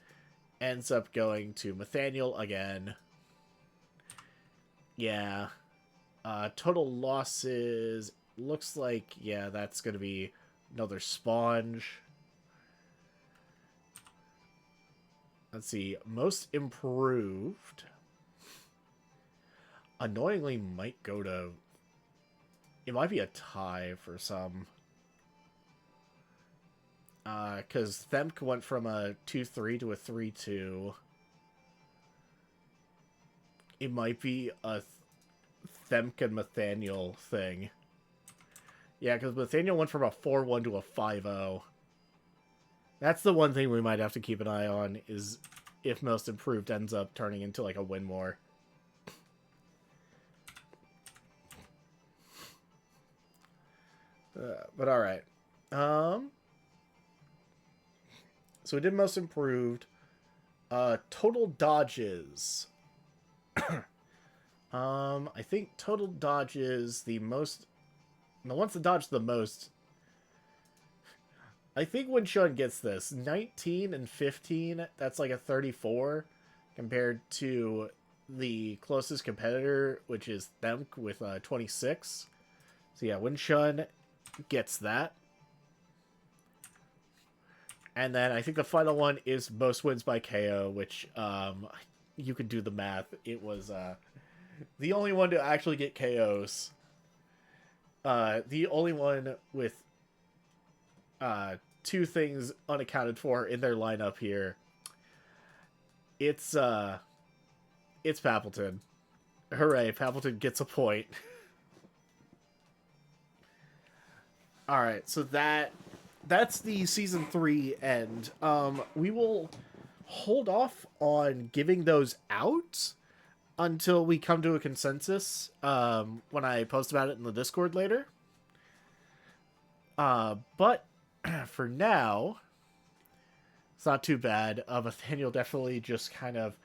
[SPEAKER 1] ends up going to Nathaniel again. Yeah. Total losses looks like, yeah, that's going to be another Sponge. Let's see. Most improved. Annoyingly might go to... It might be a tie for some. Because Themk went from a 2-3 to a 3-2. It might be a Themk and Nathaniel thing. Yeah, because Nathaniel went from a 4-1 to a 5-0. That's the one thing we might have to keep an eye on, is if Most Improved ends up turning into like a win more. But alright. So we did Most Improved. Total dodges. I think total dodges the most... The ones that dodge the most... I think when Shun gets this, 19 and 15, that's like a 34 compared to the closest competitor, which is Themk with 26. So yeah, when Shun gets that. And then I think the final one is most wins by KO, which you could do the math. It was the only one to actually get KOs. The only one with two things unaccounted for in their lineup here. It's Papleton. Hooray, Papleton gets a point. Alright, so that's the Season 3 end. We will hold off on giving those out until we come to a consensus when I post about it in the Discord later. But for now, it's not too bad. Nathaniel definitely just kind of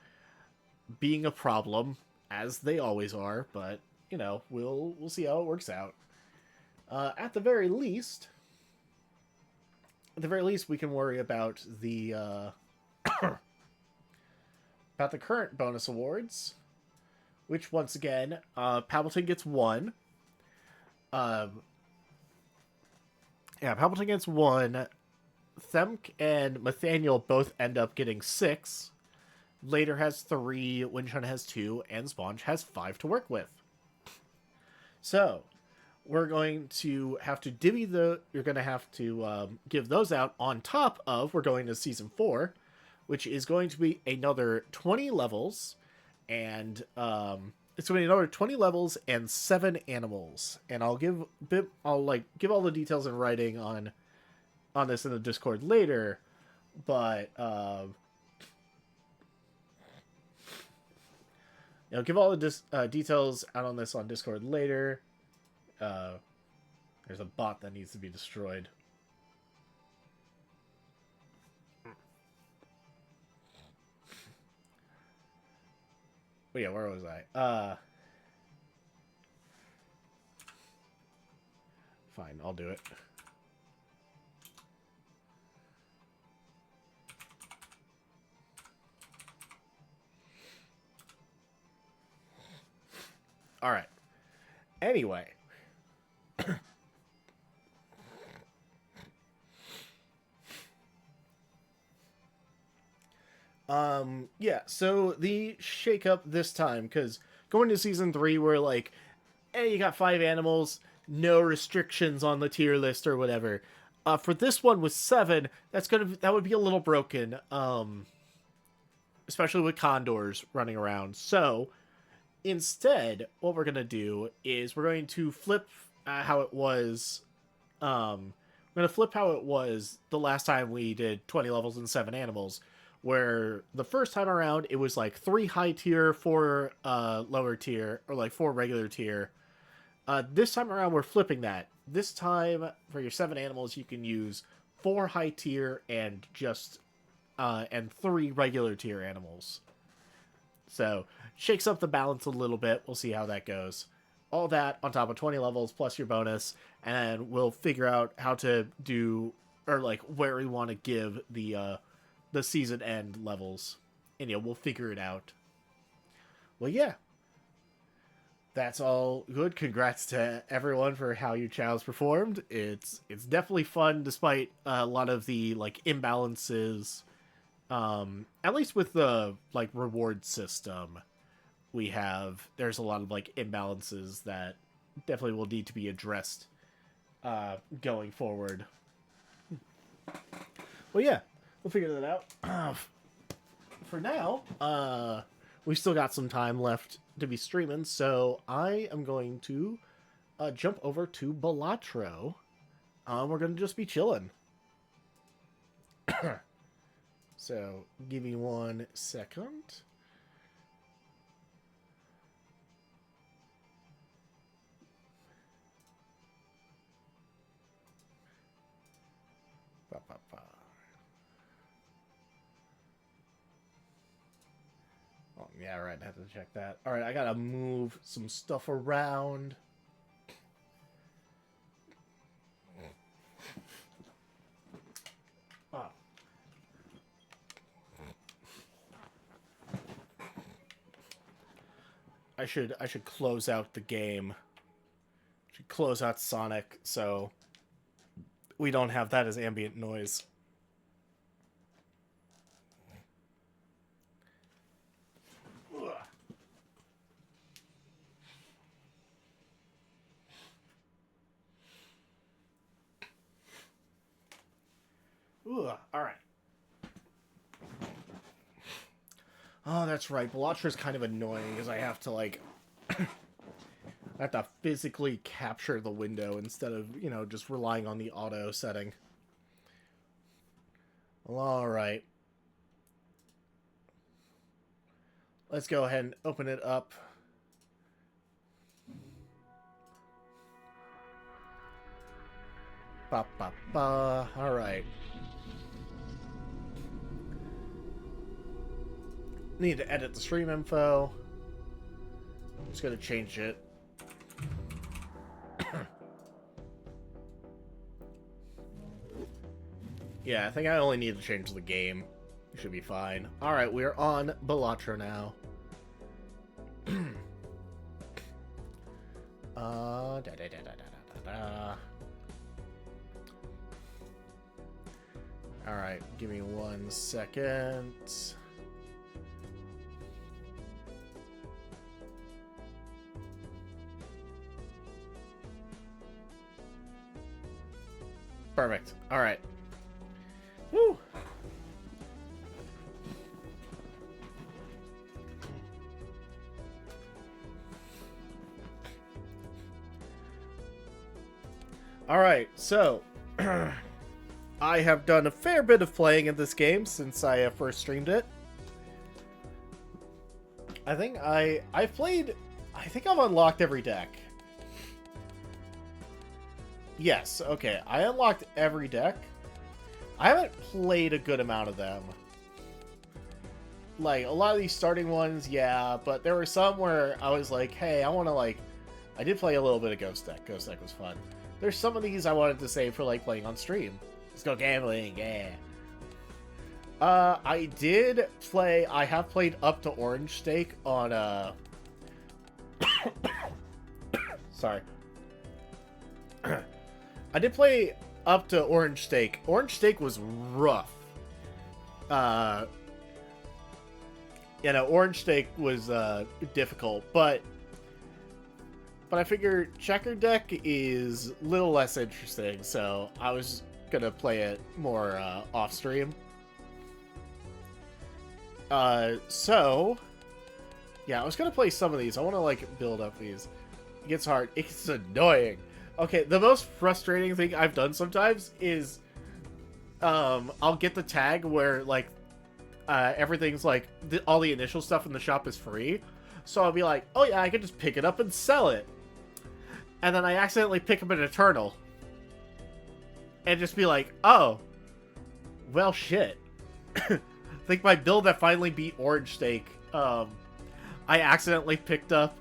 [SPEAKER 1] being a problem, as they always are, but, you know, we'll see how it works out. At the very least, we can worry about the about the current bonus awards, which once again, Palpatine gets 1. Yeah, Palpatine gets 1. Themk and Nathaniel both end up getting 6. Later has 3, Winchun has 2, and Sponge has 5 to work with. So, we're going to have to you're going to have to give those out on top of, we're going to Season 4, which is going to be another 20 levels, and it's going to be another 20 levels and 7 animals. And I'll give all the details in writing on this in the Discord later, but give all the details out on this on Discord later. There's a bot that needs to be destroyed. But yeah, where was I? Fine, I'll do it. Alright. Anyway. Yeah, so the shakeup this time, because going to Season 3, we're like, hey, you got 5 animals. no restrictions on the tier list or whatever. For this one with 7, that would be a little broken, especially with condors running around. So instead, what we're gonna do is we're going to flip how it was. We're gonna flip how it was the last time we did 20 levels and 7 animals, where the first time around it was like 3 high tier, 4 lower tier, or like 4 regular tier. This time around we're flipping that. This time for your 7 animals you can use 4 high tier and just and 3 regular tier animals. So shakes up the balance a little bit. We'll see how that goes. All that on top of 20 levels plus your bonus, and we'll figure out how to do, or like where we want to give the season end levels, and we'll figure it out. Well, yeah, that's all good. Congrats to everyone for how your Chaos performed. It's definitely fun despite a lot of the like imbalances. At least with the like reward system there's a lot of like imbalances that definitely will need to be addressed going forward. Well, yeah, we'll figure that out. For now, we've still got some time left to be streaming, so I am going to jump over to Balatro. We're going to just be chilling. So, give me 1 second. Oh, yeah, right. I have to check that. All right, I gotta move some stuff around. Oh. I should close out the game. Should close out Sonic so we don't have that as ambient noise. Alright. Oh, that's right. Balatra's kind of annoying because I have to, like... I have to physically capture the window instead of, just relying on the auto setting. Well, alright. Let's go ahead and open it up. Ba-ba-ba. Alright. Need to edit the stream info. I'm just gonna change it. Yeah, I think I only need to change the game. Should be fine. Alright, we're on Balatro now. Alright, give me 1 second. Perfect. Alright. Woo! Alright, so I have done a fair bit of playing in this game since I first streamed it. I think I've unlocked every deck. Yes, okay. I unlocked every deck. I haven't played a good amount of them. Like, a lot of these starting ones, yeah, but there were some where I was like, hey, I want to, like... I did play a little bit of Ghost Deck. Ghost Deck was fun. There's some of these I wanted to save for, like, playing on stream. Let's go gambling, yeah. I have played up to Orange Steak on, Sorry. I did play up to Orange Steak. Orange Steak was rough. Orange Steak was difficult, but But I figured checker deck is a little less interesting, so I was gonna play it more off stream. So yeah, I was gonna play some of these. I want to like build up these. It gets hard. It's annoying. Okay, the most frustrating thing I've done sometimes is I'll get the tag where like everything's like all the initial stuff in the shop is free. So I'll be like, oh yeah, I can just pick it up and sell it. And then I accidentally pick up an Eternal. And just be like, oh, well shit. I think my build that finally beat Orange Steak, I accidentally picked up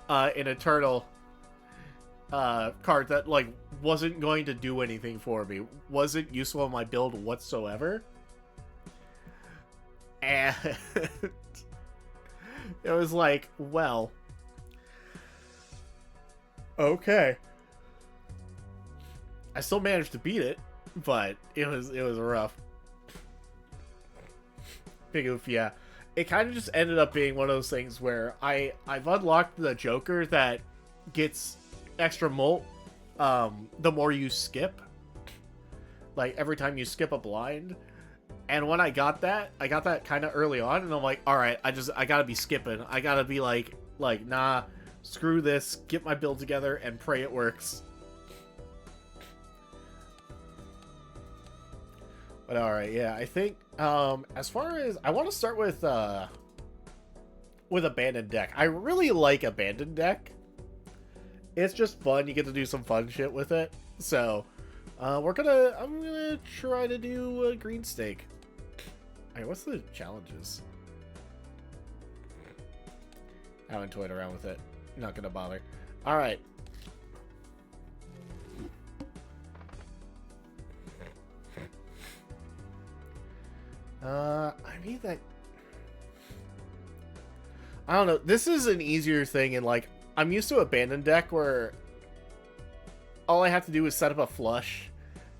[SPEAKER 1] an Eternal card that like wasn't going to do anything for me. Wasn't useful in my build whatsoever. And it was like, well, okay. I still managed to beat it, but it was rough. Big oof, yeah. It kind of just ended up being one of those things where I've unlocked the Joker that gets extra molt the more you skip. Like every time you skip a blind. And when I got that kind of early on, and I'm like, all right, I gotta be skipping. I gotta be like, nah, screw this, get my build together, and pray it works. But all right, yeah, I think as far as I want to start with Abandoned Deck. I really like Abandoned Deck. It's just fun. You get to do some fun shit with it. So I'm gonna try to do Green Steak. Alright, what's the challenges? I haven't toyed around with it. Not gonna bother. Alright. I need that. I don't know. This is an easier thing, and like I'm used to Abandoned Deck where all I have to do is set up a flush,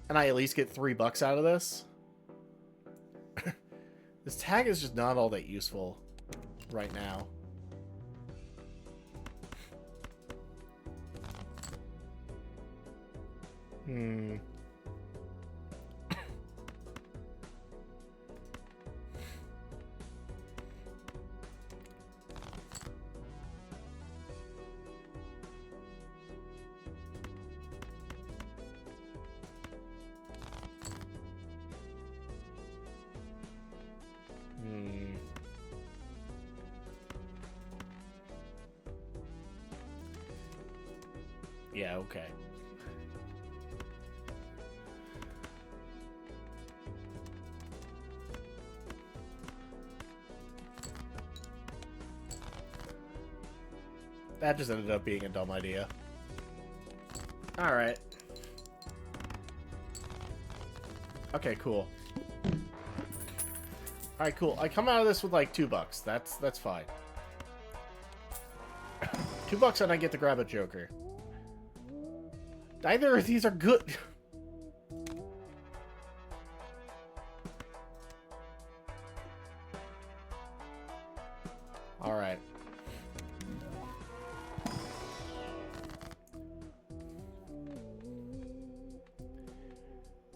[SPEAKER 1] and I at least get $3 out of this. This tag is just not all that useful right now. Yeah, okay. That just ended up being a dumb idea. Alright. Okay, cool. Alright, cool. I come out of this with like $2. That's fine. $2 and I get to grab a Joker. Neither of these are good. Alright.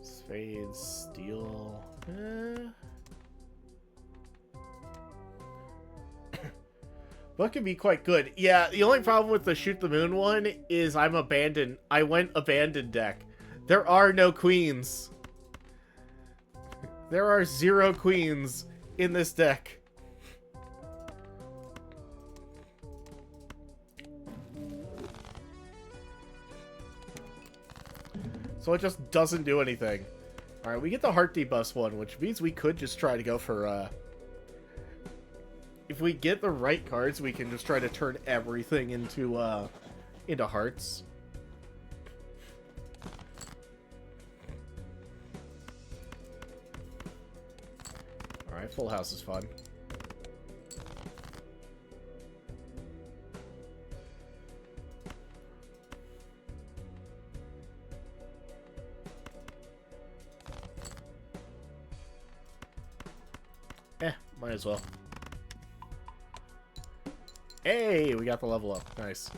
[SPEAKER 1] Spades, steel. Book can be quite good. Yeah, the only problem with the Shoot the Moon one is I went Abandoned Deck. There are no queens. There are 0 queens in this deck. So it just doesn't do anything. Alright, we get the Heart Debuff one, which means we could just try to go for, if we get the right cards, we can just try to turn everything into hearts. Alright, Full House is fun. Might as well. Hey, we got the level up. Nice.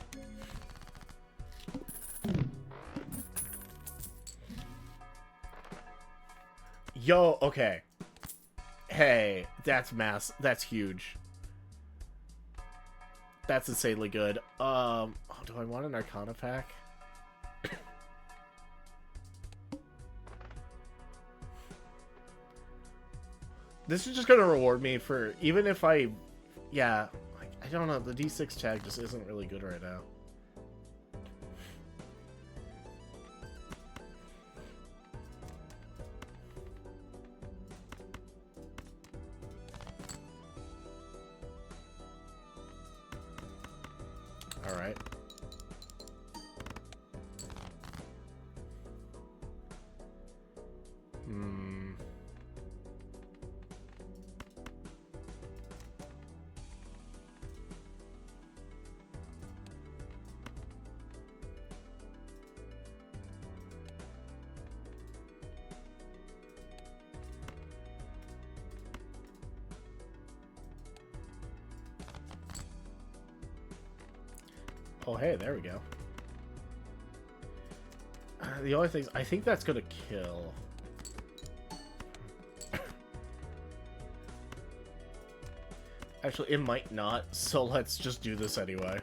[SPEAKER 1] Yo, okay. Hey, that's that's huge. That's insanely good. Oh, do I want an Arcana pack? This is just gonna reward me for, even if I, yeah, like, I don't know, the D6 tag just isn't really good right now. Alright. Oh, hey, there we go. The only thing, I think that's gonna kill. Actually, it might not, so let's just do this anyway.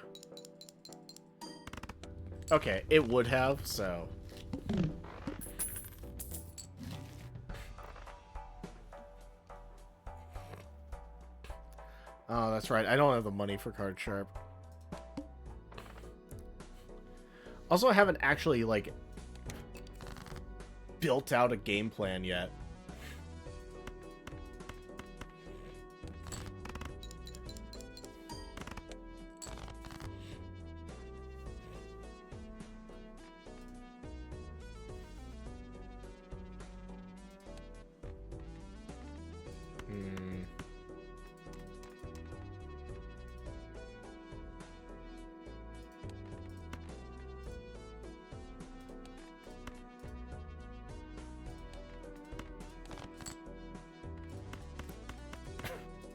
[SPEAKER 1] Okay, it would have, so... Oh, that's right, I don't have the money for Card Sharp. Also, I haven't actually, like, built out a game plan yet.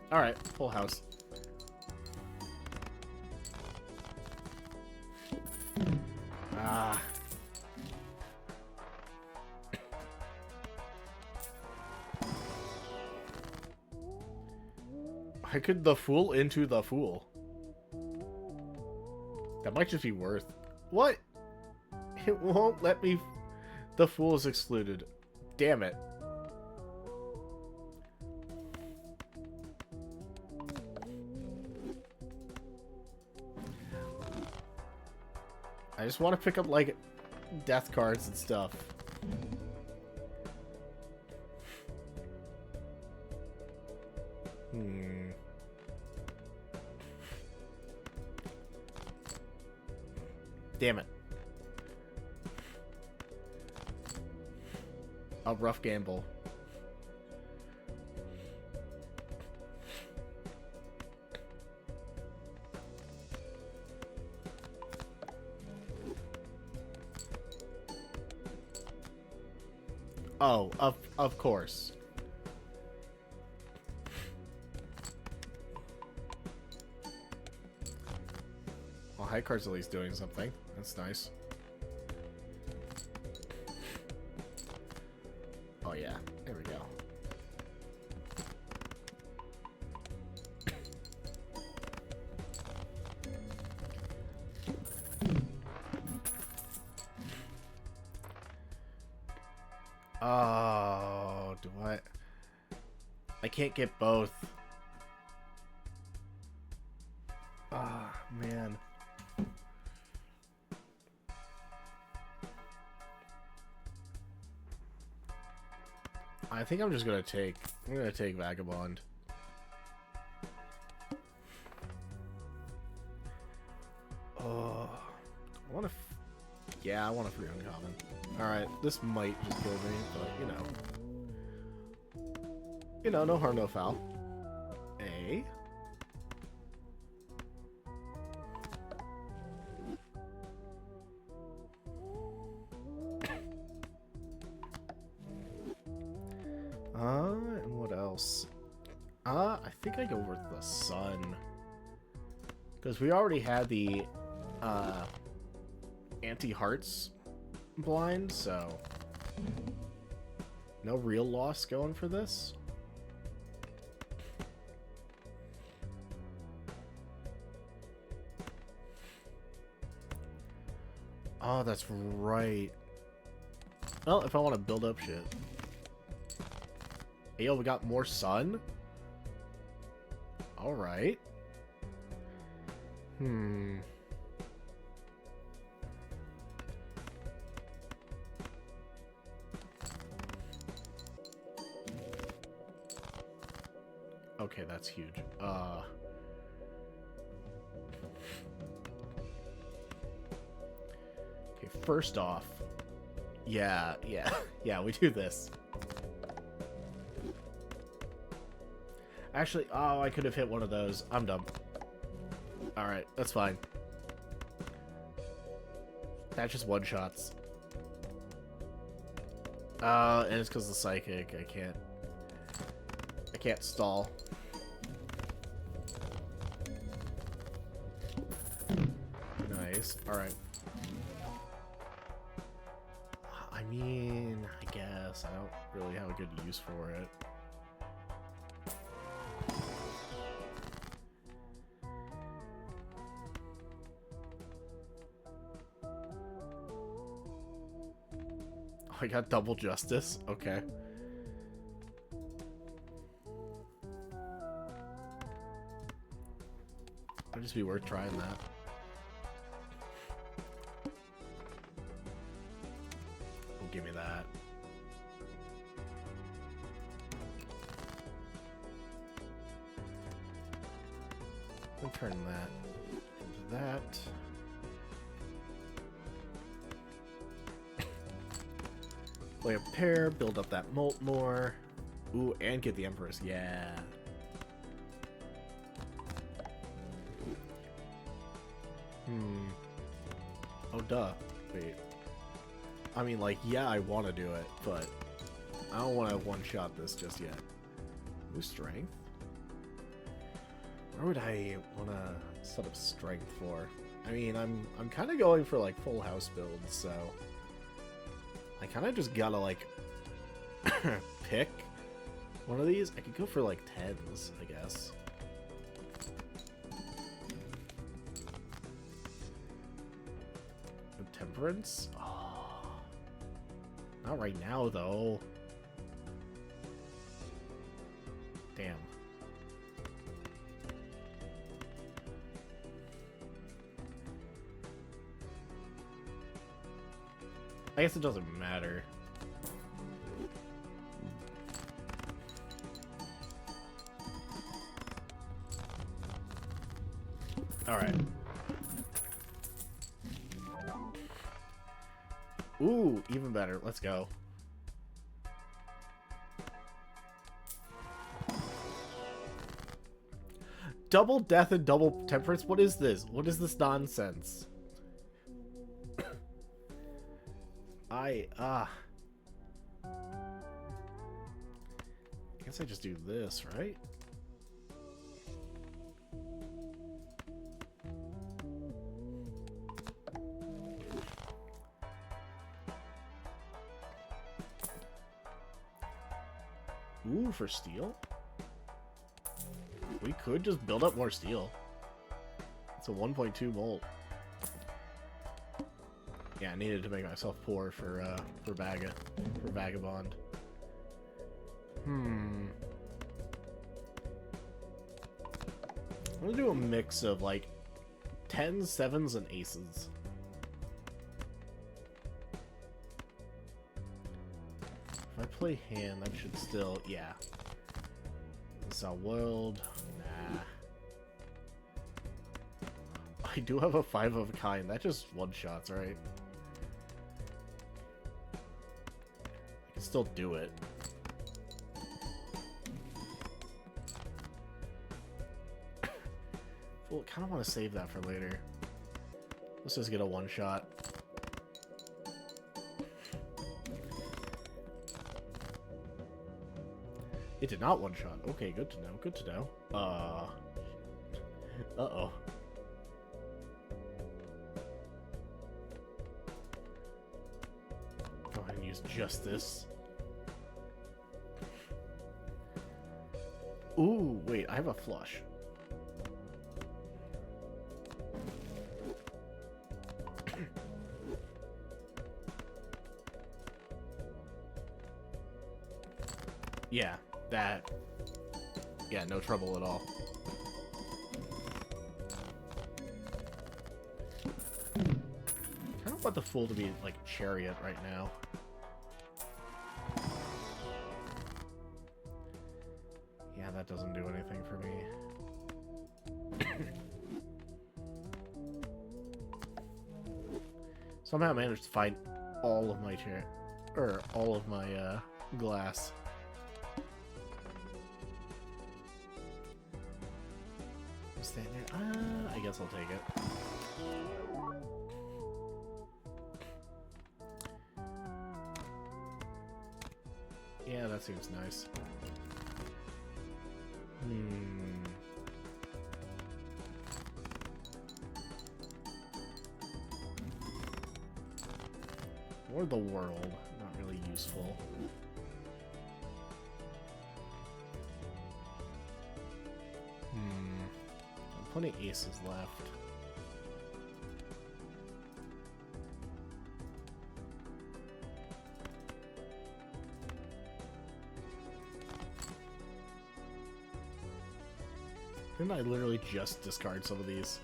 [SPEAKER 1] Alright, full house. Ah. I could the fool into the fool. That might just be worth. What? It won't let me. The fool is excluded. Damn it. I just want to pick up, like, death cards and stuff. Damn it. A rough gamble. Oh, of course. Well, high card's at least doing something. That's nice. Oh yeah, there we go. Oh, do I can't get both. Ah, man. I think I'm just gonna take. I'm gonna take Vagabond. Oh, I want to. Yeah, I want a free uncommon. All right, this might just kill me, but you know, no harm, no foul. A. And what else? I think I go with the sun. Because we already had the anti-hearts blind, so no real loss going for this. Oh, that's right. Well, if I want to build up shit. Hey, yo, we got more sun? Alright. Okay, that's huge. Okay, first off. Yeah, we do this. Actually, oh, I could have hit one of those. I'm dumb. Alright, that's fine. That's just one-shots. And it's because of the psychic. I can't stall. Nice. Alright. I mean, I guess. I don't really have a good use for it. I got double justice. Okay. Might just be worth trying that. Oh, give me that. We'll turn that into that. Play a pair, build up that molt more. Ooh, and get the Empress. Yeah. Oh, duh. Wait. I mean, like, yeah, I want to do it, but I don't want to one-shot this just yet. Ooh, strength? Where would I want to set up strength for? I mean, I'm kind of going for, like, full house builds, so I kind of just gotta, like, pick one of these. I could go for, like, 10s, I guess. Temperance? Oh. Not right now, though. Damn. I guess it doesn't matter. Alright. Ooh, even better. Let's go. Double death and double temperance? What is this? What is this nonsense? I guess I just do this, right? Ooh, for steel? We could just build up more steel. It's a 1.2 volt. Yeah, I needed to make myself poor for Vagabond. I'm gonna do a mix of like 10s, 7s, and aces. If I play hand, that should still, yeah. This is our world. Nah. I do have a 5 of a kind. That just one-shots, right? I can still do it. Well, I kind of want to save that for later. Let's just get a one-shot. It did not one-shot. Okay, good to know. Good to know. Uh-oh. use just this. Ooh, wait, I have a flush. Yeah, that... Yeah, no trouble at all. I don't want the Fool to be, like, Chariot right now. Yeah, that doesn't do anything for me. Somehow I managed to find all of my all of my, glass. Stand there. I guess I'll take it. Yeah, that seems nice. Or the world. Not really useful. Plenty of aces left. Didn't I literally just discard some of these?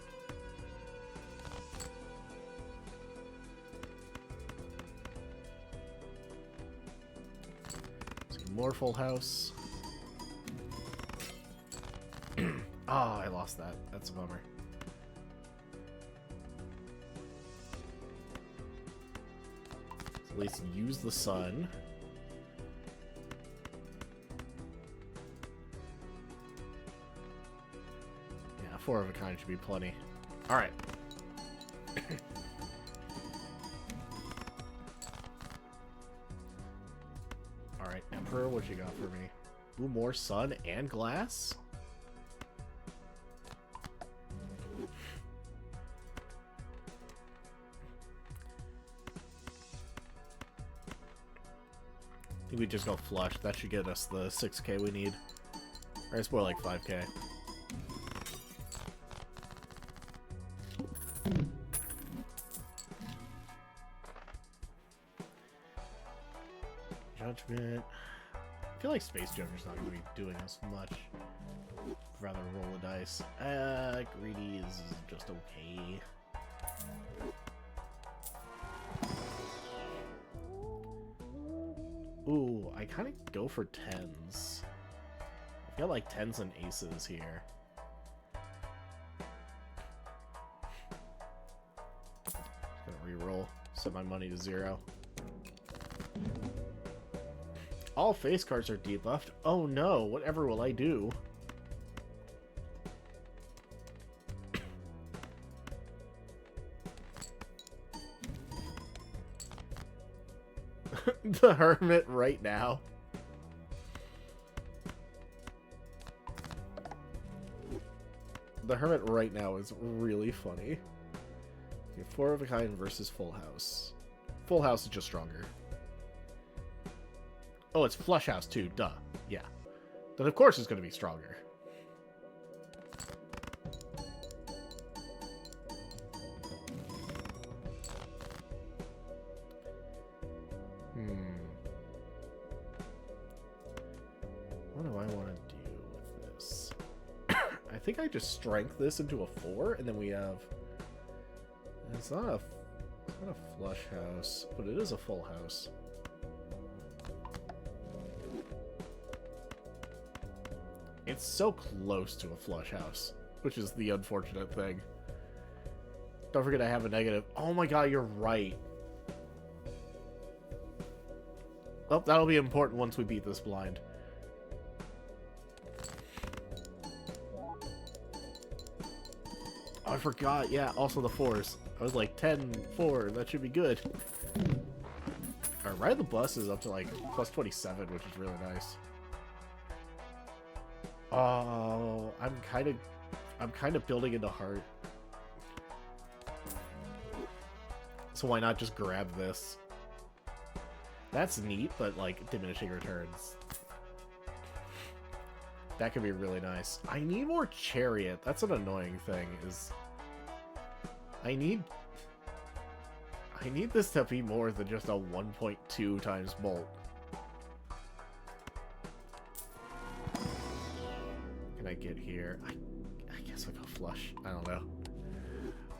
[SPEAKER 1] Let's get more full house. Oh, I lost that. That's a bummer. So at least use the sun. Yeah, 4 of a kind should be plenty. Alright. Alright, Emperor, what you got for me? Ooh, more sun and glass? We just go flush. That should get us the 6k we need. Or it's more like 5k. Judgment. I feel like Space Joker's not going to be doing us much. Rather roll a dice. Greedy is just okay. Ooh, I kind of go for 10s. I feel like 10s and aces here. Just gonna reroll. Set my money to 0. All face cards are debuffed. Oh no, whatever will I do? The Hermit right now. The Hermit right now is really funny. Okay, 4 of a kind versus Full House. Full House is just stronger. Oh, it's Flush House too, duh. Yeah. Then of course it's going to be stronger. What do I want to do with this? I think I just strength this into a 4, and then we have... It's not a flush house, but it is a full house. It's so close to a flush house, which is the unfortunate thing. Don't forget I have a negative. Oh my god, you're right. Oh, that'll be important once we beat this blind. Oh, I forgot. Yeah, also the 4s. I was like 10-4. That should be good. Alright, Ride the Bus is up to like plus 27, which is really nice. Oh, I'm kind of building into heart. So why not just grab this? That's neat, but, like, diminishing returns. That could be really nice. I need more chariot. That's an annoying thing, is... I need this to be more than just a 1.2 times bolt. Can I get here? I guess I'll go flush. I don't know.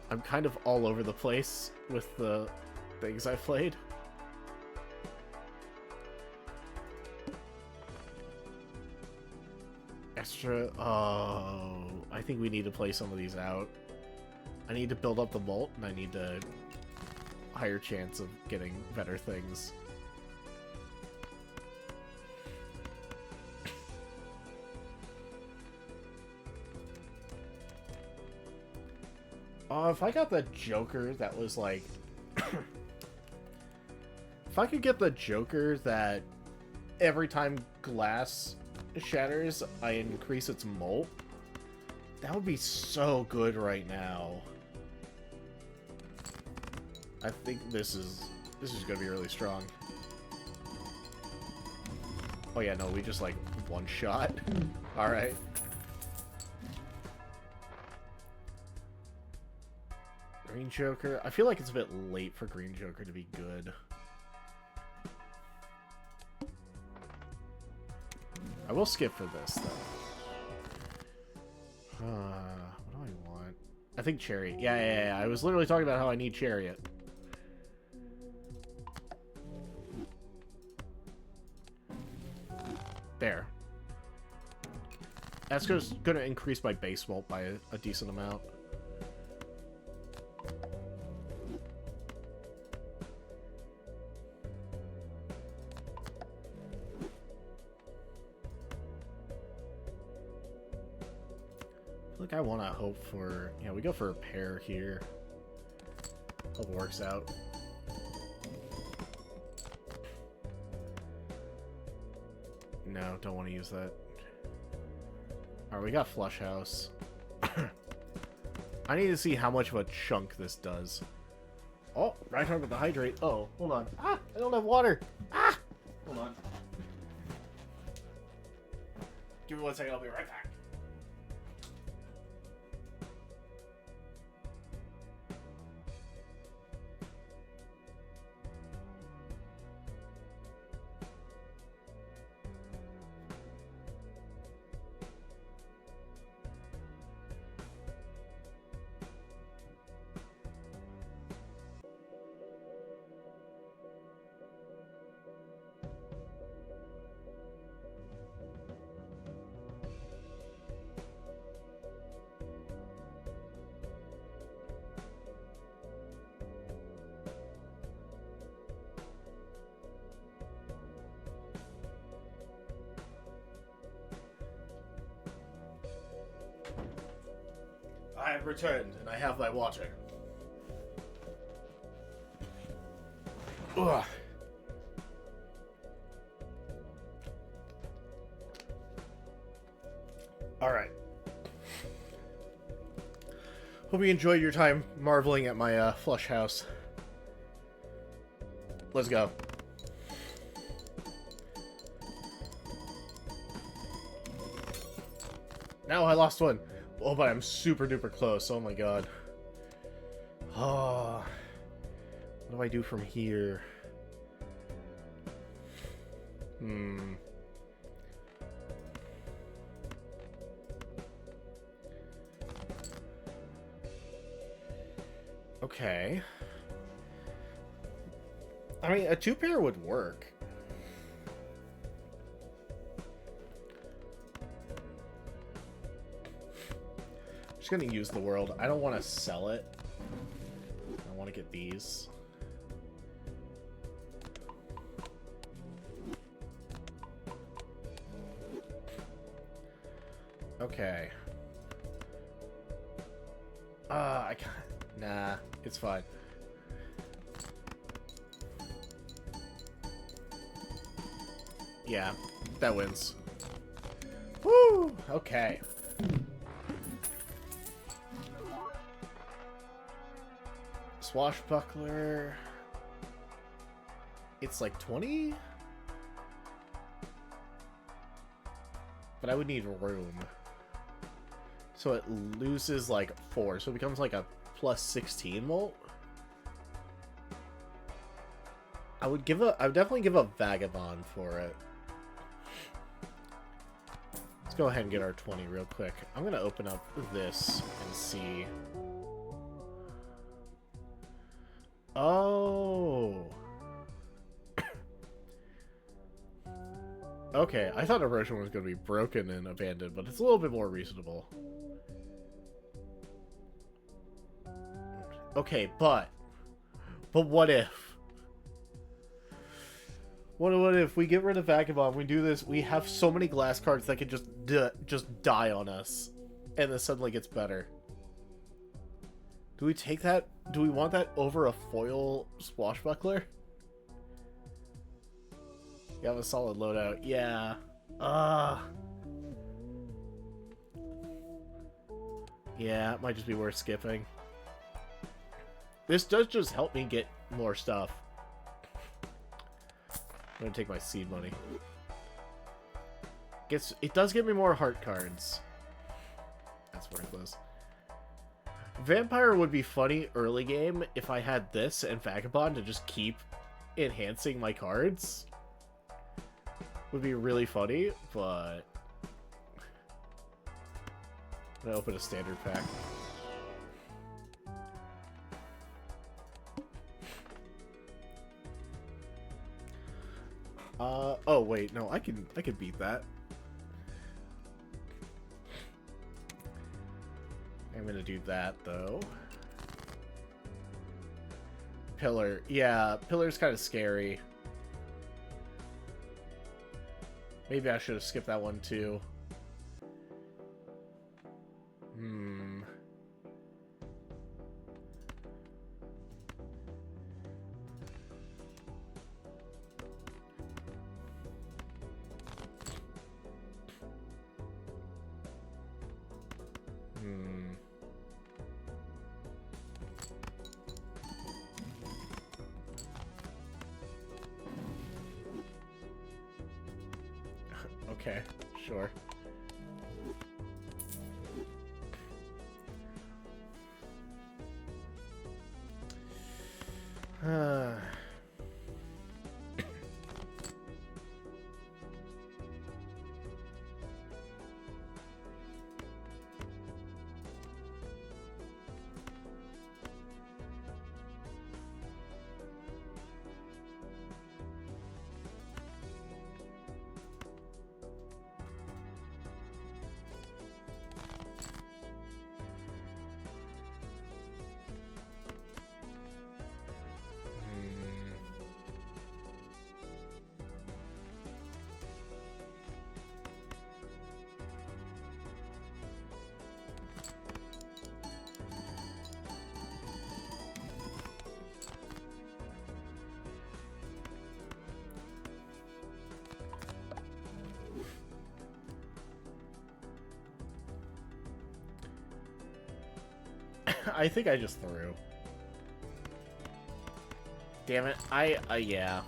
[SPEAKER 1] I'm kind of all over the place with the things I've played. Extra... Oh... I think we need to play some of these out. I need to build up the bolt, and I need to... higher chance of getting better things. If I got the Joker that was like... if I could get the Joker that every time glass shatters, I increase its molt, that would be so good right now. I think this is gonna be really strong. Oh yeah, no, we just like one shot. All right. Green Joker. I feel like it's a bit late for Green Joker to be good. I will skip for this though. What do I want? I think Chariot. Yeah. I was literally talking about how I need Chariot. There. That's going to increase my base volt by a decent amount. I want to hope for... Yeah, we go for a pair here. Hope it works out. No, don't want to use that. Alright, we got Flush House. I need to see how much of a chunk this does. Oh, right arm with the hydrate. Oh, hold on. Ah, I don't have water. Ah! Hold on. Give me 1 second, I'll be right back. I have returned, and I have my water. Ugh. Alright. Hope you enjoyed your time marveling at my flush house. Let's go. Now I lost one. Oh, but I'm super duper close. Oh my god. Oh. What do I do from here? Okay. I mean, a 2-pair would work. Just gonna use the world. I don't want to sell it. I want to get these. Okay. I can't. Nah, it's fine. Yeah, that wins. Woo! Okay. Swashbuckler. It's like 20? But I would need room. So it loses like 4, so it becomes like a plus 16 volt. I would definitely give a Vagabond for it. Let's go ahead and get our 20 real quick. I'm gonna open up this and see. Oh. Okay, I thought Erosion was going to be broken and abandoned, but it's a little bit more reasonable. Okay, but what if? What if we get rid of Vagabond, we do this, we have so many glass cards that can just die on us, and then suddenly gets better. Do we take that? Do we want that over a foil Swashbuckler? You have a solid loadout. Yeah. Yeah, it might just be worth skipping. This does just help me get more stuff. I'm gonna take my seed money. It does give me more heart cards. That's worthless. Vampire would be funny early game if I had this and Vagabond to just keep enhancing my cards. Would be really funny, but I'm gonna open a standard pack. Oh wait, no, I can beat that. I'm gonna do that though. Pillar, yeah, Pillar's kind of scary. Maybe I should have skipped that one too. Okay, sure. I think I just threw. Damn it. Yeah.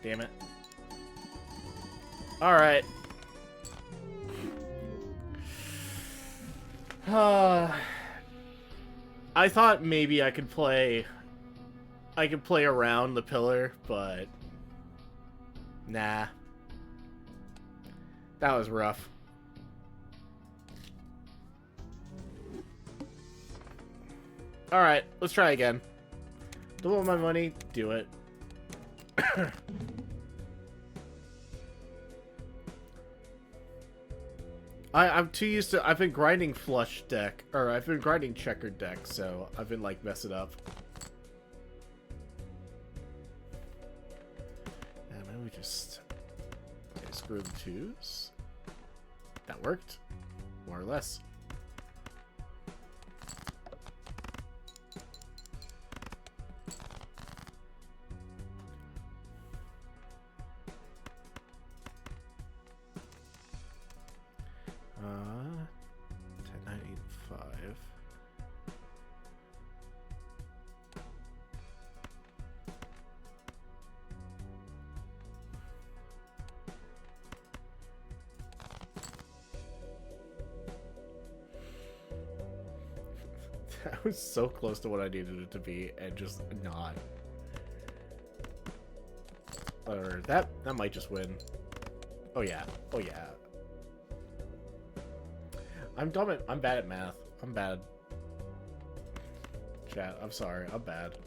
[SPEAKER 1] Damn it. Alright. I thought maybe I could play around the pillar, but nah. That was rough. Alright, let's try again. Don't want my money? Do it. I'm too used to... I've been grinding flush deck, or I've been grinding checkered deck, so I've been, like, messing up. And then we just... Okay, screw the twos. That worked. More or less. I was so close to what I needed it to be, and just not. Or that might just win. Oh yeah. Oh yeah. I'm bad at math. I'm bad. Chat, I'm sorry. I'm bad.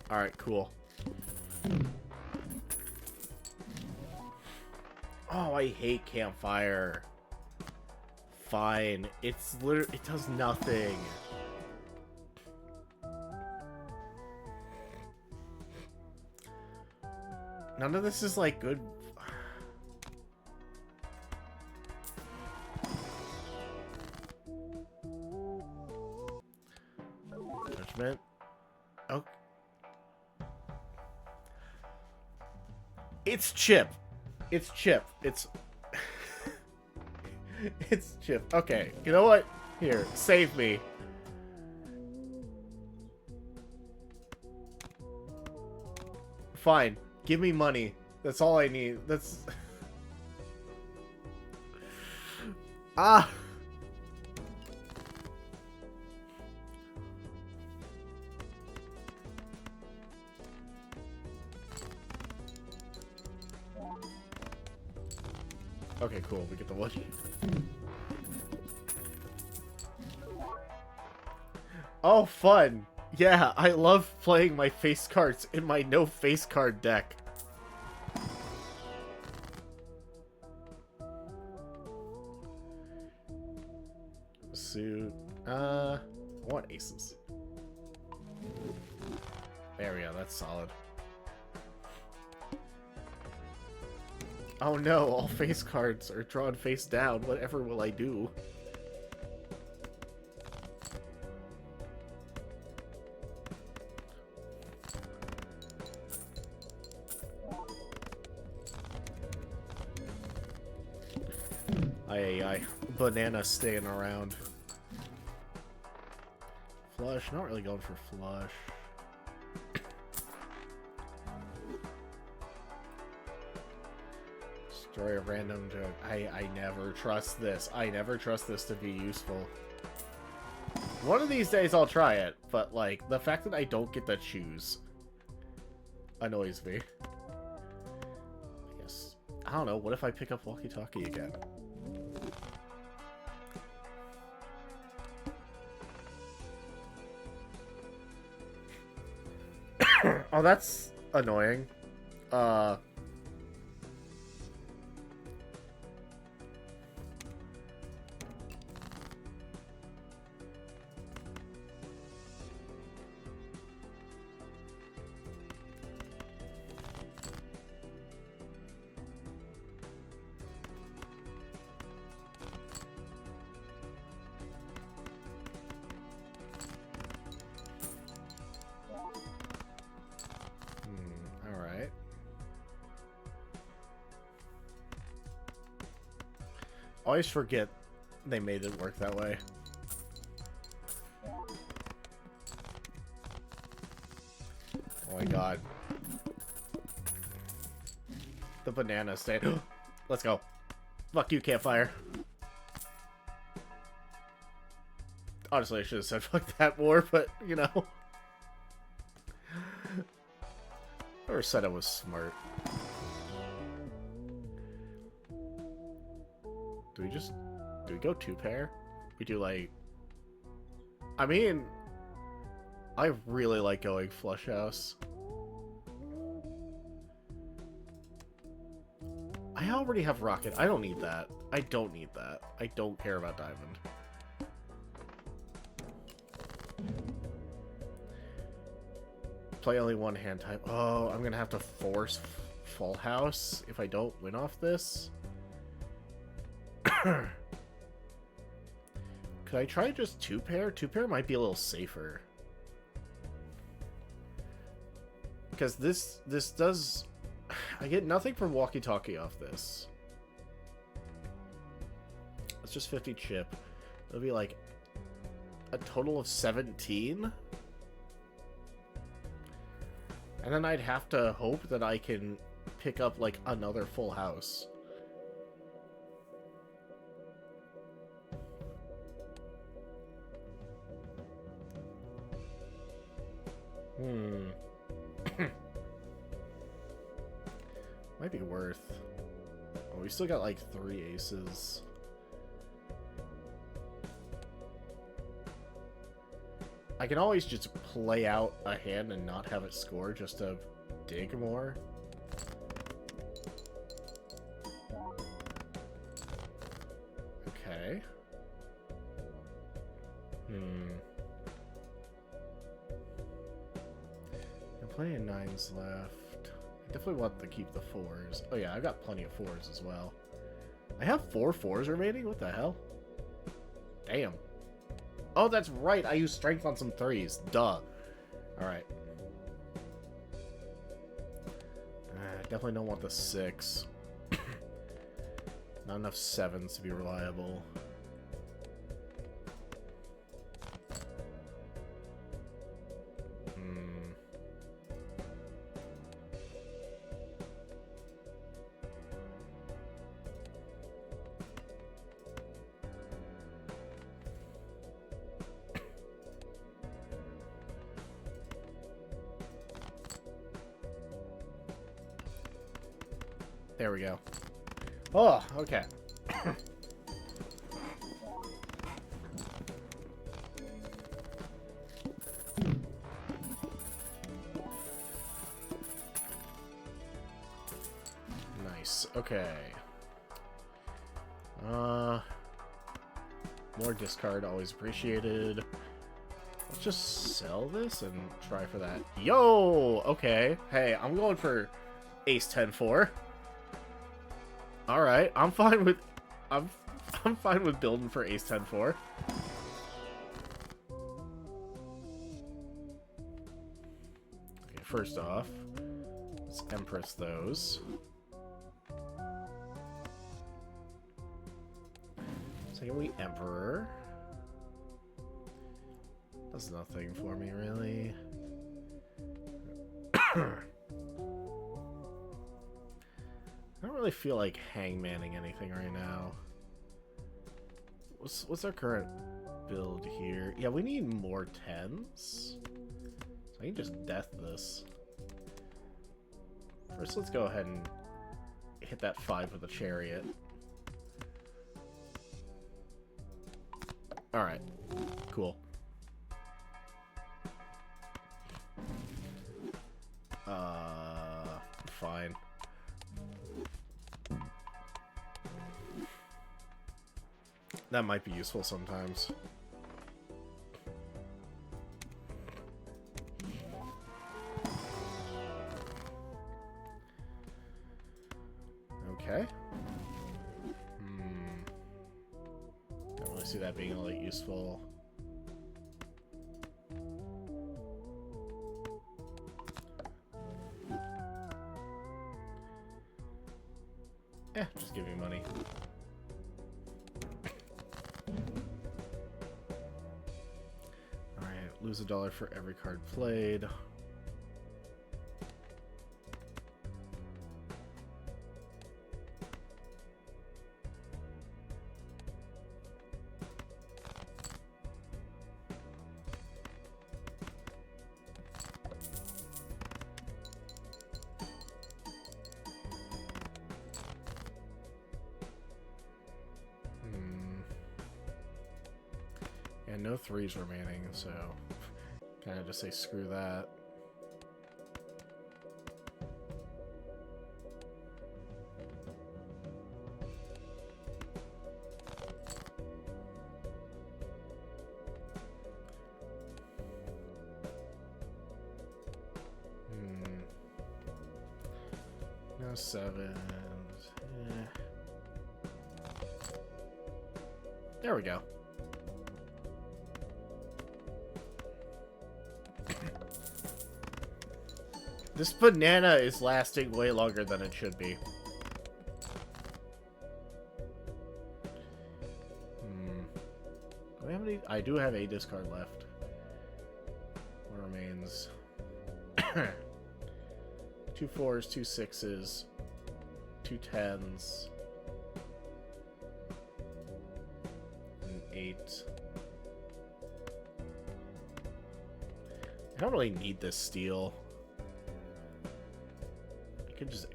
[SPEAKER 1] Alright, cool. Oh, I hate campfire. Fine. It's literally, it does nothing. None of this is like good. Judgment. Oh. It's Chip. It's Chip. It's it's Chip. Okay, you know what? Here, save me. Fine. Give me money. That's all I need. That's ah. Okay, cool. We get the one. Oh, fun. Yeah, I love playing my face cards in my no face card deck. Suit. I want aces. There we go. That's solid. Oh no, all face cards are drawn face down. Whatever will I do? Aye. Banana staying around. Flush. Not really going for flush. Destroy a random joke. I never trust this. I never trust this to be useful. One of these days I'll try it, but like the fact that I don't get to choose annoys me. I guess. I don't know. What if I pick up walkie-talkie again? Oh, that's annoying. Alright. Always forget they made it work that way. Oh my god. The banana state. Let's go. Fuck you, campfire. Honestly, I should have said fuck that more, but, you know. Or said I was smart. Do we go two pair? We do like, I mean, I really like going flush house. I already have rocket. I don't need that. I don't need that. I don't care about diamond. Play only one hand type. Oh, I'm gonna have to force full house if I don't win off this. Could I try just two pair? Two pair might be a little safer. Because this does... I get nothing from walkie-talkie off this. It's just 50 chip. It'll be like a total of 17? And then I'd have to hope that I can pick up, like, another full house. Might be worth. Oh, we still got, like, 3 aces. I can always just play out a hand and not have it score just to dig more. Okay. I'm playing 9s left. I definitely want to keep the 4s. Oh yeah, I've got plenty of 4s as well. I have 4 4s remaining? What the hell? Damn. Oh, that's right. I used strength on some 3s. Duh. Alright. Definitely don't want the 6. Not enough 7s to be reliable. There we go. Oh, okay. Nice. Okay. More discard, always appreciated. Let's just sell this and try for that. Yo! Okay. Hey, I'm going for ace 10-4. All right, I'm fine with I'm fine with building for ace 10-4. Okay, first off, let's Empress those. Second, we Emperor. Does nothing for me really. I don't really feel like hangmanning anything right now. What's our current build here? Yeah, we need more 10s. So I can just death this. First, let's go ahead and hit that 5 with a chariot. Alright. Cool. Fine. That might be useful sometimes. Okay. Don't really see that being all that useful. Just give me money. Lose $1 for every card played. And no 3s remaining, so kind of just say screw that. No 7s. There we go. This banana is lasting way longer than it should be. Do we have any? I do have a discard left. What remains? 2 4s, 2 6s, 2 10s, and 8. I don't really need this steel. I could just...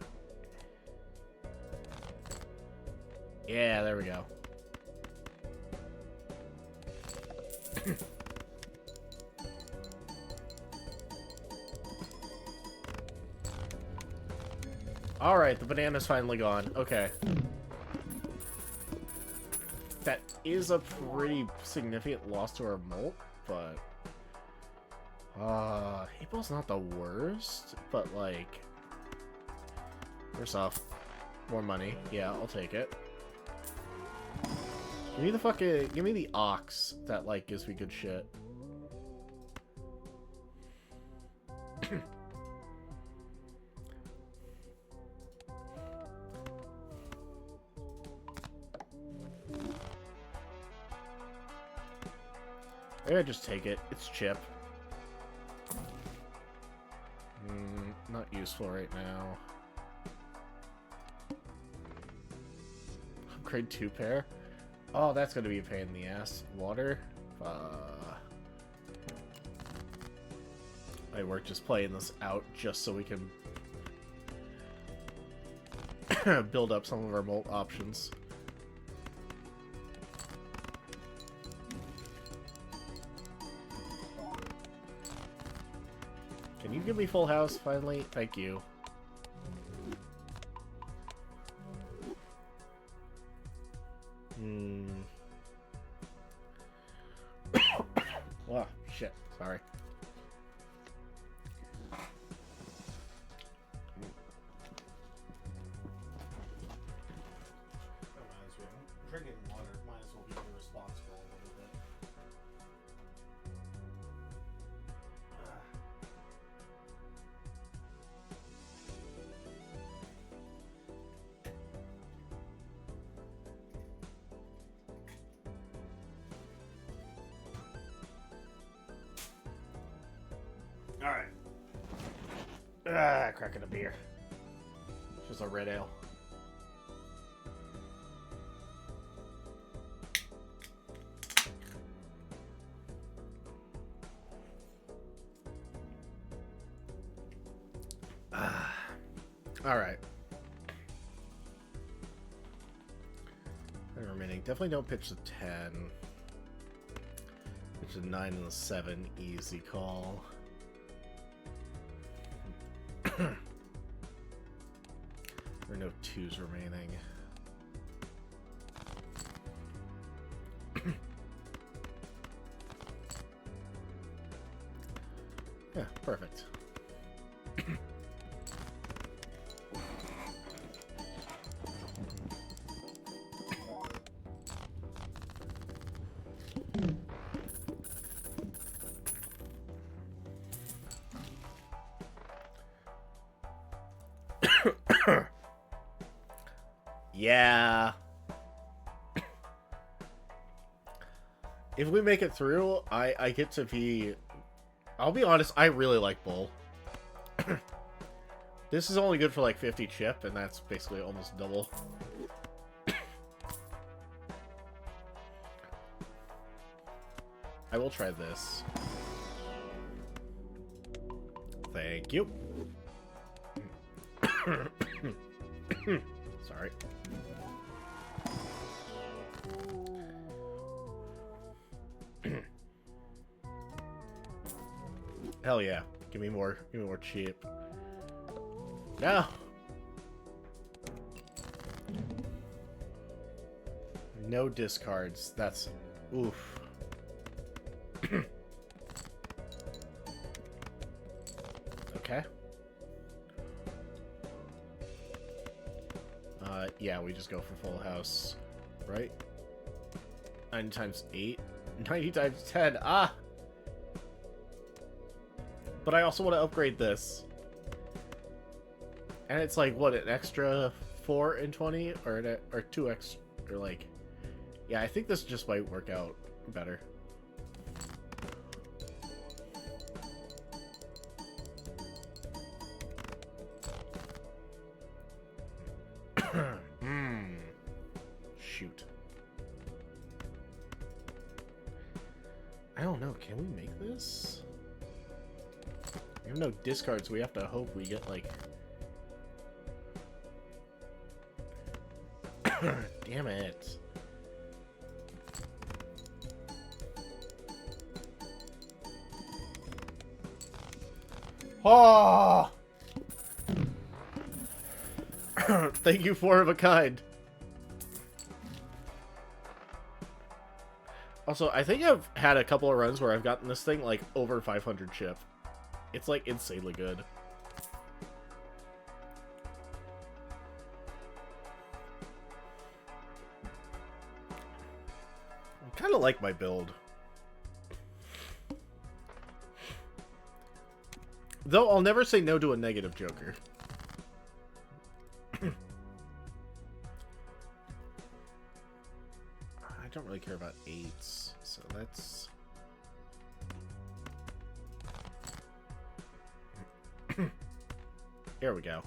[SPEAKER 1] Yeah, there we go. Alright, the banana's finally gone. Okay. That is a pretty significant loss to our molt, but... 8-ball's not the worst, but like... First off, more money. Yeah, I'll take it. Give me the fucking... Give me the ox that, like, gives me good shit. Maybe I just take it. It's chip. Not useful right now. Upgrade 2 pair. Oh, that's gonna be a pain in the ass. Water. We're just playing this out just so we can build up some of our molt options. Can you give me full house finally? Thank you. Oh, shit. Sorry.
[SPEAKER 2] Drinking water might as well be irresponsible a little bit.
[SPEAKER 1] Alright. Cracking a beer. Just a red ale. Alright. Remaining. Definitely don't pitch the 10. Pitch the 9 and the 7. Easy call. There are no 2s remaining. Yeah, perfect. Yeah. If we make it through, I get to be... I'll be honest, I really like Bull. This is only good for like 50 chip, and that's basically almost double. I will try this. Thank you. Sorry. Hell yeah. Give me more cheap. No. No discards. That's oof. Okay. Yeah, we just go for full house, right? 9 times 8, 90 times 10. Ah. But I also want to upgrade this. And it's like, what, an extra 4 in 20? Or 2x, or like... Yeah, I think this just might work out better. shoot. I don't know. Can we make this? We have no discards. We have to hope we get, like... Damn it. Oh! Thank you, four of a kind. Also, I think I've had a couple of runs where I've gotten this thing, like, over 500 chip. It's, like, insanely good. I kind of like my build. Though I'll never say no to a negative Joker. I don't really care about 8s, so let's... Here we go.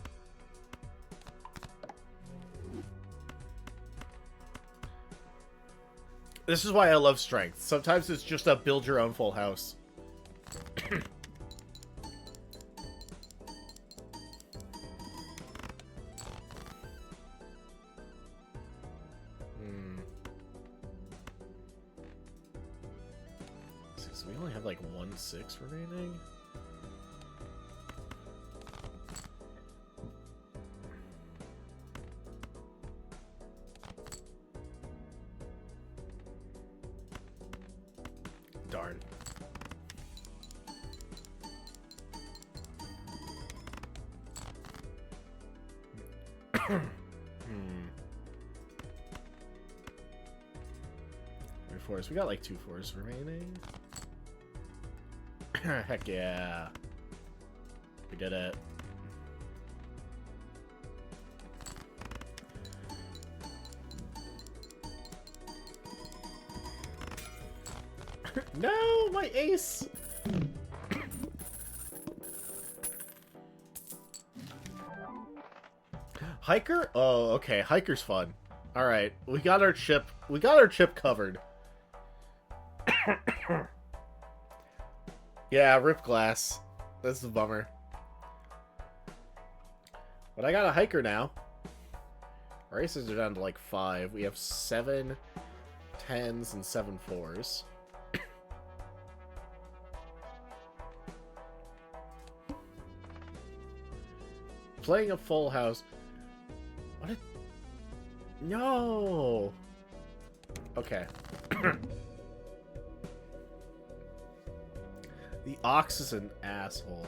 [SPEAKER 1] This is why I love strength. Sometimes it's just a build your own full house. So we only have like 1/6 remaining. Darn. Fours. We got like 2 4s remaining. Heck yeah. We did it. No, my ace. Hiker? Oh, okay. Hiker's fun. All right, we got our chip. We got our chip covered. Yeah, rip glass. This is a bummer. But I got a hiker now. Our aces are down to like 5. We have 7 10s and 7 4s. Playing a full house. What a... No! Okay. The ox is an asshole.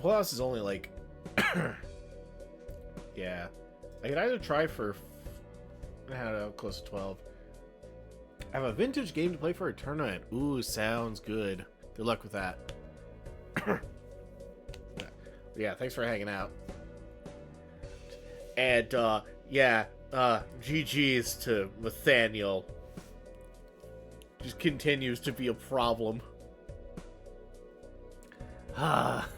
[SPEAKER 1] Full house is only like... Yeah. I could either try for... I don't know, close to 12. I have a vintage game to play for a tournament. Ooh, sounds good. Good luck with that. Yeah, thanks for hanging out. And, yeah, GG's to Nathaniel. Just continues to be a problem. Ah.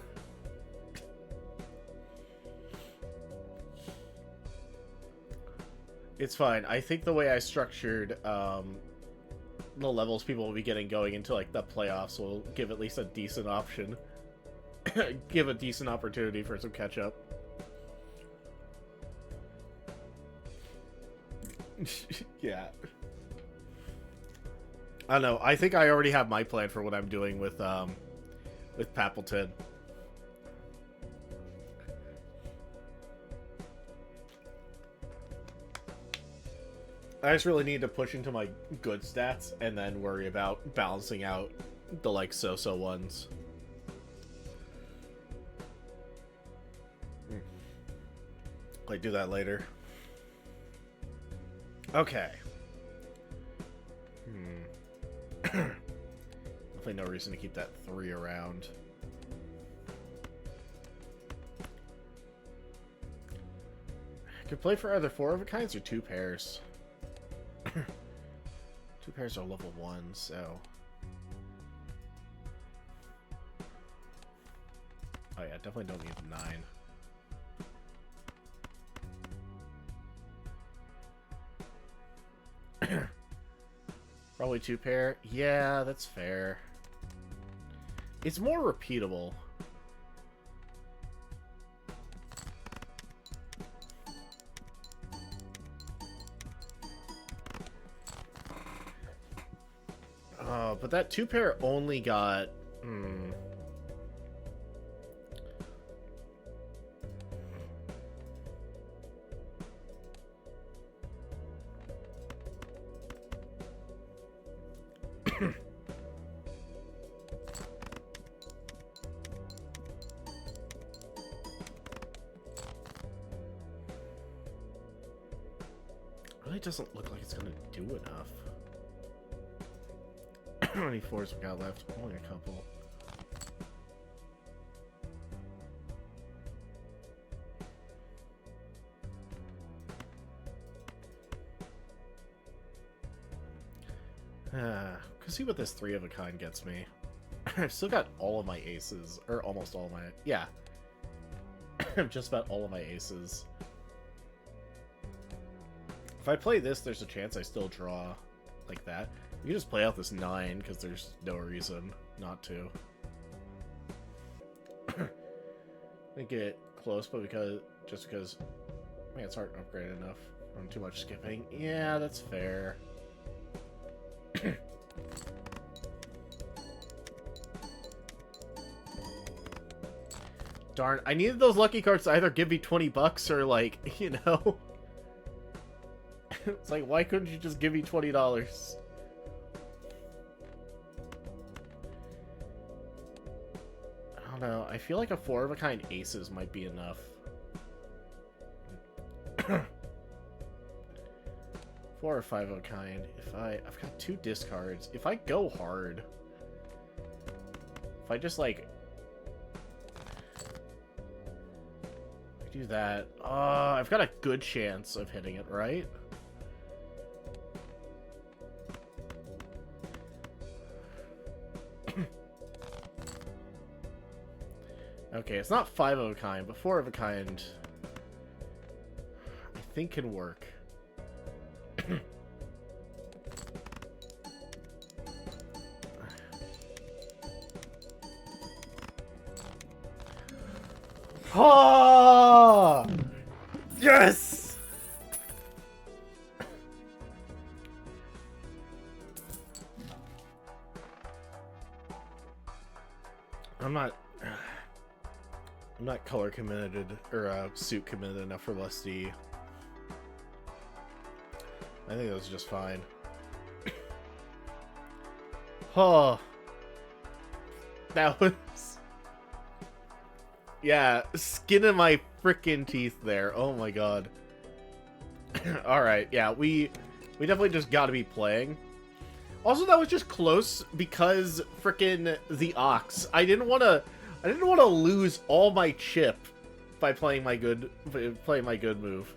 [SPEAKER 1] It's fine. I think the way I structured, the levels people will be getting going into, like, the playoffs will give at least a decent option. Give a decent opportunity for some catch-up. Yeah. I don't know. I think I already have my plan for what I'm doing with Pappleton. I just really need to push into my good stats and then worry about balancing out the, like, so-so ones. Like, do that later. Okay. Definitely no reason to keep that 3 around. I could play for either 4 of a kinds or 2 pairs. 2 pairs are level 1, so... Oh yeah, definitely don't need the 9. Probably 2 pair. Yeah, that's fair. It's more repeatable. But that 2 pair only got... really doesn't look like it's gonna do enough. How many 4s we got left? Only a couple. Let's see what this 3 of a kind gets me. I've still got all of my aces, or almost all of my... Yeah. Just about all of my aces. If I play this, there's a chance I still draw like that. You can just play out this 9, because there's no reason not to. I get close, but just because... Man, it's hard to upgrade enough from too much skipping. Yeah, that's fair. Darn, I needed those lucky cards to either give me 20 bucks or, like, you know... It's like, why couldn't you just give me $20? I don't know, I feel like a 4 of a kind aces might be enough. 4 or 5 of a kind. I've got 2 discards. If I go hard, if I just like do that, I've got a good chance of hitting it, right? Okay, it's not 5 of a kind, but 4 of a kind I think can work. Oh! Yes! I'm not color committed or suit committed enough for Lusty. I think that was just fine. Oh, that was, yeah, skin in my frickin' teeth there. Oh my god. All right, yeah, we definitely just got to be playing. Also, that was just close because frickin' the Ox. I didn't want to lose all my chip by playing my good move.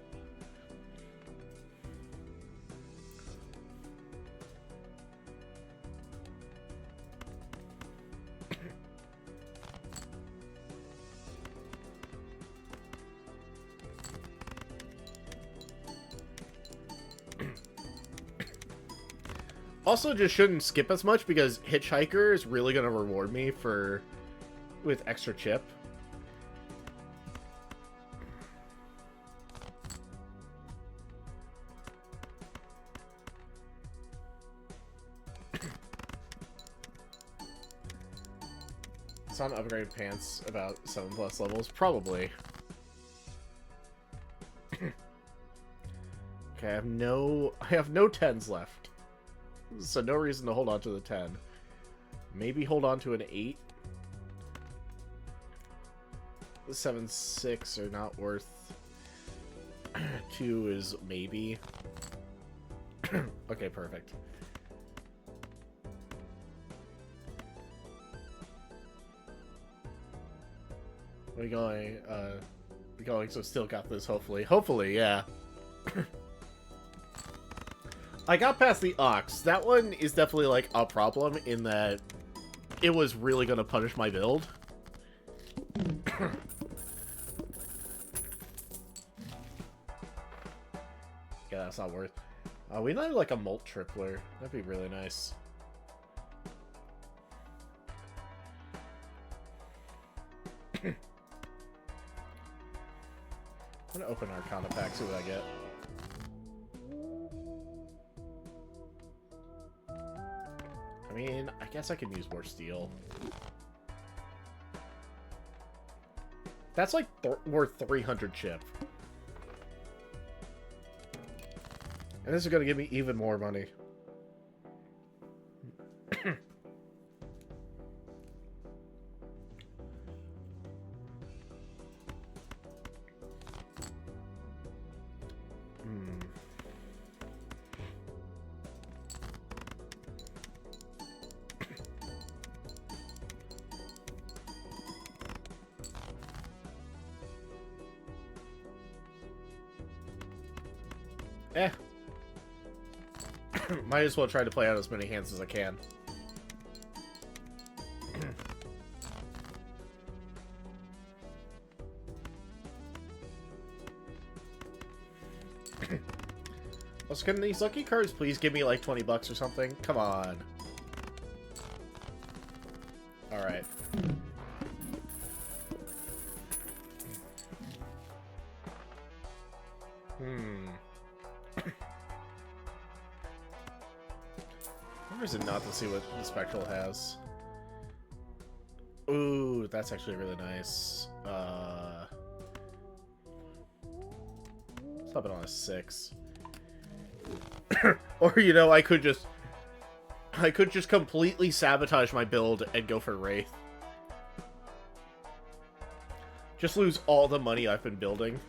[SPEAKER 1] Also, just shouldn't skip as much because Hitchhiker is really going to reward me with extra chip. It's on upgrade pants about 7+ levels, probably. Okay, I have no 10s left. So no reason to hold on to the 10. Maybe hold on to an 8. The 7, 6 are not worth. 2 is maybe. Okay, perfect. We're going, so still got this, hopefully. Hopefully, yeah. I got past the Ox. That one is definitely, like, a problem in that it was really going to punish my build. Yeah, that's not worth. We need like a molt tripler. That'd be really nice. I'm gonna open Arcana pack, see what I get. I mean, I guess I could use more steel. That's like worth 300 chip. And this is gonna give me even more money. Eh. Might as well try to play out as many hands as I can. Also, can these lucky cards please give me like 20 bucks or something? Come on. Alright. Or is it not to see what the Spectral has? Ooh, that's actually really nice. Stop it on a 6. Or, you know, I could just completely sabotage my build and go for Wraith. Just lose all the money I've been building.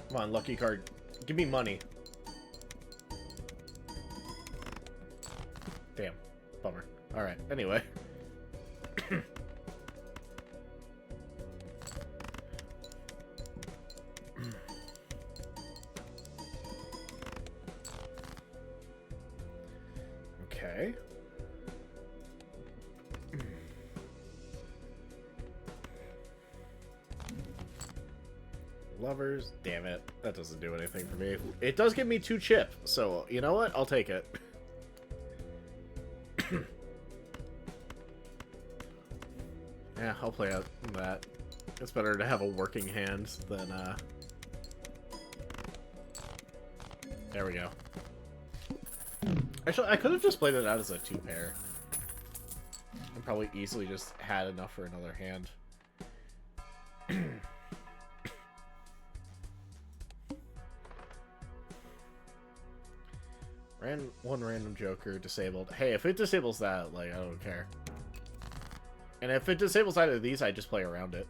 [SPEAKER 1] Come on, lucky card. Give me money. Damn. Bummer. Alright, anyway. Okay. Lovers, damn it. That doesn't do anything for me. It does give me 2 chip, so you know what? I'll take it. Yeah, I'll play out that. It's better to have a working hand than, There we go. Actually, I could have just played it out as a 2-pair. And probably easily just had enough for another hand. One random Joker disabled. Hey, if it disables that, like, I don't care. And if it disables either of these, I just play around it.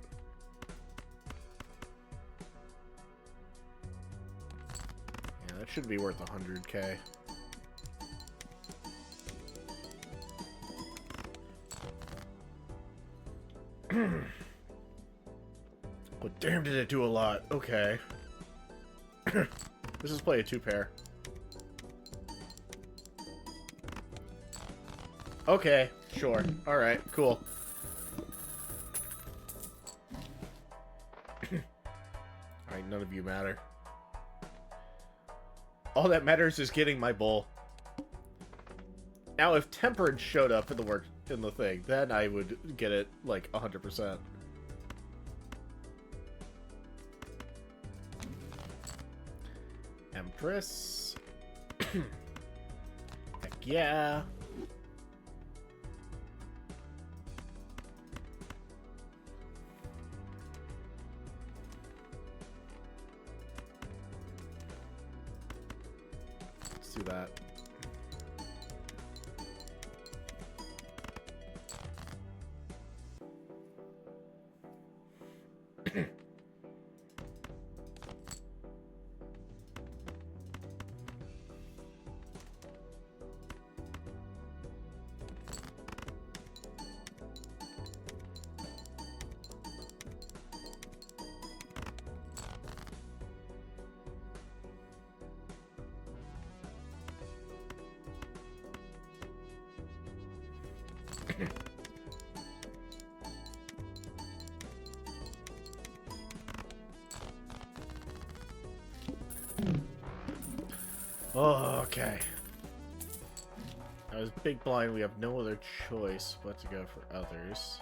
[SPEAKER 1] Yeah, that should be worth 100k. Well, damn, did it do a lot. Okay. Let's just play a 2-pair. Okay, sure. Alright, cool. Alright, none of you matter. All that matters is getting my bull. Now, if Temperance showed up in the thing, then I would get it, like, 100%. Empress. Heck yeah. Let's do that. Oh, okay. I was big blind. We have no other choice but to go for others.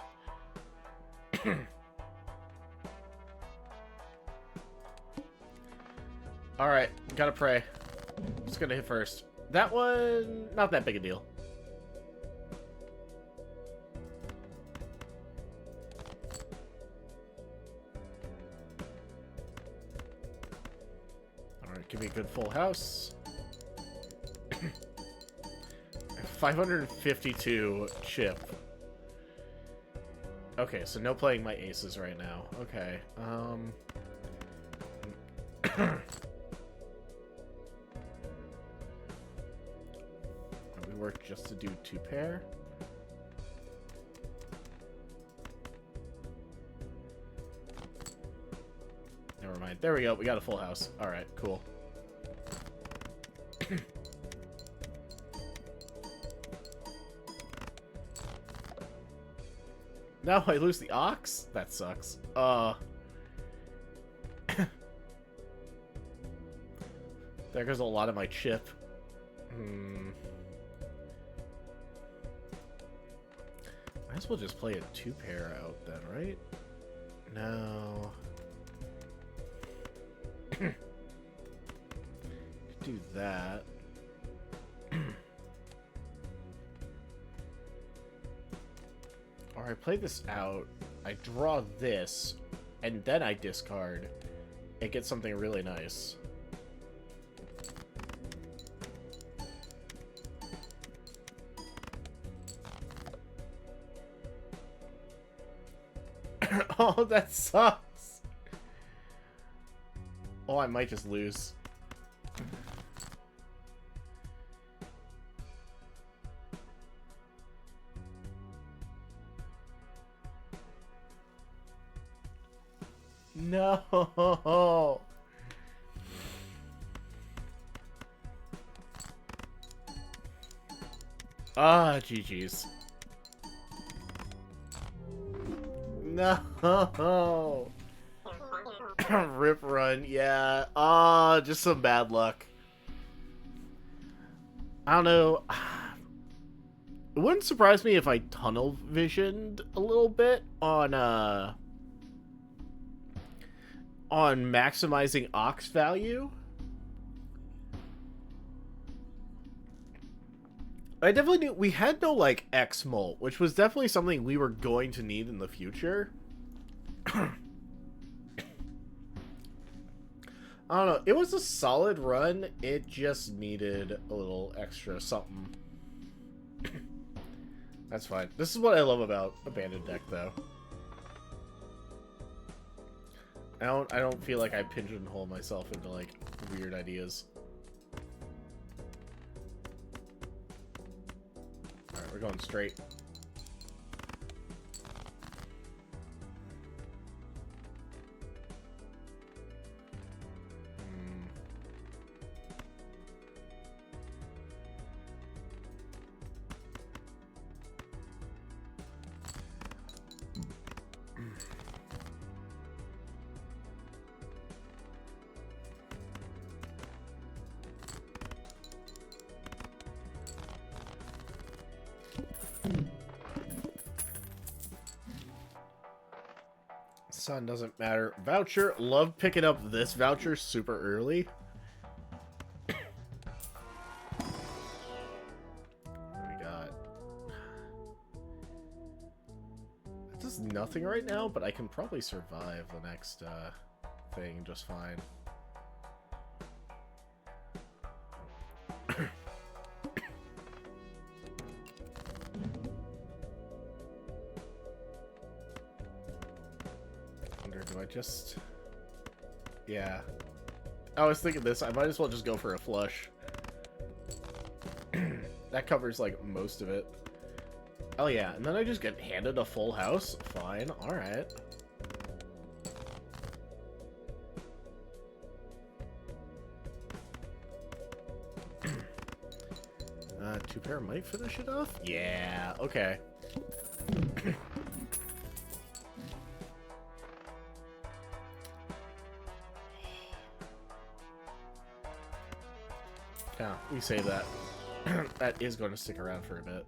[SPEAKER 1] Alright, gotta pray. Just gonna hit first. That one, not that big a deal. Alright, give me a good full house. 552 chip. Okay, so no playing my aces right now. Okay, we work just to do 2 pair. Never mind. There we go. We got a full house. Alright, cool. Now I lose the ox? That sucks. There goes a lot of my chip. Might as well just play a 2 pair out then, right? No. Do that. Or I play this out, I draw this, and then I discard and get something really nice. Oh, that sucks. Oh, I might just lose. No. Ah, GG's. No. Rip run, yeah. Ah, just some bad luck. I don't know. It wouldn't surprise me if I tunnel visioned a little bit on maximizing ox value. I definitely knew we had no like X molt, which was definitely something we were going to need in the future. I don't know. It was a solid run. It just needed a little extra something. That's fine. This is what I love about Abandoned Deck, though. I don't feel like I pigeonhole myself into like weird ideas. Alright, we're going straight. Sun doesn't matter. Voucher. Love picking up this voucher super early. What do we got? That does nothing right now, but I can probably survive the next thing just fine. Do I just... Yeah. I was thinking this. I might as well just go for a flush. That covers, like, most of it. Oh, yeah. And then I just get handed a full house? Fine. Alright. 2 pair might finish it off? Yeah. Okay. Yeah, we say that. That is going to stick around for a bit.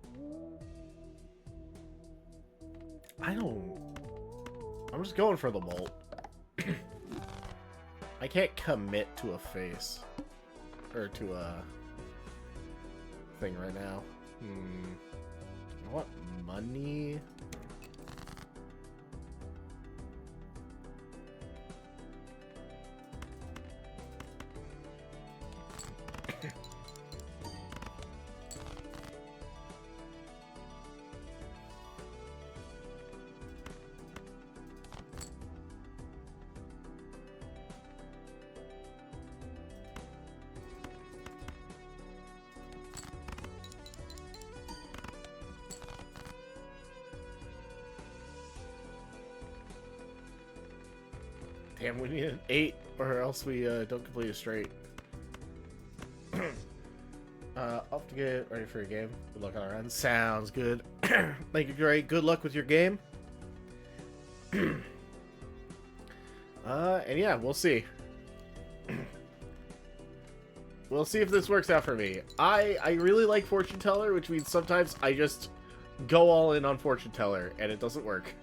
[SPEAKER 1] I'm just going for the molt. I can't commit to a face. Or to a thing right now. I want money. Damn, we need an 8, or else we don't complete a straight. Off to get ready for your game. Good luck all around. Sounds good. Thank you, Gray. Good luck with your game. And yeah, we'll see. We'll see if this works out for me. I really like Fortune Teller, which means sometimes I just go all in on Fortune Teller, and it doesn't work.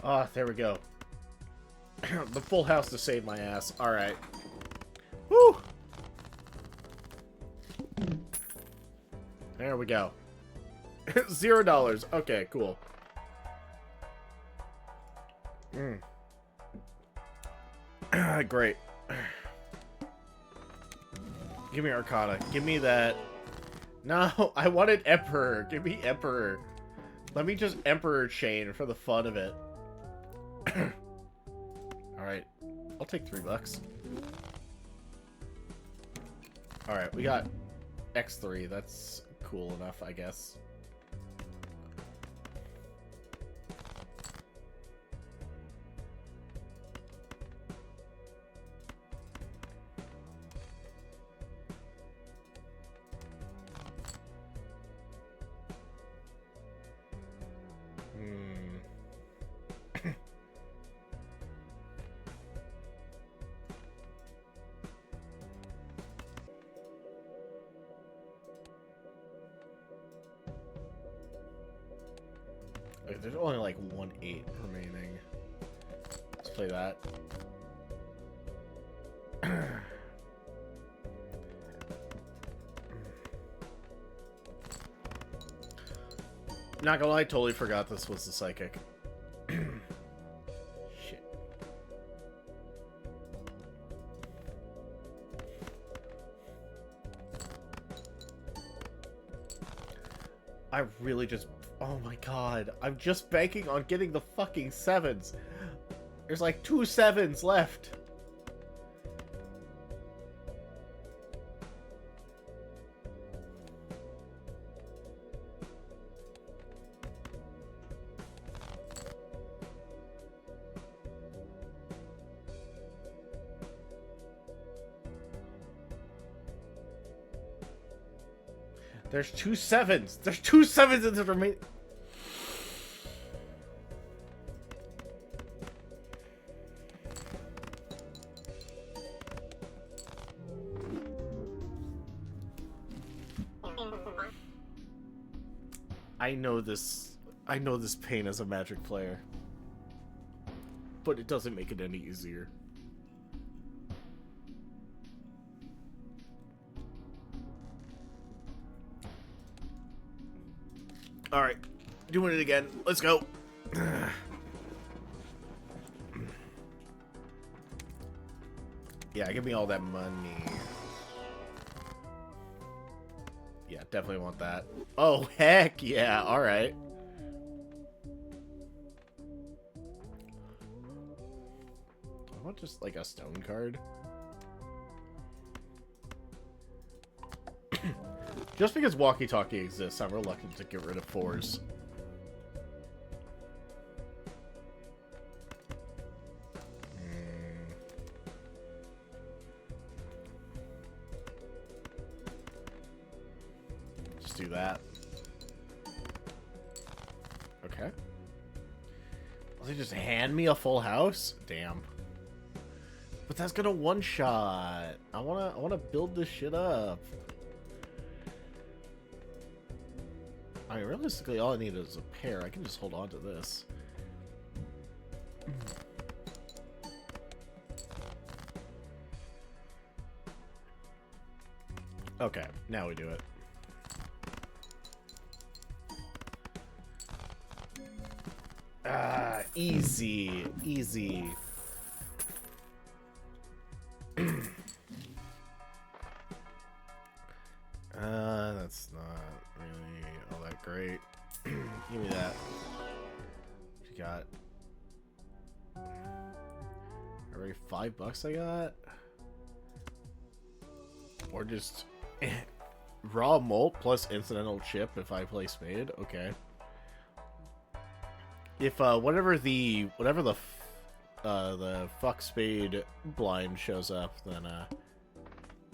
[SPEAKER 1] Ah, there we go. The full house to save my ass. Alright. Woo! There we go. $0. Okay, cool. Great. Give me Arcana. Give me that. No, I wanted Emperor. Give me Emperor. Let me just Emperor chain for the fun of it. Alright. I'll take $3. Alright, we got X3. That's cool enough, I guess. Okay, there's only like 1/8 remaining. Let's play that. Not gonna lie, totally forgot this was the psychic. Shit. I really just... Oh my god. I'm just banking on getting the fucking 7s. There's like 2 7s left. There's 2 7s. There's 2 7s in the remaining. I know this pain as a Magic player. But it doesn't make it any easier. Alright, doing it again. Let's go. Yeah, give me all that money. Yeah, definitely want that. Oh, heck yeah. Alright. about just like a stone card? Just because walkie-talkie exists, I'm reluctant to get rid of 4s. Just do that. Okay. Will they just hand me a full house? Damn. But that's gonna one-shot. I wanna build this shit up. I mean, realistically, all I need is a pair. I can just hold on to this. Okay, now we do it. Ah, easy. Easy. That's not really all that great. Give me that. What you got? Already $5 I got? Or just raw molt plus incidental chip if I play spade? Okay. If whatever the fuck spade blind shows up, then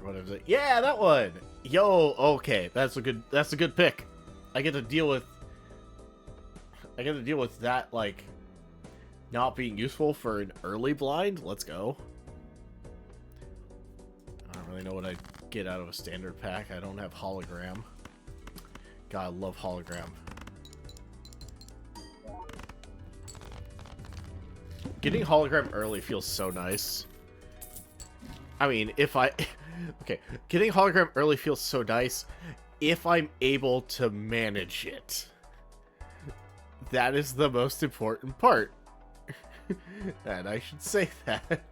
[SPEAKER 1] what is it? Yeah, that one. Yo, okay, that's a good pick. I get to deal with that, like, not being useful for an early blind. Let's go. I don't really know what I'd get out of a standard pack. I don't have hologram. God, I love hologram. Getting hologram early feels so nice. I mean, if I... Okay, getting hologram early feels so nice if I'm able to manage it. That is the most important part. And I should say that.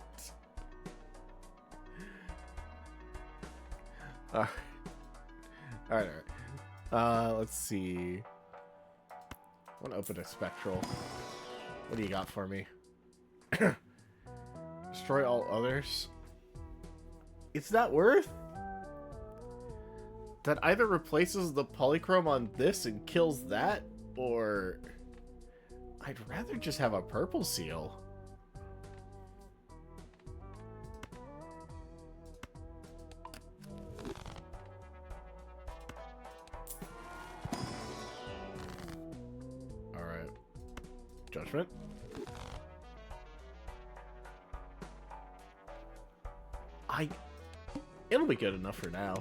[SPEAKER 1] Alright. Let's see. I want to open a spectral. What do you got for me? Destroy all others. It's not worth. That either replaces the polychrome on this and kills that, or I'd rather just have a purple seal. Alright. Judgment. It'll be good enough for now.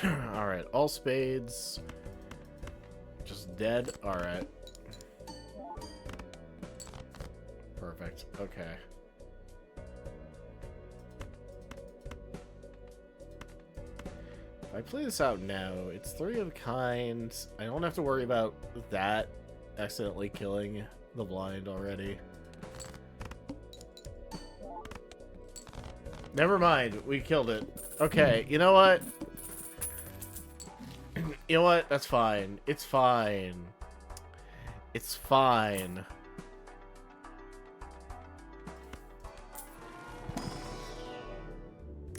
[SPEAKER 1] Alright, all spades. Just dead? Alright. Perfect. Okay. If I play this out now, it's 3 of a kind. I don't have to worry about that accidentally killing the blind already. Never mind, we killed it. Okay, you know what? You know what? That's fine. It's fine. It's fine.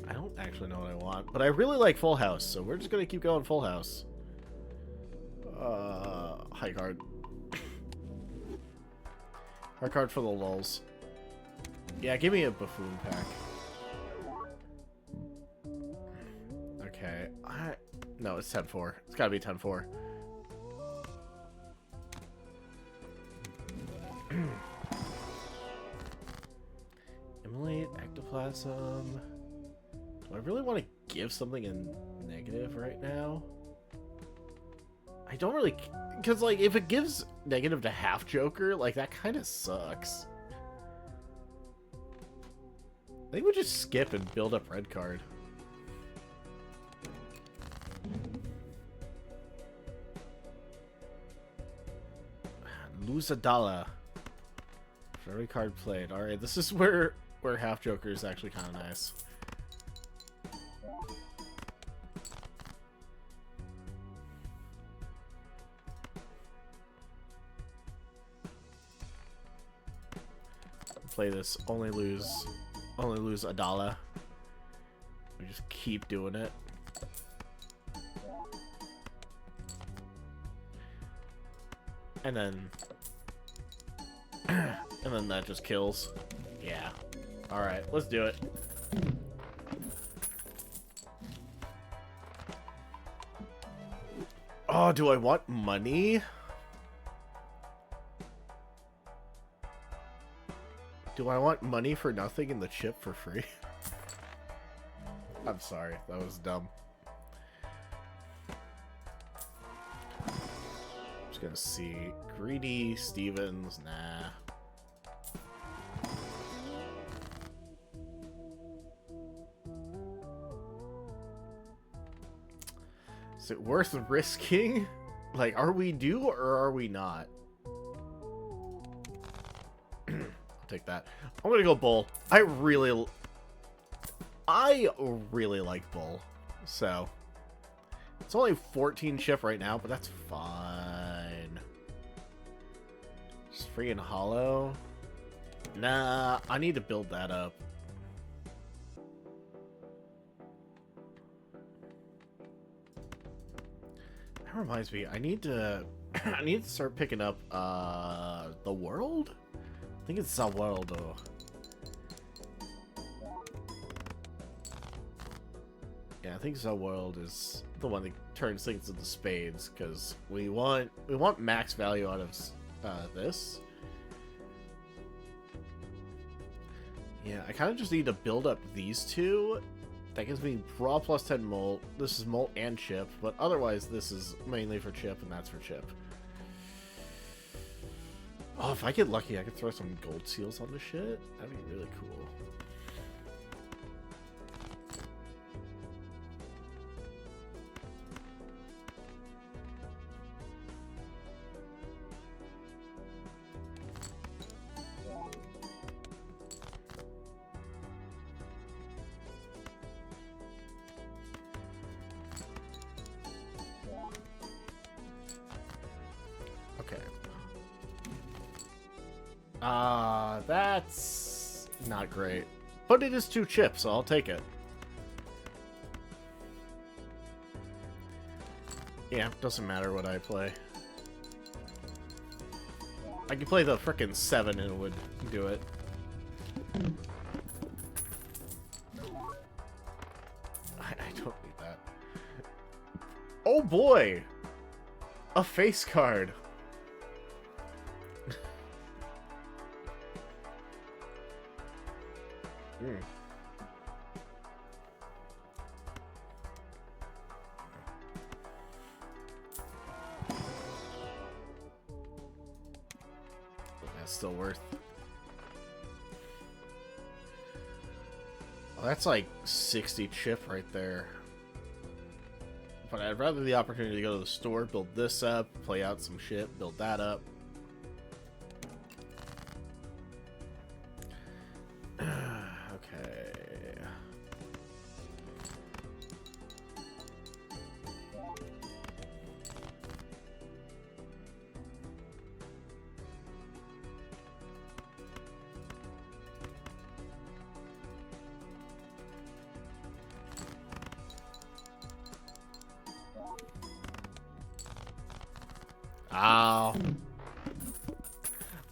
[SPEAKER 1] I don't actually know what I want, but I really like Full House, so we're just gonna keep going Full House. High card. High card for the lulz. Yeah, give me a buffoon pack. Okay, no, it's 10-4. It's gotta be 10-4. Immolate, ectoplasm. Do I really want to give something in negative right now? I don't really... Because, like, if it gives negative to half Joker, like, that kind of sucks. I think we just skip and build up red card. Lose a dollar. For every card played. Alright, this is where where half Joker is actually kind of nice. Play this, only lose a dollar. We just keep doing it. And then that just kills. Yeah. Alright, let's do it. Oh, do I want money? Do I want money for nothing and the chip for free? I'm sorry, that was dumb. Just gonna see. Greedy, Stevens, nah. Is it worth risking? Like, are we due or are we not? I'll take that. I'm gonna go Bull. I really like Bull. So, it's only 14 chip right now, but that's fine. Just free and hollow. Nah, I need to build that up. That reminds me, I need to start picking up the world? I think it's the world though. Yeah, I think Zell World is the one that turns things into spades, because we want max value out of this. Yeah, I kind of just need to build up these two. That gives me raw plus 10 molt. This is molt and chip, but otherwise this is mainly for chip, and that's for chip. Oh, if I get lucky, I could throw some gold seals on this shit. That'd be really cool. Okay. That's not great. But it is 2 chips, so I'll take it. Yeah, doesn't matter what I play. I could play the frickin' 7 and it would do it. I don't need that. Oh boy! A face card. That's still worth. Oh, that's like 60 chip right there. But I'd rather the opportunity to go to the store, build this up, play out some shit, build that up. Okay. Ow.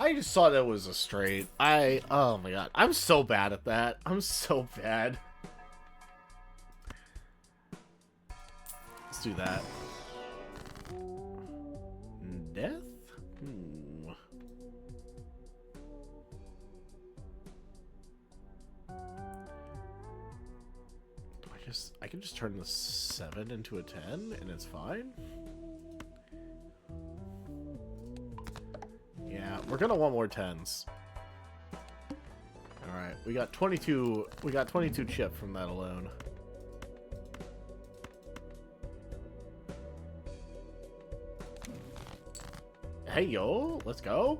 [SPEAKER 1] I just saw that was a straight. Oh my god. I'm so bad at that. I'm so bad. Let's do that. Death? I can just turn the 7 into a 10 and it's fine? Yeah, we're gonna want more 10s. Alright, we got 22 chip from that alone. Hey yo, let's go.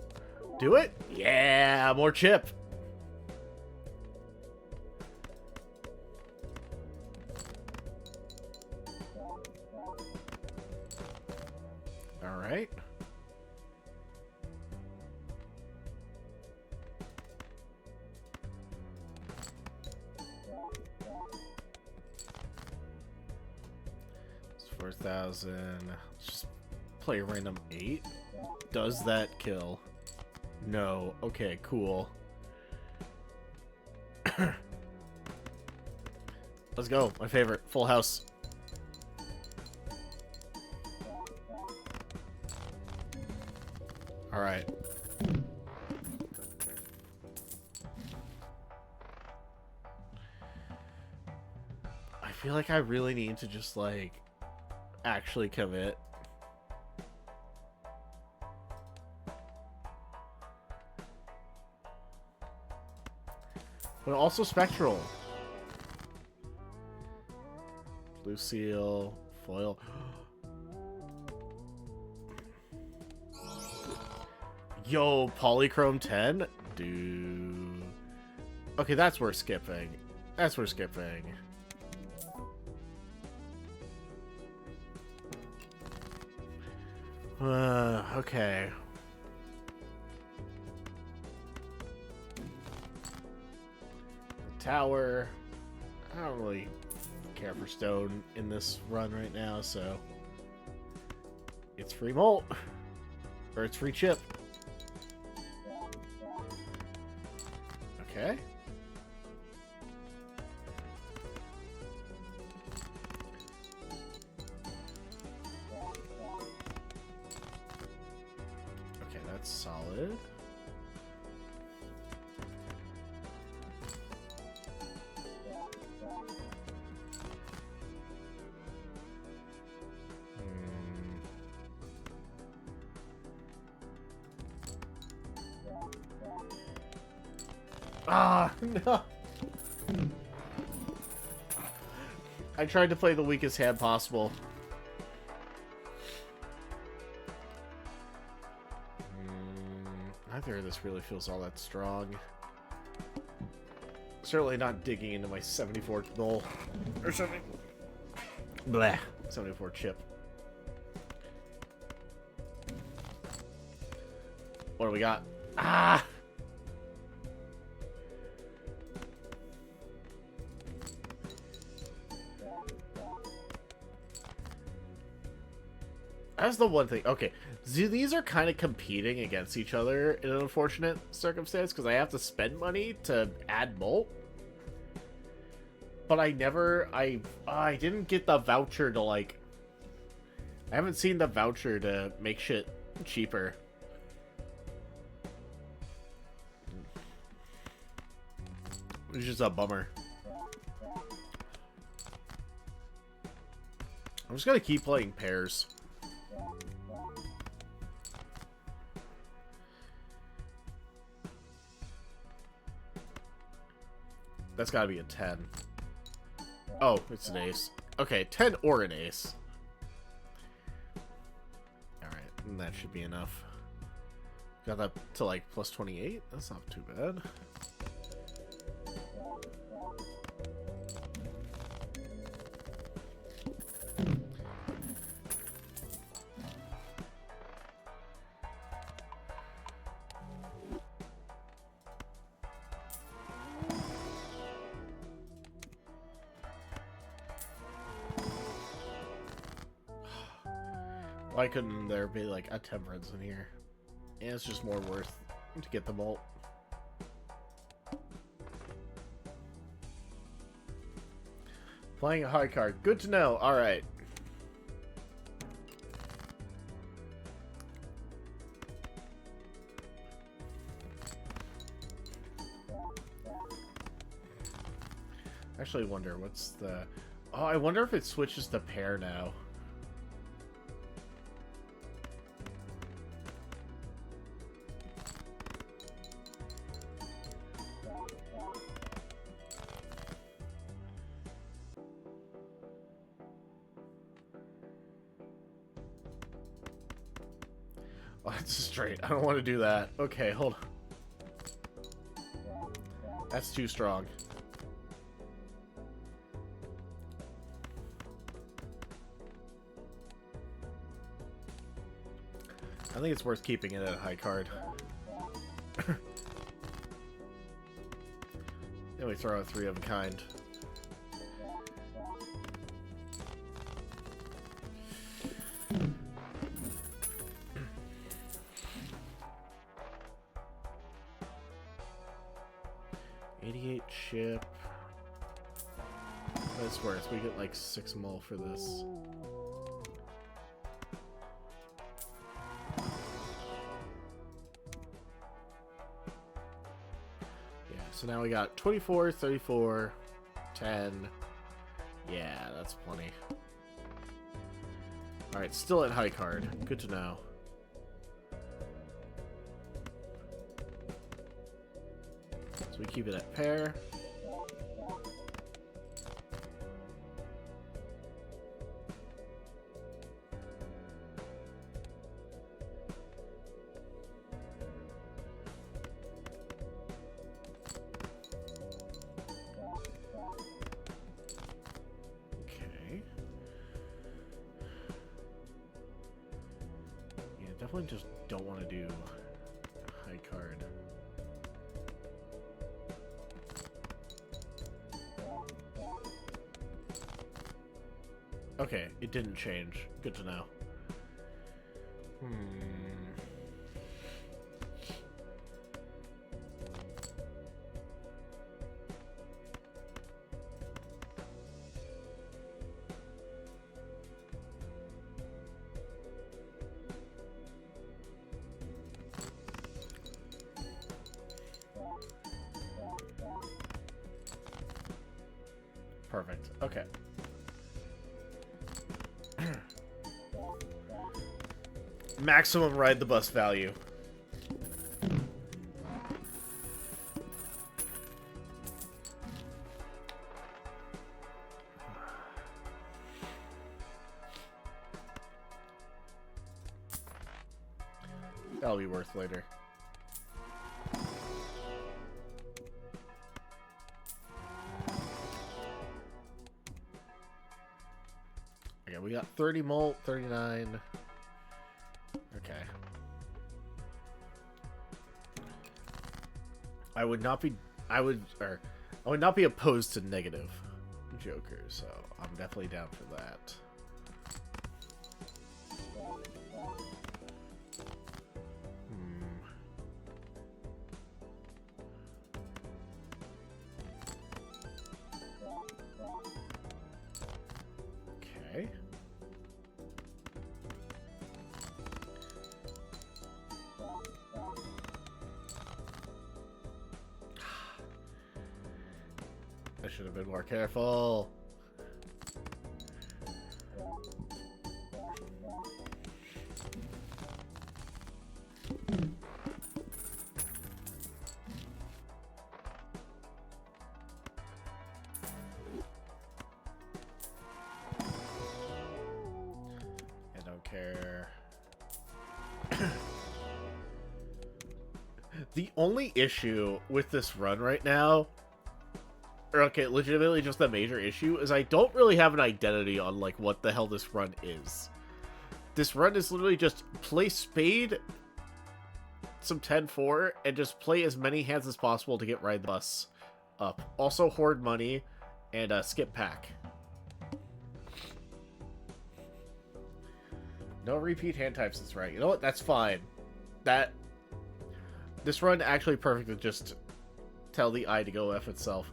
[SPEAKER 1] Do it. Yeah, more chip. right. It's 4,000. Let's just play a random 8. Does that kill? No. Okay, cool. Let's go. My favorite. Full house. Alright. I feel like I really need to just, like, actually commit. But also Spectral. Lucille. Foil. Yo, Polychrome 10? Dude. Okay, that's worth skipping. That's worth skipping. Okay. Tower. I don't really care for stone in this run right now, so it's free molt. Or it's free chip. Okay. Okay, that's solid. Ah, no. I tried to play the weakest hand possible. Neither of this really feels all that strong. Certainly not digging into my 74 bowl. Or something. Blah. 74 chip. What do we got? Ah! That's the one thing. Okay, these are kind of competing against each other in an unfortunate circumstance because I have to spend money to add molt. But I didn't get the voucher to, like... I haven't seen the voucher to make shit cheaper. Which is a bummer. I'm just gonna keep playing pairs. That's gotta be a 10. Oh, it's an ace. Okay, 10 or an ace. Alright, and that should be enough. Got that to like plus 28? That's not too bad. Why couldn't there be like a temperance in here? And it's just more worth to get the molt. Playing a high card. Good to know. Alright. Actually wonder what's the... Oh, I wonder if it switches to pair now. Oh, that's straight. I don't want to do that. Okay, hold on. That's too strong. I think it's worth keeping it at a high card. Then we throw a 3 of a kind. Chip. That's worth. We get like 6 mul for this. Yeah, so now we got 24, 34, 10. Yeah, that's plenty. Alright, still at high card. Good to know. So we keep it at pair. Definitely just don't want to do high card. Okay, it didn't change. Good to know. Perfect. Okay. Maximum ride the bus value. That'll be worth later. Okay, we got 30 mult, 39. Okay. I would not be opposed to negative jokers, so I'm definitely down for that. Okay. I should have been more careful. I don't care. The only issue with this run right now, or okay, legitimately just the major issue, is I don't really have an identity on like what the hell this run is. This run is literally just play spade, some 10-4, and just play as many hands as possible to get Ride the Bus up. Also hoard money and skip pack. No repeat hand types is right. You know what? That's fine. This run actually perfect to just tell the eye to go F itself.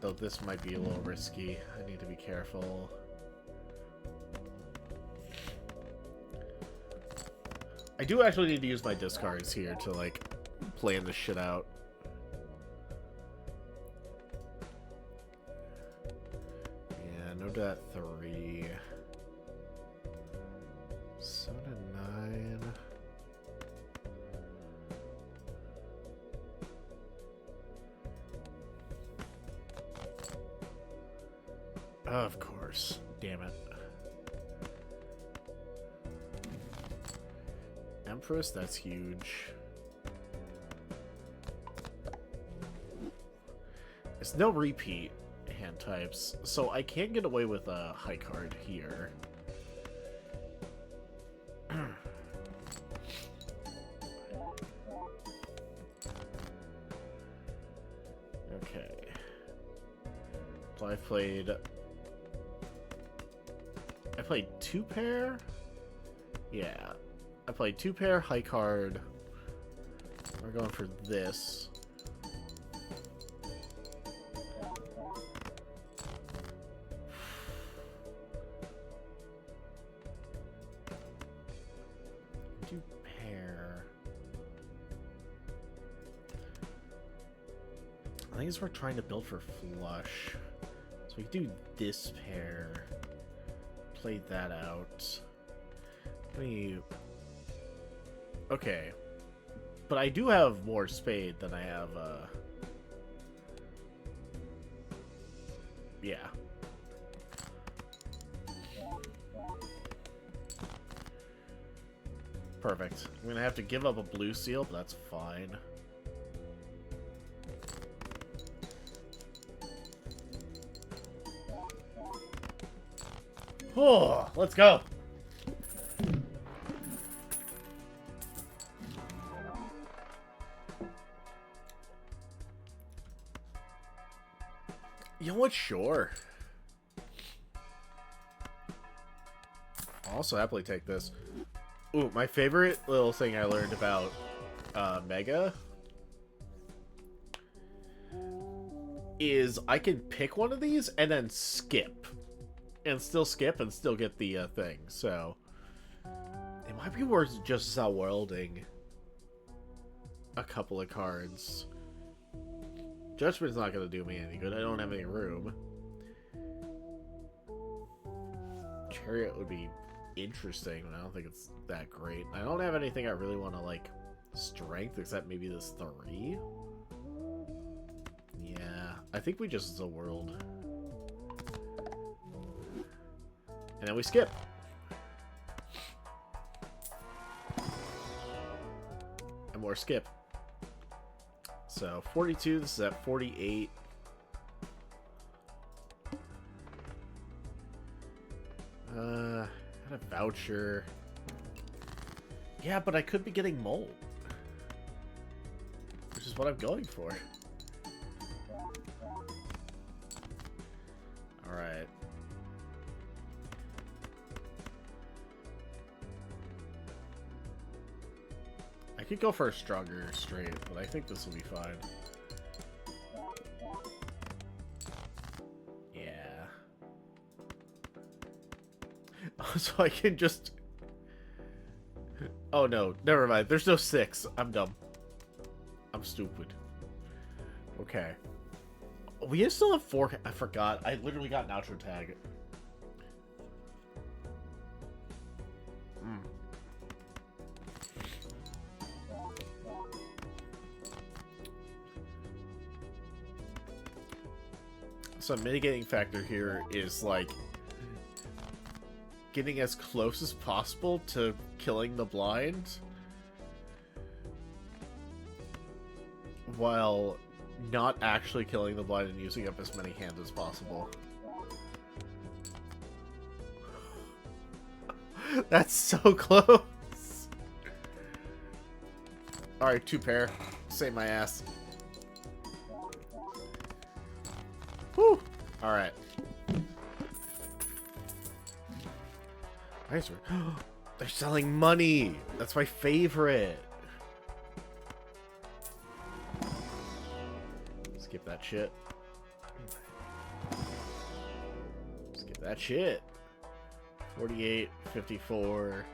[SPEAKER 1] Though this might be a little risky. I need to be careful. I do actually need to use my discards here to, like, plan this shit out. Yeah, no dat 3. 7 and 9. Of course. Damn it. Empress, that's huge. It's no repeat hand types, so I can't get away with a high card here. I played 2 pair. Yeah, I played 2 pair, high card. We're going for this. Do pair. I think it's we're trying to build for flush. So we can do this pair. Play that out. Okay. But I do have more spade than I have, yeah. Perfect. I'm gonna have to give up a blue seal, but that's fine. Oh, let's go! You know what? Sure. I'll also happily take this. Ooh, my favorite little thing I learned about Mega is I can pick one of these and then skip. And still skip and still get the thing. So, it might be worth just worlding a couple of cards. Judgment's not going to do me any good. I don't have any room. Chariot would be interesting, but I don't think it's that great. I don't have anything I really want to, like, strength, except maybe this 3. Yeah, I think we just world. And then we skip. And more skip. So, 42, this is at 48. Got a voucher. Yeah, but I could be getting mold. Which is what I'm going for. Alright. I could go for a stronger straight, but I think this will be fine. Yeah. So I can just... Oh no, never mind. There's no 6. I'm dumb. I'm stupid. Okay. We still have 4... I forgot. I literally got an outro tag. So a mitigating factor here is, like, getting as close as possible to killing the blind while not actually killing the blind and using up as many hands as possible. That's so close! Alright, 2 pair. Save my ass. Whew! Alright. Nice. They're selling money! That's my favorite! Skip that shit. Skip that shit. 48, 54.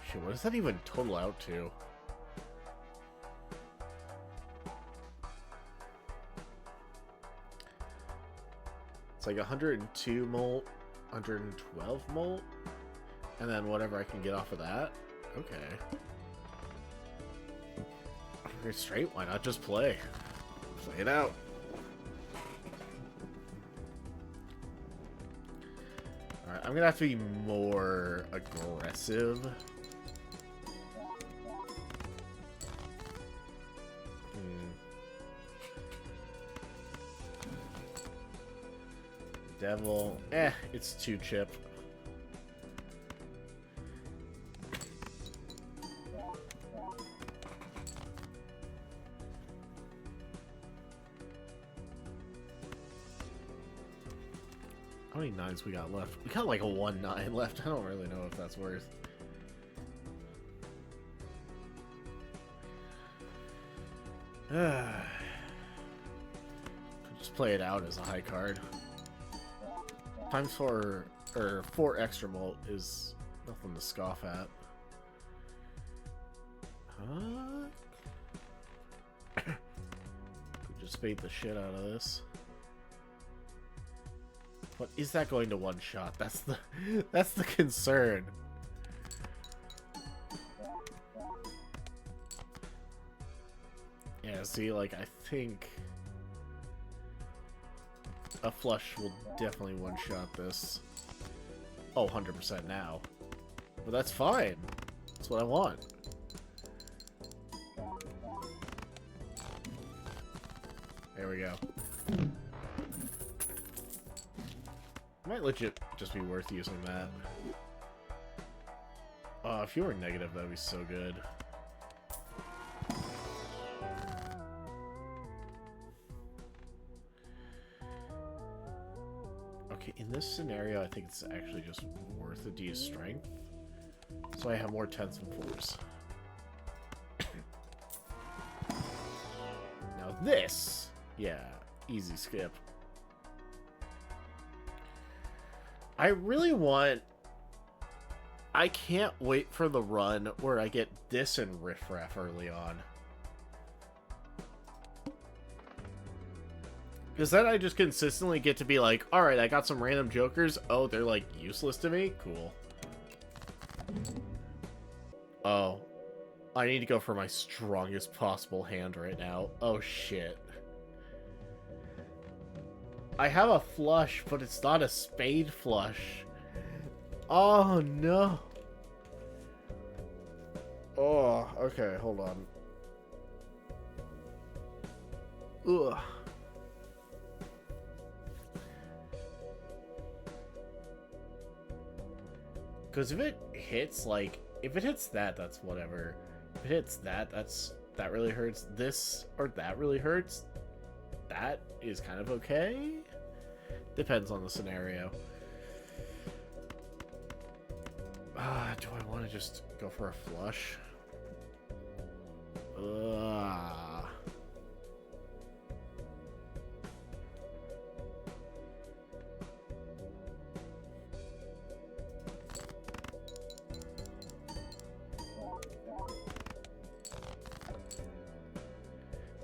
[SPEAKER 1] Shit, what does that even total out to? It's like 102 molt, 112 molt, and then whatever I can get off of that. Okay. Okay, straight, why not just play? Play it out. Alright, I'm gonna have to be more aggressive. Devil. It's 2 chip. How many 9s we got left? We got like a 1-9 left. I don't really know if that's worth. Just play it out as a high card. Times 4 or 4 extra mult is nothing to scoff at. Could just bait the shit out of this. But is that going to one shot? That's the concern. Yeah, see, like, I think a flush will definitely one-shot this. Oh, 100% now. But that's fine. That's what I want. There we go. Might legit just be worth using that. If you were negative, that'd be so good. Okay, in this scenario, I think it's actually just worth it to use strength. So I have more 10s and 4s. Now this, yeah, easy skip. I really want... I can't wait for the run where I get this and Riff Raff early on. Because then I just consistently get to be like, alright, I got some random jokers. Oh, they're like useless to me? Cool. Oh. I need to go for my strongest possible hand right now. Oh, shit. I have a flush, but it's not a spade flush. Oh, no. Oh, okay, hold on. Ugh. Because if it hits, like, if it hits that, that's whatever. If it hits that, that really hurts. This, or that really hurts. That is kind of okay. Depends on the scenario. Do I want to just go for a flush?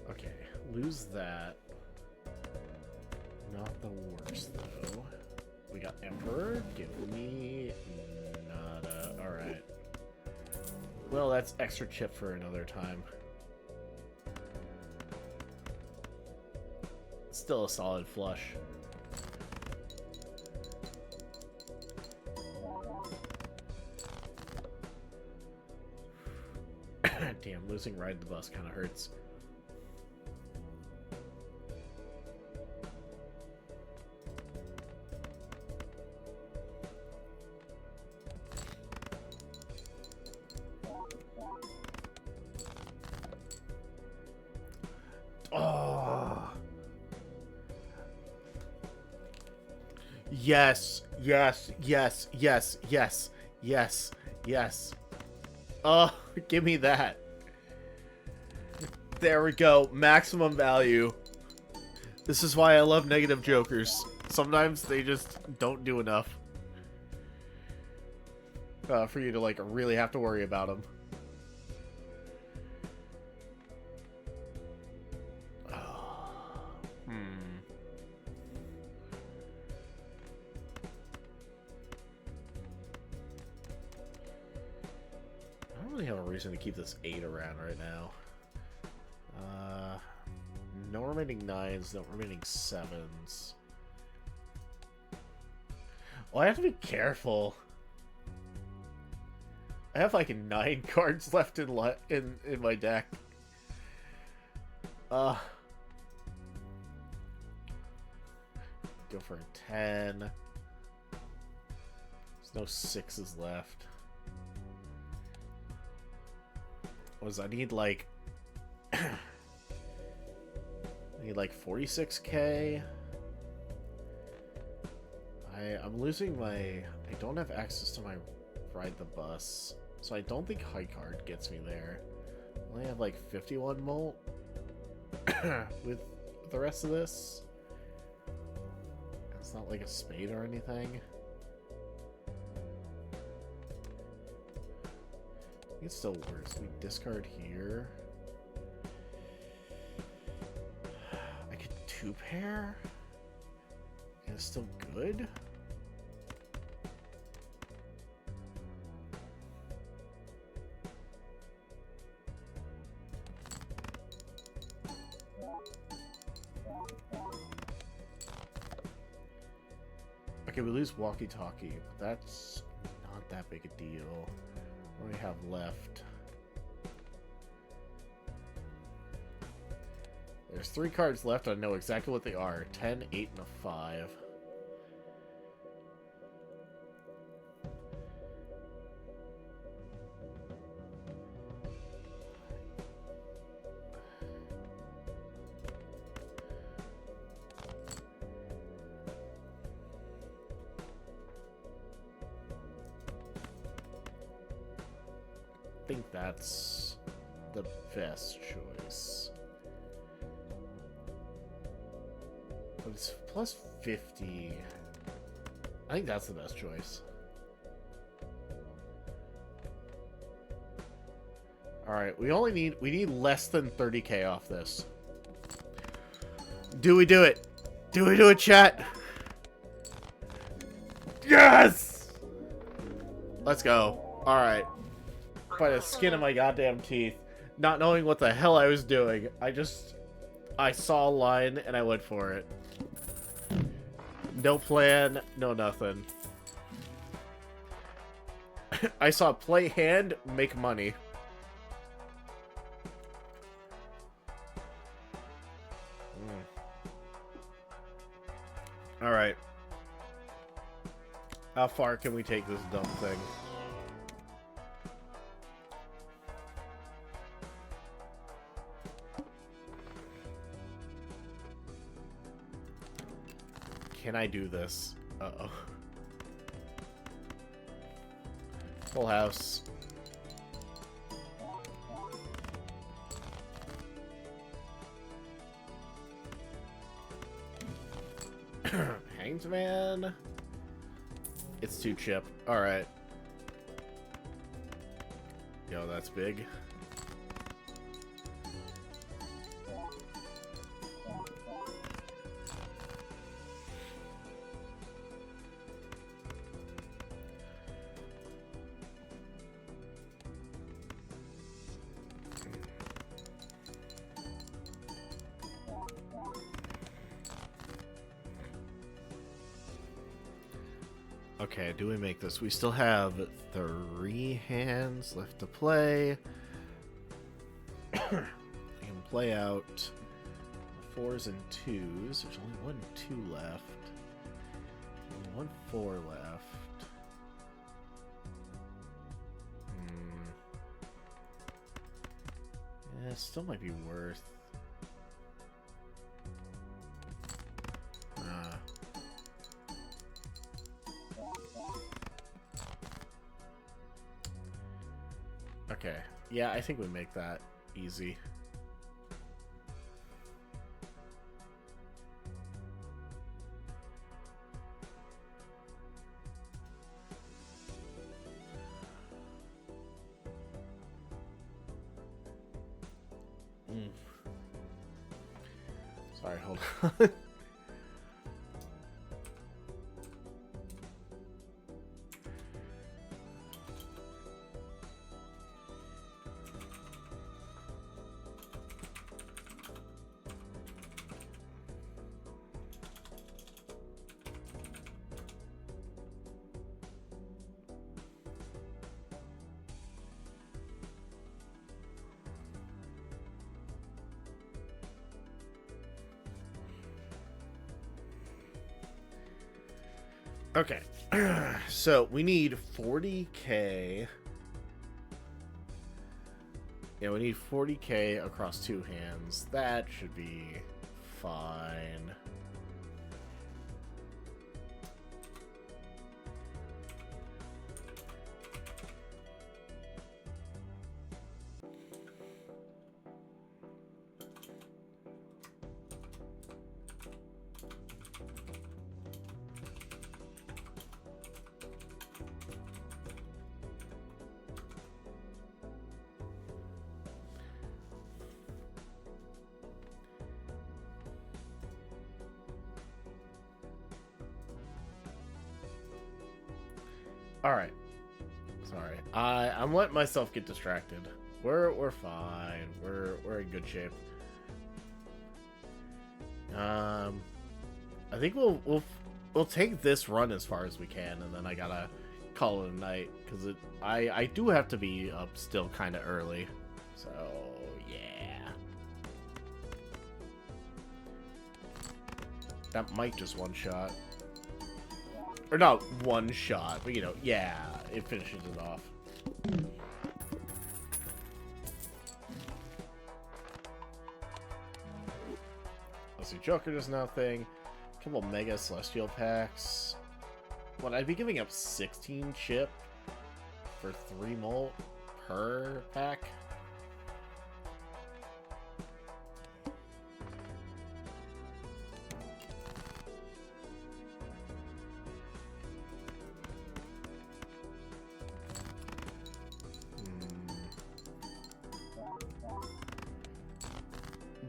[SPEAKER 1] Okay, lose that. Not the worst, though. We got Emperor. Give me nada. Alright. Well, that's extra chip for another time. Still a solid flush. Damn, losing Ride the Bus kind of hurts. Oh. Yes, yes, yes, yes, yes, yes, yes. Oh, give me that. There we go. Maximum value. This is why I love negative jokers. Sometimes they just don't do enough for you to, like, really have to worry about them. I don't really have a reason to keep this 8 around right now. No remaining 9s, no remaining 7s. Well, I have to be careful. I have like 9 cards left in my deck. Go for a 10. There's no 6s left. I need like I need like 46k. I I'm losing my... I don't have access to my ride the bus, so I don't think high card gets me there. I only have like 51 molt with the rest of this. It's not like a spade or anything. It still works. We discard here. I could two pair. And it's still good. Okay, we lose walkie-talkie, but that's not that big a deal. What do we have left? There's 3 cards left. I know exactly what they are. 10, 8, and a 5. I think that's the best choice. But it's plus 50. I think that's the best choice. Alright, we need less than 30k off this. Do we do it? Do we do it, chat? Yes! Let's go. Alright. By the skin of my goddamn teeth. Not knowing what the hell I was doing. I saw a line and I went for it. No plan, no nothing. I saw play hand, make money. Alright. How far can we take this dumb thing? Can I do this? Uh-oh. Full house. Hanged man. It's 2 chip. Alright. Yo, that's big. Okay, do we make this? We still have 3 hands left to play. We can play out 4s and 2s. There's only 1 2 left. Only 1 4 left. Yeah, it still might be worth. Okay. Yeah, I think we make that easy. Sorry, hold on. Okay, so we need 40k. Yeah, we need 40k across 2 hands. That should be fine. Alright. Sorry. I'm letting myself get distracted. We're fine. We're in good shape. I think we'll take this run as far as we can, and then I gotta call it a night because I do have to be up still kind of early. So yeah, that might just one shot, or not one shot, but you know, yeah, it finishes it off. Let's see, Joker does nothing. Couple Mega Celestial packs. Would I be giving up 16 chip for 3 molt per pack?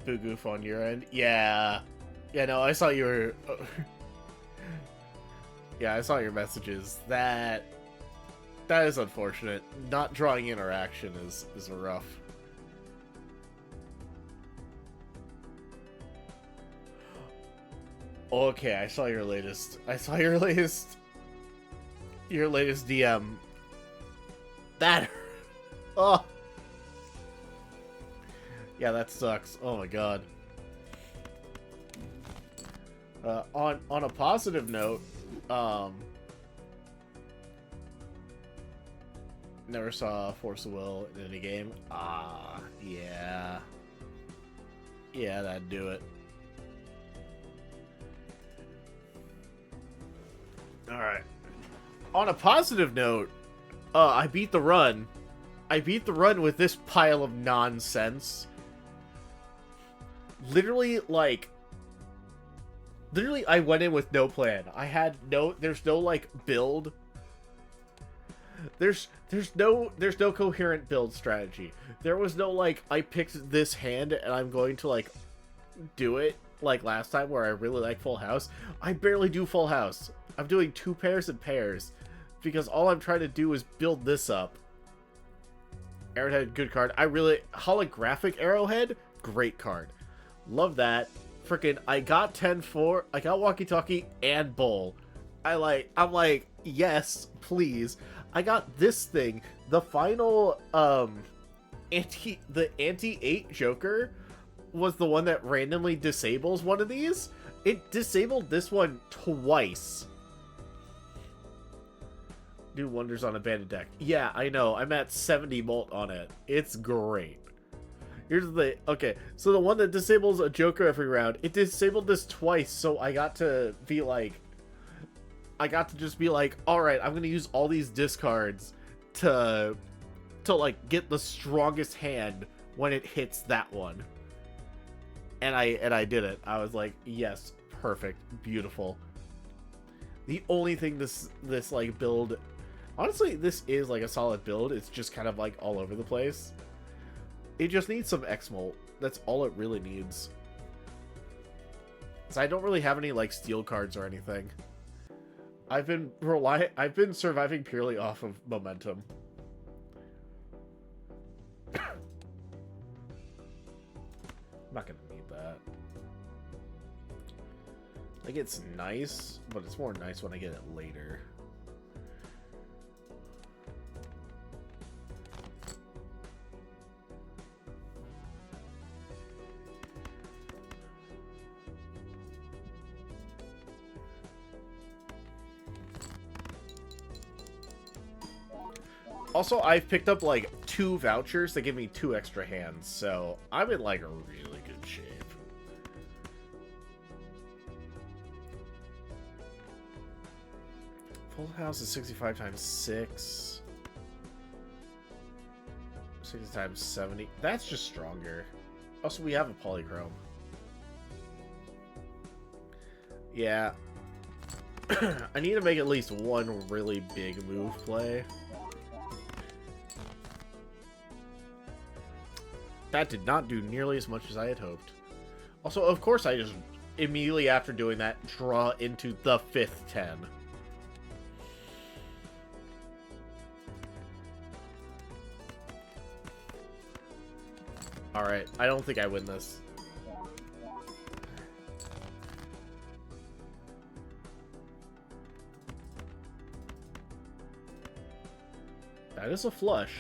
[SPEAKER 1] Boogoof on your end? Yeah. Yeah, no, I saw your... yeah, I saw your messages. That is unfortunate. Not drawing interaction is rough. Okay, I saw your latest. Your latest DM. That... oh. Yeah, that sucks. Oh my god. On a positive note, never saw Force of Will in any game. Ah, yeah. Yeah, that'd do it. Alright. On a positive note, I beat the run. I beat the run with this pile of nonsense. Literally, I went in with no plan. There's no, like, build. There's no coherent build strategy. There was no, like, I picked this hand and I'm going to, like, do it, like last time where I really like Full House. I barely do Full House. I'm doing 2 pairs and pairs because all I'm trying to do is build this up. Arrowhead, good card. Holographic Arrowhead, great card. Love that. Freaking, I got 10-4. I got Walkie Talkie and Bull. I'm like, yes, please. I got this thing. The final, anti-8 Joker was the one that randomly disables one of these. It disabled this one twice. Do wonders on Abandoned Deck. Yeah, I know. I'm at 70 molt on it. It's great. Here's the... okay, so the one that disables a Joker every round, it disabled this twice, so I got to be like... I got to just be like, alright, I'm gonna use all these discards to like, get the strongest hand when it hits that one. And I did it. I was like, yes, perfect, beautiful. The only thing this like, build... honestly, this is, like, a solid build. It's just kind of, like, all over the place. It just needs some X-Molt. That's all it really needs. So I don't really have any, like, steel cards or anything. I've been surviving purely off of momentum. I'm not gonna need that. Like, it's nice, but it's more nice when I get it later. Also, I've picked up, like, 2 vouchers that give me 2 extra hands, so I'm in, like, a really good shape. Full House is 65 times 6. 60 times 70. That's just stronger. Also, we have a polychrome. Yeah. I need to make at least one really big move play. That did not do nearly as much as I had hoped. Also, of course, I just immediately after doing that draw into the 5th 10. Alright, I don't think I win this. That is a flush.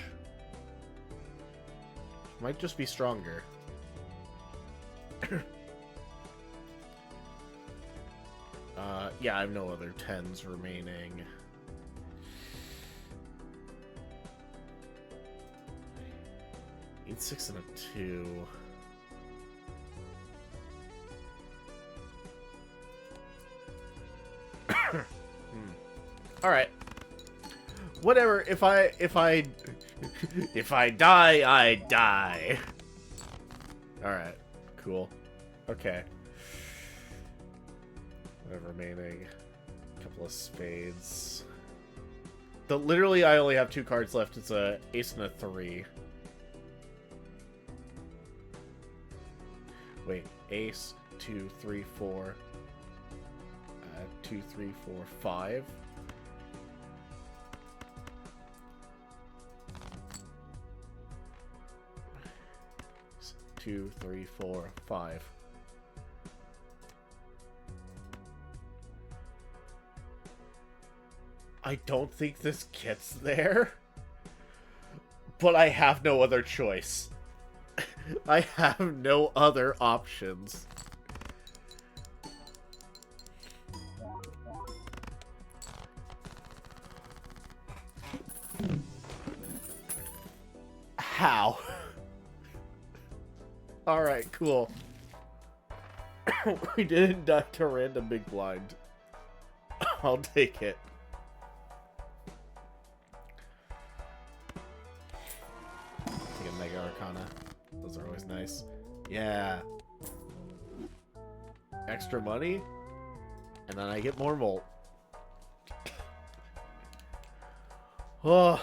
[SPEAKER 1] Might just be stronger. Yeah, I have no other 10s remaining. Need 6 and a 2. Alright. Whatever, if I die, I die. Alright, cool. Okay. Remaining. A couple of spades. Literally, I only have 2 cards left. It's a ace and a 3. Wait, ace, 2, 3, 4. 2, 3, 4, 5. Two, 3, 4, 5. I don't think this gets there, but I have no other choice. I have no other options. How? Alright, cool. We didn't die to random big blind. I'll take it. Take a Mega Arcana. Those are always nice. Yeah. Extra money, and then I get more Volt. Oh.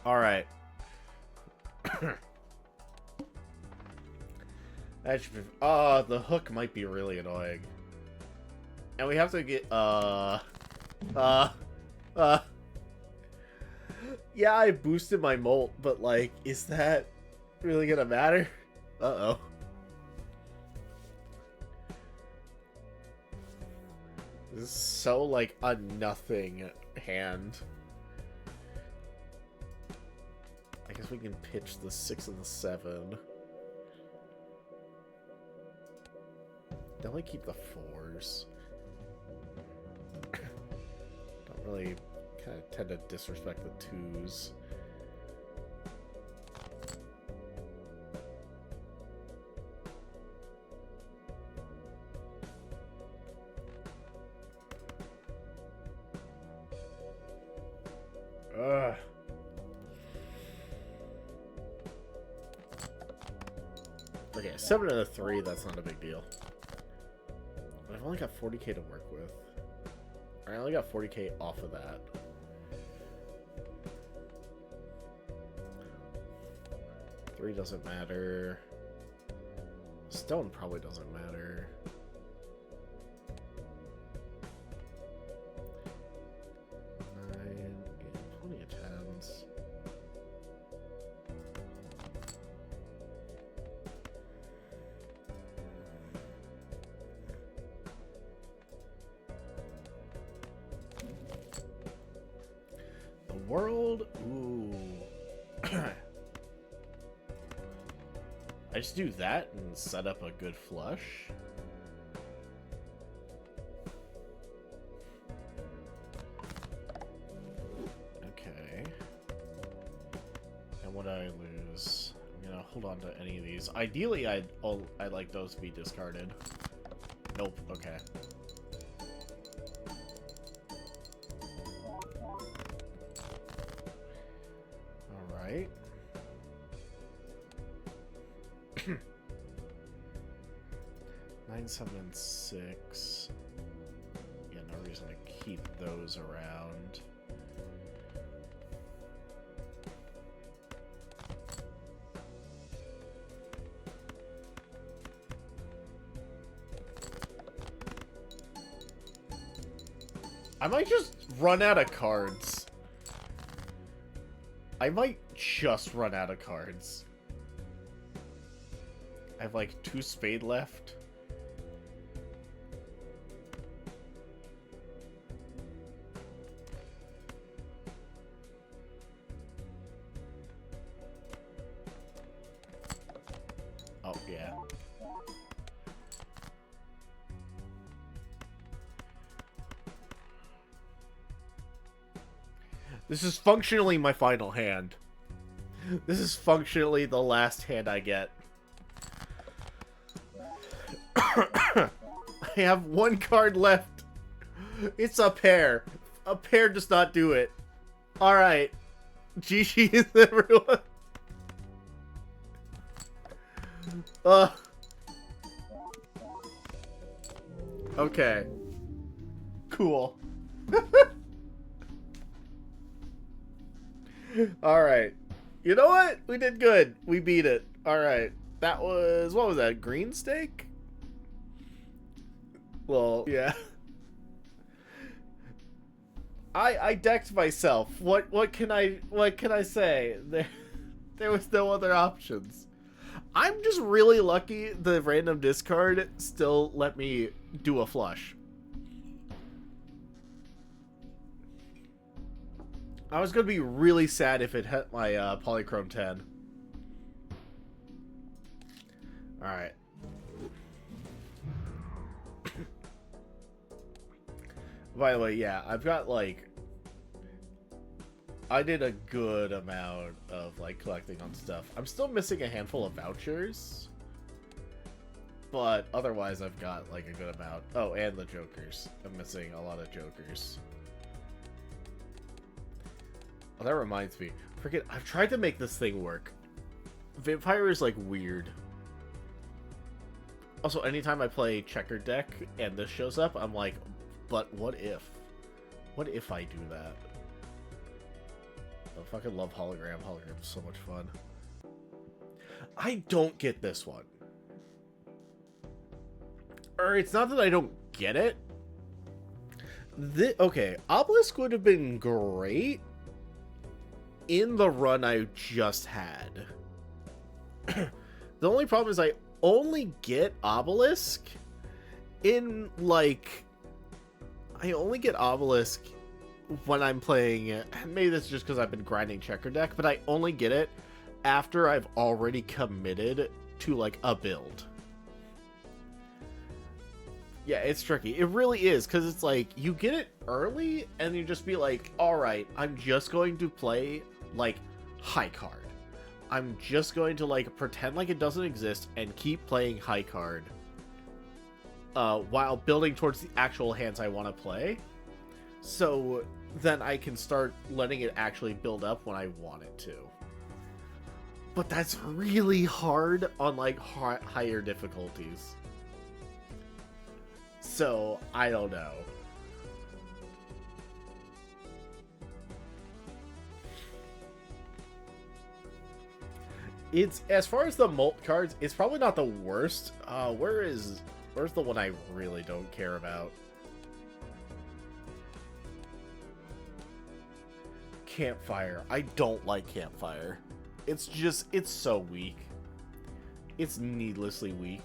[SPEAKER 1] Alright. That should be... the hook might be really annoying. And we have to get, yeah, I boosted my Molt, but, like, is that really gonna matter? Uh-oh. This is so, like, a nothing hand. I guess we can pitch the 6 and the 7. Definitely keep the 4s. Don't really kind of tend to disrespect the 2s. Ugh. Okay, 7 and a 3, that's not a big deal. I've only got 40k to work with. I only got 40k off of that. Three doesn't matter. Stone probably doesn't matter. Nine, 8, 20 of 10s. World? Ooh. I just do that and set up a good flush. Okay. And what do I lose? I'm gonna hold on to any of these. Ideally, I'd like those to be discarded. Nope. Okay. Right. 9, 7, and 6. Yeah, no reason to keep those around. I might just run out of cards. I might just run out of cards. I have like 2 spade left. Oh, yeah. This is functionally my final hand. This is functionally the last hand I get. I have 1 card left. It's a pair. A pair does not do it. Alright. GG, everyone. Okay. Cool. Alright. You know what? We did good. We beat it. Alright. That was... What was that? Green steak? Well, yeah. I decked myself. What can I say? There was no other options. I'm just really lucky the random discard still let me do a flush. I was going to be really sad if it hit my Polychrome 10. Alright. By the way, yeah, I've got, like... I did a good amount of, like, collecting on stuff. I'm still missing a handful of vouchers. But otherwise, I've got, like, a good amount. Oh, and the Jokers. I'm missing a lot of Jokers. Oh, that reminds me. Forget, I've tried to make this thing work. Vampire is, like, weird. Also, anytime I play checkered deck and this shows up, I'm like, but what if? What if I do that? I fucking love hologram. Hologram is so much fun. I don't get this one. Or it's not that I don't get it. Okay, Obelisk would have been great in the run I just had. The only problem is I only get Obelisk in, like... I only get Obelisk when I'm playing... Maybe that's just because I've been grinding checker deck, but I only get it after I've already committed to, like, a build. Yeah, it's tricky. It really is, because it's like, you get it early, and you just be like, alright, I'm just going to play, like, high card. I'm just going to, like, pretend like it doesn't exist and keep playing high card. While building towards the actual hands I want to play. So then I can start letting it actually build up when I want it to. But that's really hard on, like, higher difficulties. So, I don't know. It's, as far as the Molt cards, it's probably not the worst. Where's the one I really don't care about? Campfire. I don't like Campfire. It's just, it's so weak. It's needlessly weak.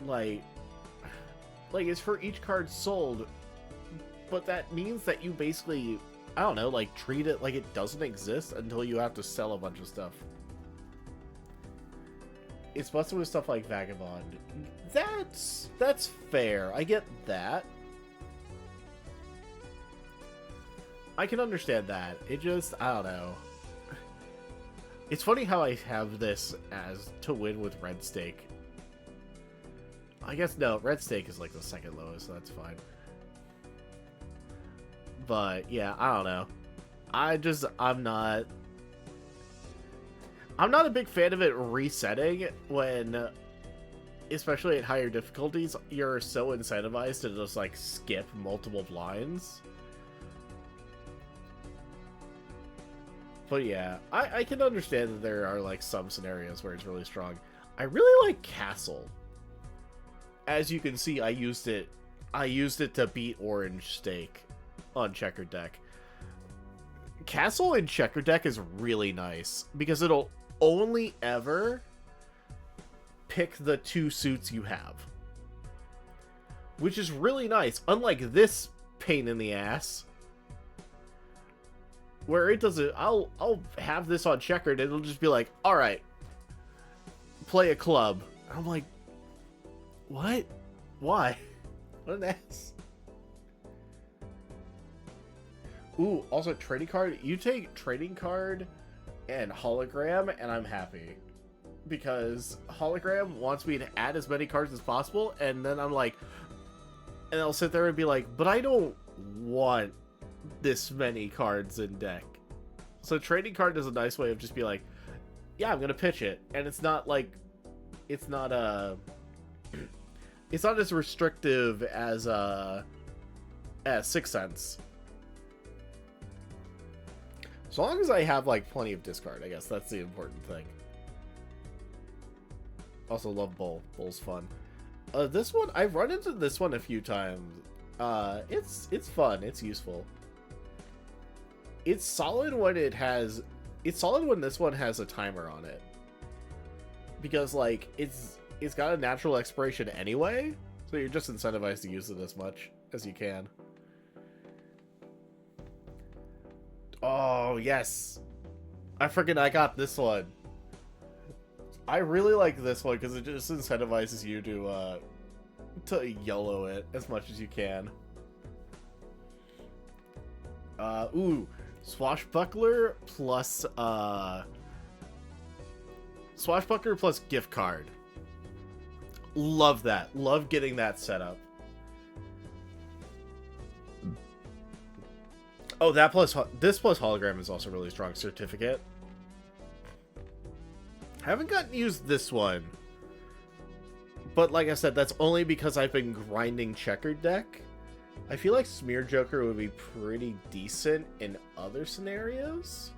[SPEAKER 1] Like, it's for each card sold, but that means that you basically, I don't know, like, treat it like it doesn't exist until you have to sell a bunch of stuff. It's busted with stuff like Vagabond. That's fair. I get that. I can understand that. It just, I don't know. It's funny how I have this as to win with Red Stake. I guess, no, Red Stake is like the second lowest, so that's fine. But, yeah, I don't know. I'm not a big fan of it resetting when especially at higher difficulties, you're so incentivized to just like skip multiple blinds. But yeah, I can understand that there are like some scenarios where it's really strong. I really like Castle. As you can see, I used it to beat Orange Stake on Checkered Deck. Castle in Checkered Deck is really nice because it'll only ever pick the 2 suits you have, which is really nice, unlike this pain in the ass where it doesn't. I'll have this on Checkered and it'll just be like, all right, play a club. I'm like, what? Why? What an ass. Ooh, also trading card. You take trading card and hologram and I'm happy. Because hologram wants me to add as many cards as possible, and then I'm like, and I'll sit there and be like, but I don't want this many cards in deck. So trading card is a nice way of just be like, yeah, I'm gonna pitch it, and it's not like, it's not as restrictive as Sixth Sense. As long as I have like plenty of discard, I guess that's the important thing. Also love Bull. Bull's fun. This one, I've run into this one a few times. It's fun. It's useful. It's solid when it has... It's solid when this one has a timer on it. Because, like, it's got a natural expiration anyway, so you're just incentivized to use it as much as you can. Oh, yes! I got this one. I really like this one because it just incentivizes you to YOLO it as much as you can. Ooh, Swashbuckler plus gift card. Love that. Love getting that set up. Oh, this plus hologram is also really strong. Certificate. I haven't gotten to use this one. But like I said, that's only because I've been grinding Checkered Deck. I feel like Smear Joker would be pretty decent in other scenarios.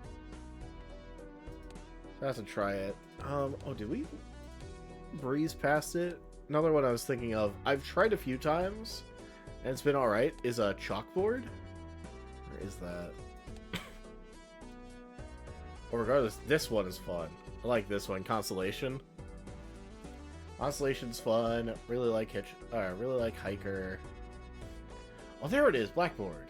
[SPEAKER 1] I have to try it. Oh, did we breeze past it? Another one I was thinking of, I've tried a few times, and it's been alright, is a Chalkboard. Where is that? Well, regardless, this one is fun. I like this one, Constellation. Constellation's fun. Really like Hiker. Oh, there it is, Blackboard.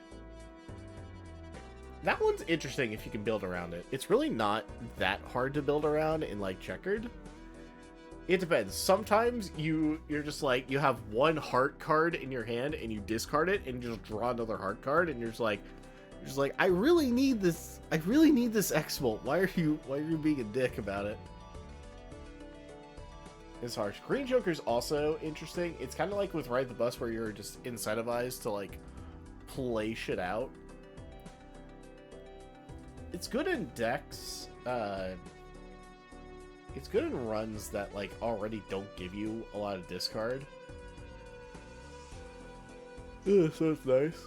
[SPEAKER 1] That one's interesting if you can build around it. It's really not that hard to build around in like Checkered. It depends. Sometimes you're just like, you have one heart card in your hand and you discard it and you just draw another heart card and you're just like, I really need this. I really need this X-Molt. Why are you being a dick about it? It's harsh. Green Joker's also interesting. It's kind of like with Ride the Bus where you're just incentivized to like play shit out. It's good in decks. It's good in runs that like already don't give you a lot of discard. Ugh, so it's nice.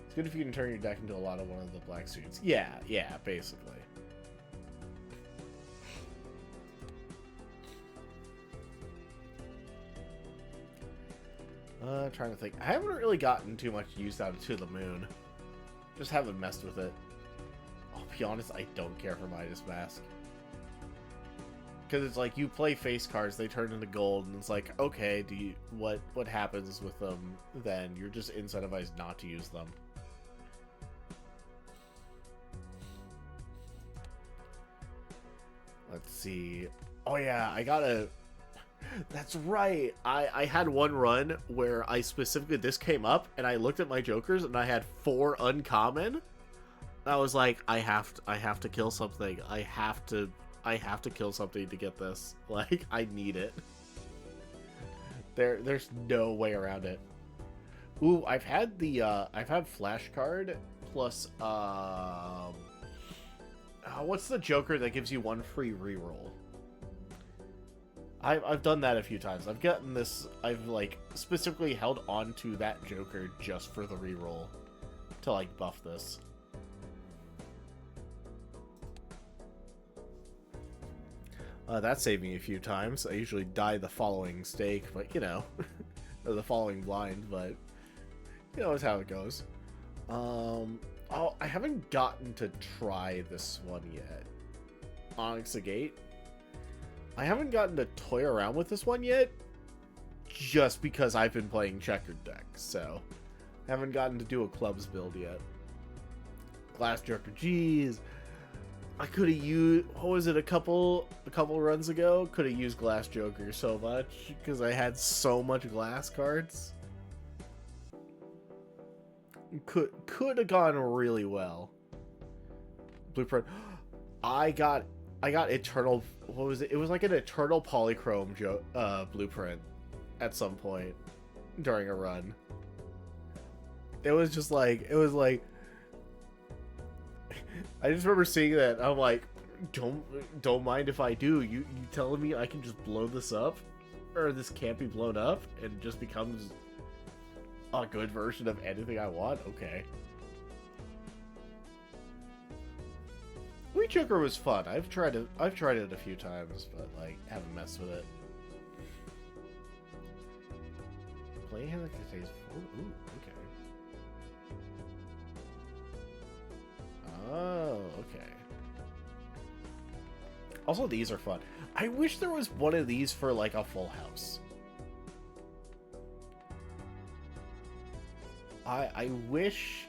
[SPEAKER 1] It's good if you can turn your deck into a lot of one of the black suits. Yeah, basically. Trying to think. I haven't really gotten too much use out of To the Moon. Just haven't messed with it. I'll be honest, I don't care for Midas Mask. Because it's like, you play face cards, they turn into gold, and it's like, okay, what happens with them then? You're just incentivized not to use them. Let's see. Oh yeah, I gotta... That's right. I had one run where I specifically, this came up, and I looked at my jokers, and I had 4 uncommon. I was like, I have to kill something. I have to kill something to get this. Like, I need it. There's no way around it. Ooh, I've had flashcard plus what's the Joker that gives you one free reroll? I've done that a few times. I've gotten this. I've like specifically held on to that Joker just for the reroll to like buff this. That saved me a few times. I usually die the following stake, but you know, or the following blind, but you know, it's how it goes. Oh, I haven't gotten to try this one yet. Onyx Agate. I haven't gotten to toy around with this one yet, just because I've been playing checkered deck, so I haven't gotten to do a clubs build yet. Glass Joker, jeez. I could have used, what was it, a couple runs ago? Could have used Glass Joker so much because I had so much glass cards. Could have gone really well. Blueprint. I got Eternal. What was it? It was like an Eternal Polychrome blueprint at some point during a run. It was just like, it was like, I just remember seeing that. I'm like, don't mind if I do. You telling me I can just blow this up, or this can't be blown up and just becomes a good version of anything I want? Okay. Wheat Joker was fun. I've tried it a few times, but like haven't messed with it. Play hand that contains 4. Ooh, okay. Oh, okay. Also, these are fun. I wish there was one of these for like a full house. I wish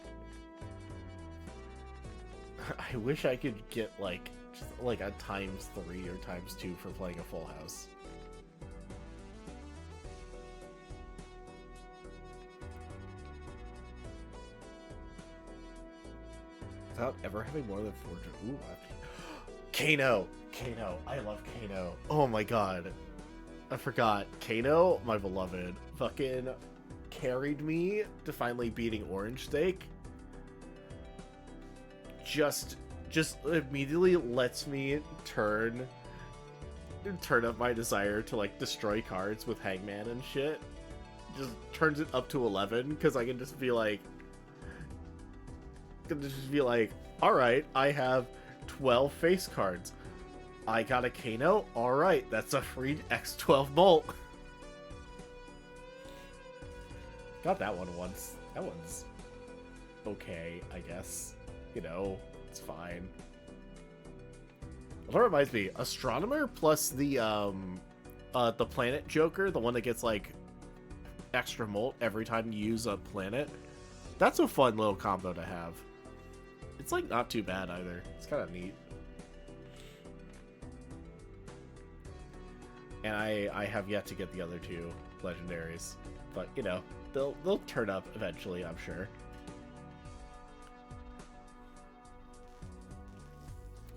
[SPEAKER 1] I could get like just like a ×3 or ×2 for playing a full house. Without ever having more than 4. Ooh, Kano! Kano! I love Kano. Oh my god. I forgot. Kano, my beloved, fucking carried me to finally beating Orange Steak. Just immediately lets me turn up my desire to like destroy cards with Hangman and shit. Just turns it up to 11 because I can just be like, all right, I have 12 face cards. I got a Kano. All right, that's a free X12 Molt. Got that one once. That one's okay, I guess. You know, it's fine. That reminds me, Astronomer plus the Planet Joker, the one that gets like extra Molt every time you use a planet. That's a fun little combo to have. It's like not too bad either. It's kind of neat. And I have yet to get the other 2 legendaries, but you know, they'll turn up eventually, I'm sure.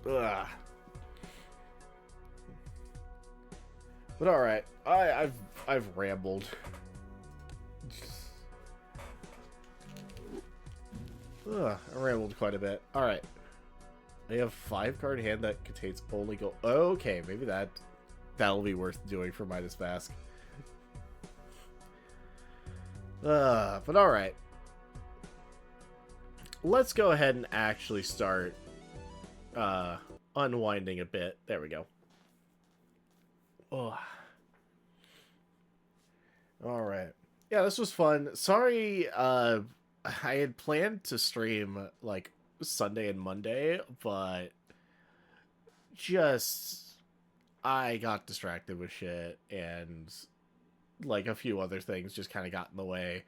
[SPEAKER 1] Ugh. But all right, I've rambled. I rambled quite a bit. All right, I have 5-card hand that contains only gold. Okay, maybe that'll be worth doing for Midas Mask. But all right, let's go ahead and actually start unwinding a bit. There we go. Oh. All right. Yeah, this was fun. Sorry, I had planned to stream like Sunday and Monday, but just I got distracted with shit and like a few other things just kind of got in the way.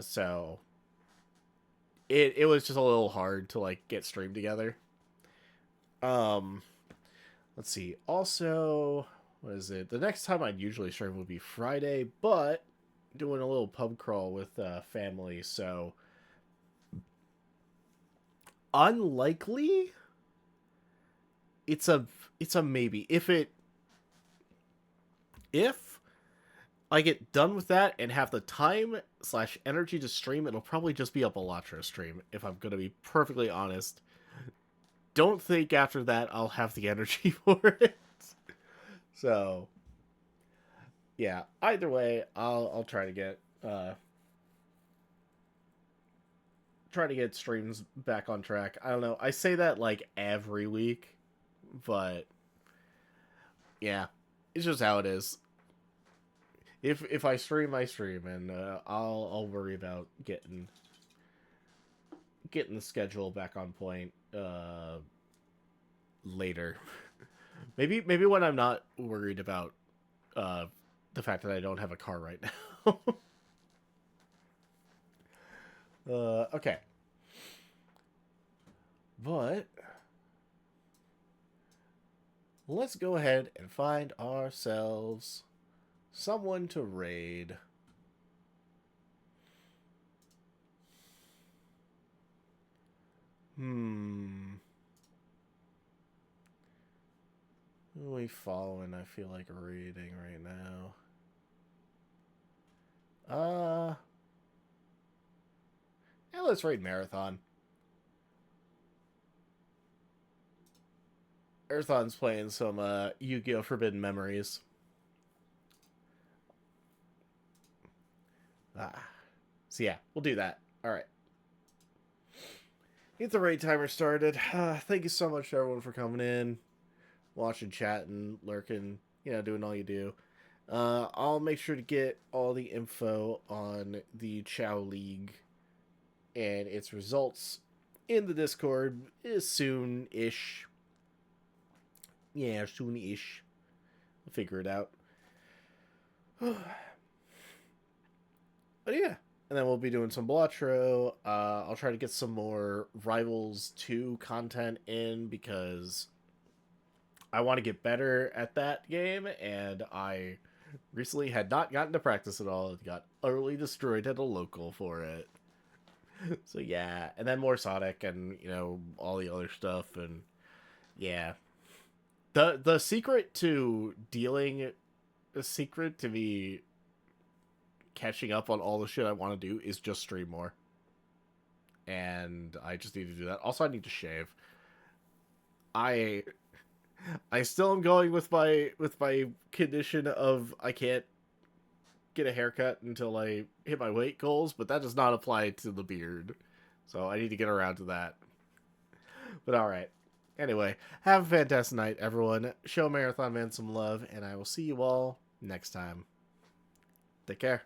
[SPEAKER 1] So it was just a little hard to like get streamed together. Let's see. Also, what is it? The next time I'd usually stream would be Friday, but doing a little pub crawl with family, so unlikely. It's a maybe. If I get done with that and have the time slash energy to stream, it'll probably just be a Balatro stream, if I'm gonna be perfectly honest. Don't think after that I'll have the energy for it. So yeah, either way, I'll try to get streams back on track. I don't know. I say that like every week, but yeah, it's just how it is. If I stream, I stream, and I'll worry about getting the schedule back on point later. Maybe when I'm not worried about uh, the fact that I don't have a car right now. Okay, but let's go ahead and find ourselves someone to raid. Hmm. Who are we following? I feel like raiding right now. Yeah, let's raid Marathon. Marathon's playing some Yu-Gi-Oh! Forbidden Memories. Ah. So yeah, we'll do that. Alright. Get the raid timer started. Thank you so much to everyone for coming in, watching, chatting, lurking, doing all you do. I'll make sure to get all the info on the Chao League and its results in the Discord soon-ish. Yeah, soon-ish. We'll figure it out. But yeah. And then we'll be doing some Balatro. I'll try to get some more Rivals 2 content in because I want to get better at that game, and I recently had not gotten to practice at all. It got utterly destroyed at a local for it. So yeah, and then more Sonic and, all the other stuff, and yeah. The secret to me catching up on all the shit I want to do is just stream more. And I just need to do that. Also, I need to shave. I still am going with my condition of I can't get a haircut until I hit my weight goals, but that does not apply to the beard. So I need to get around to that. But alright. Anyway, have a fantastic night, everyone. Show Marathon Man some love, and I will see you all next time. Take care.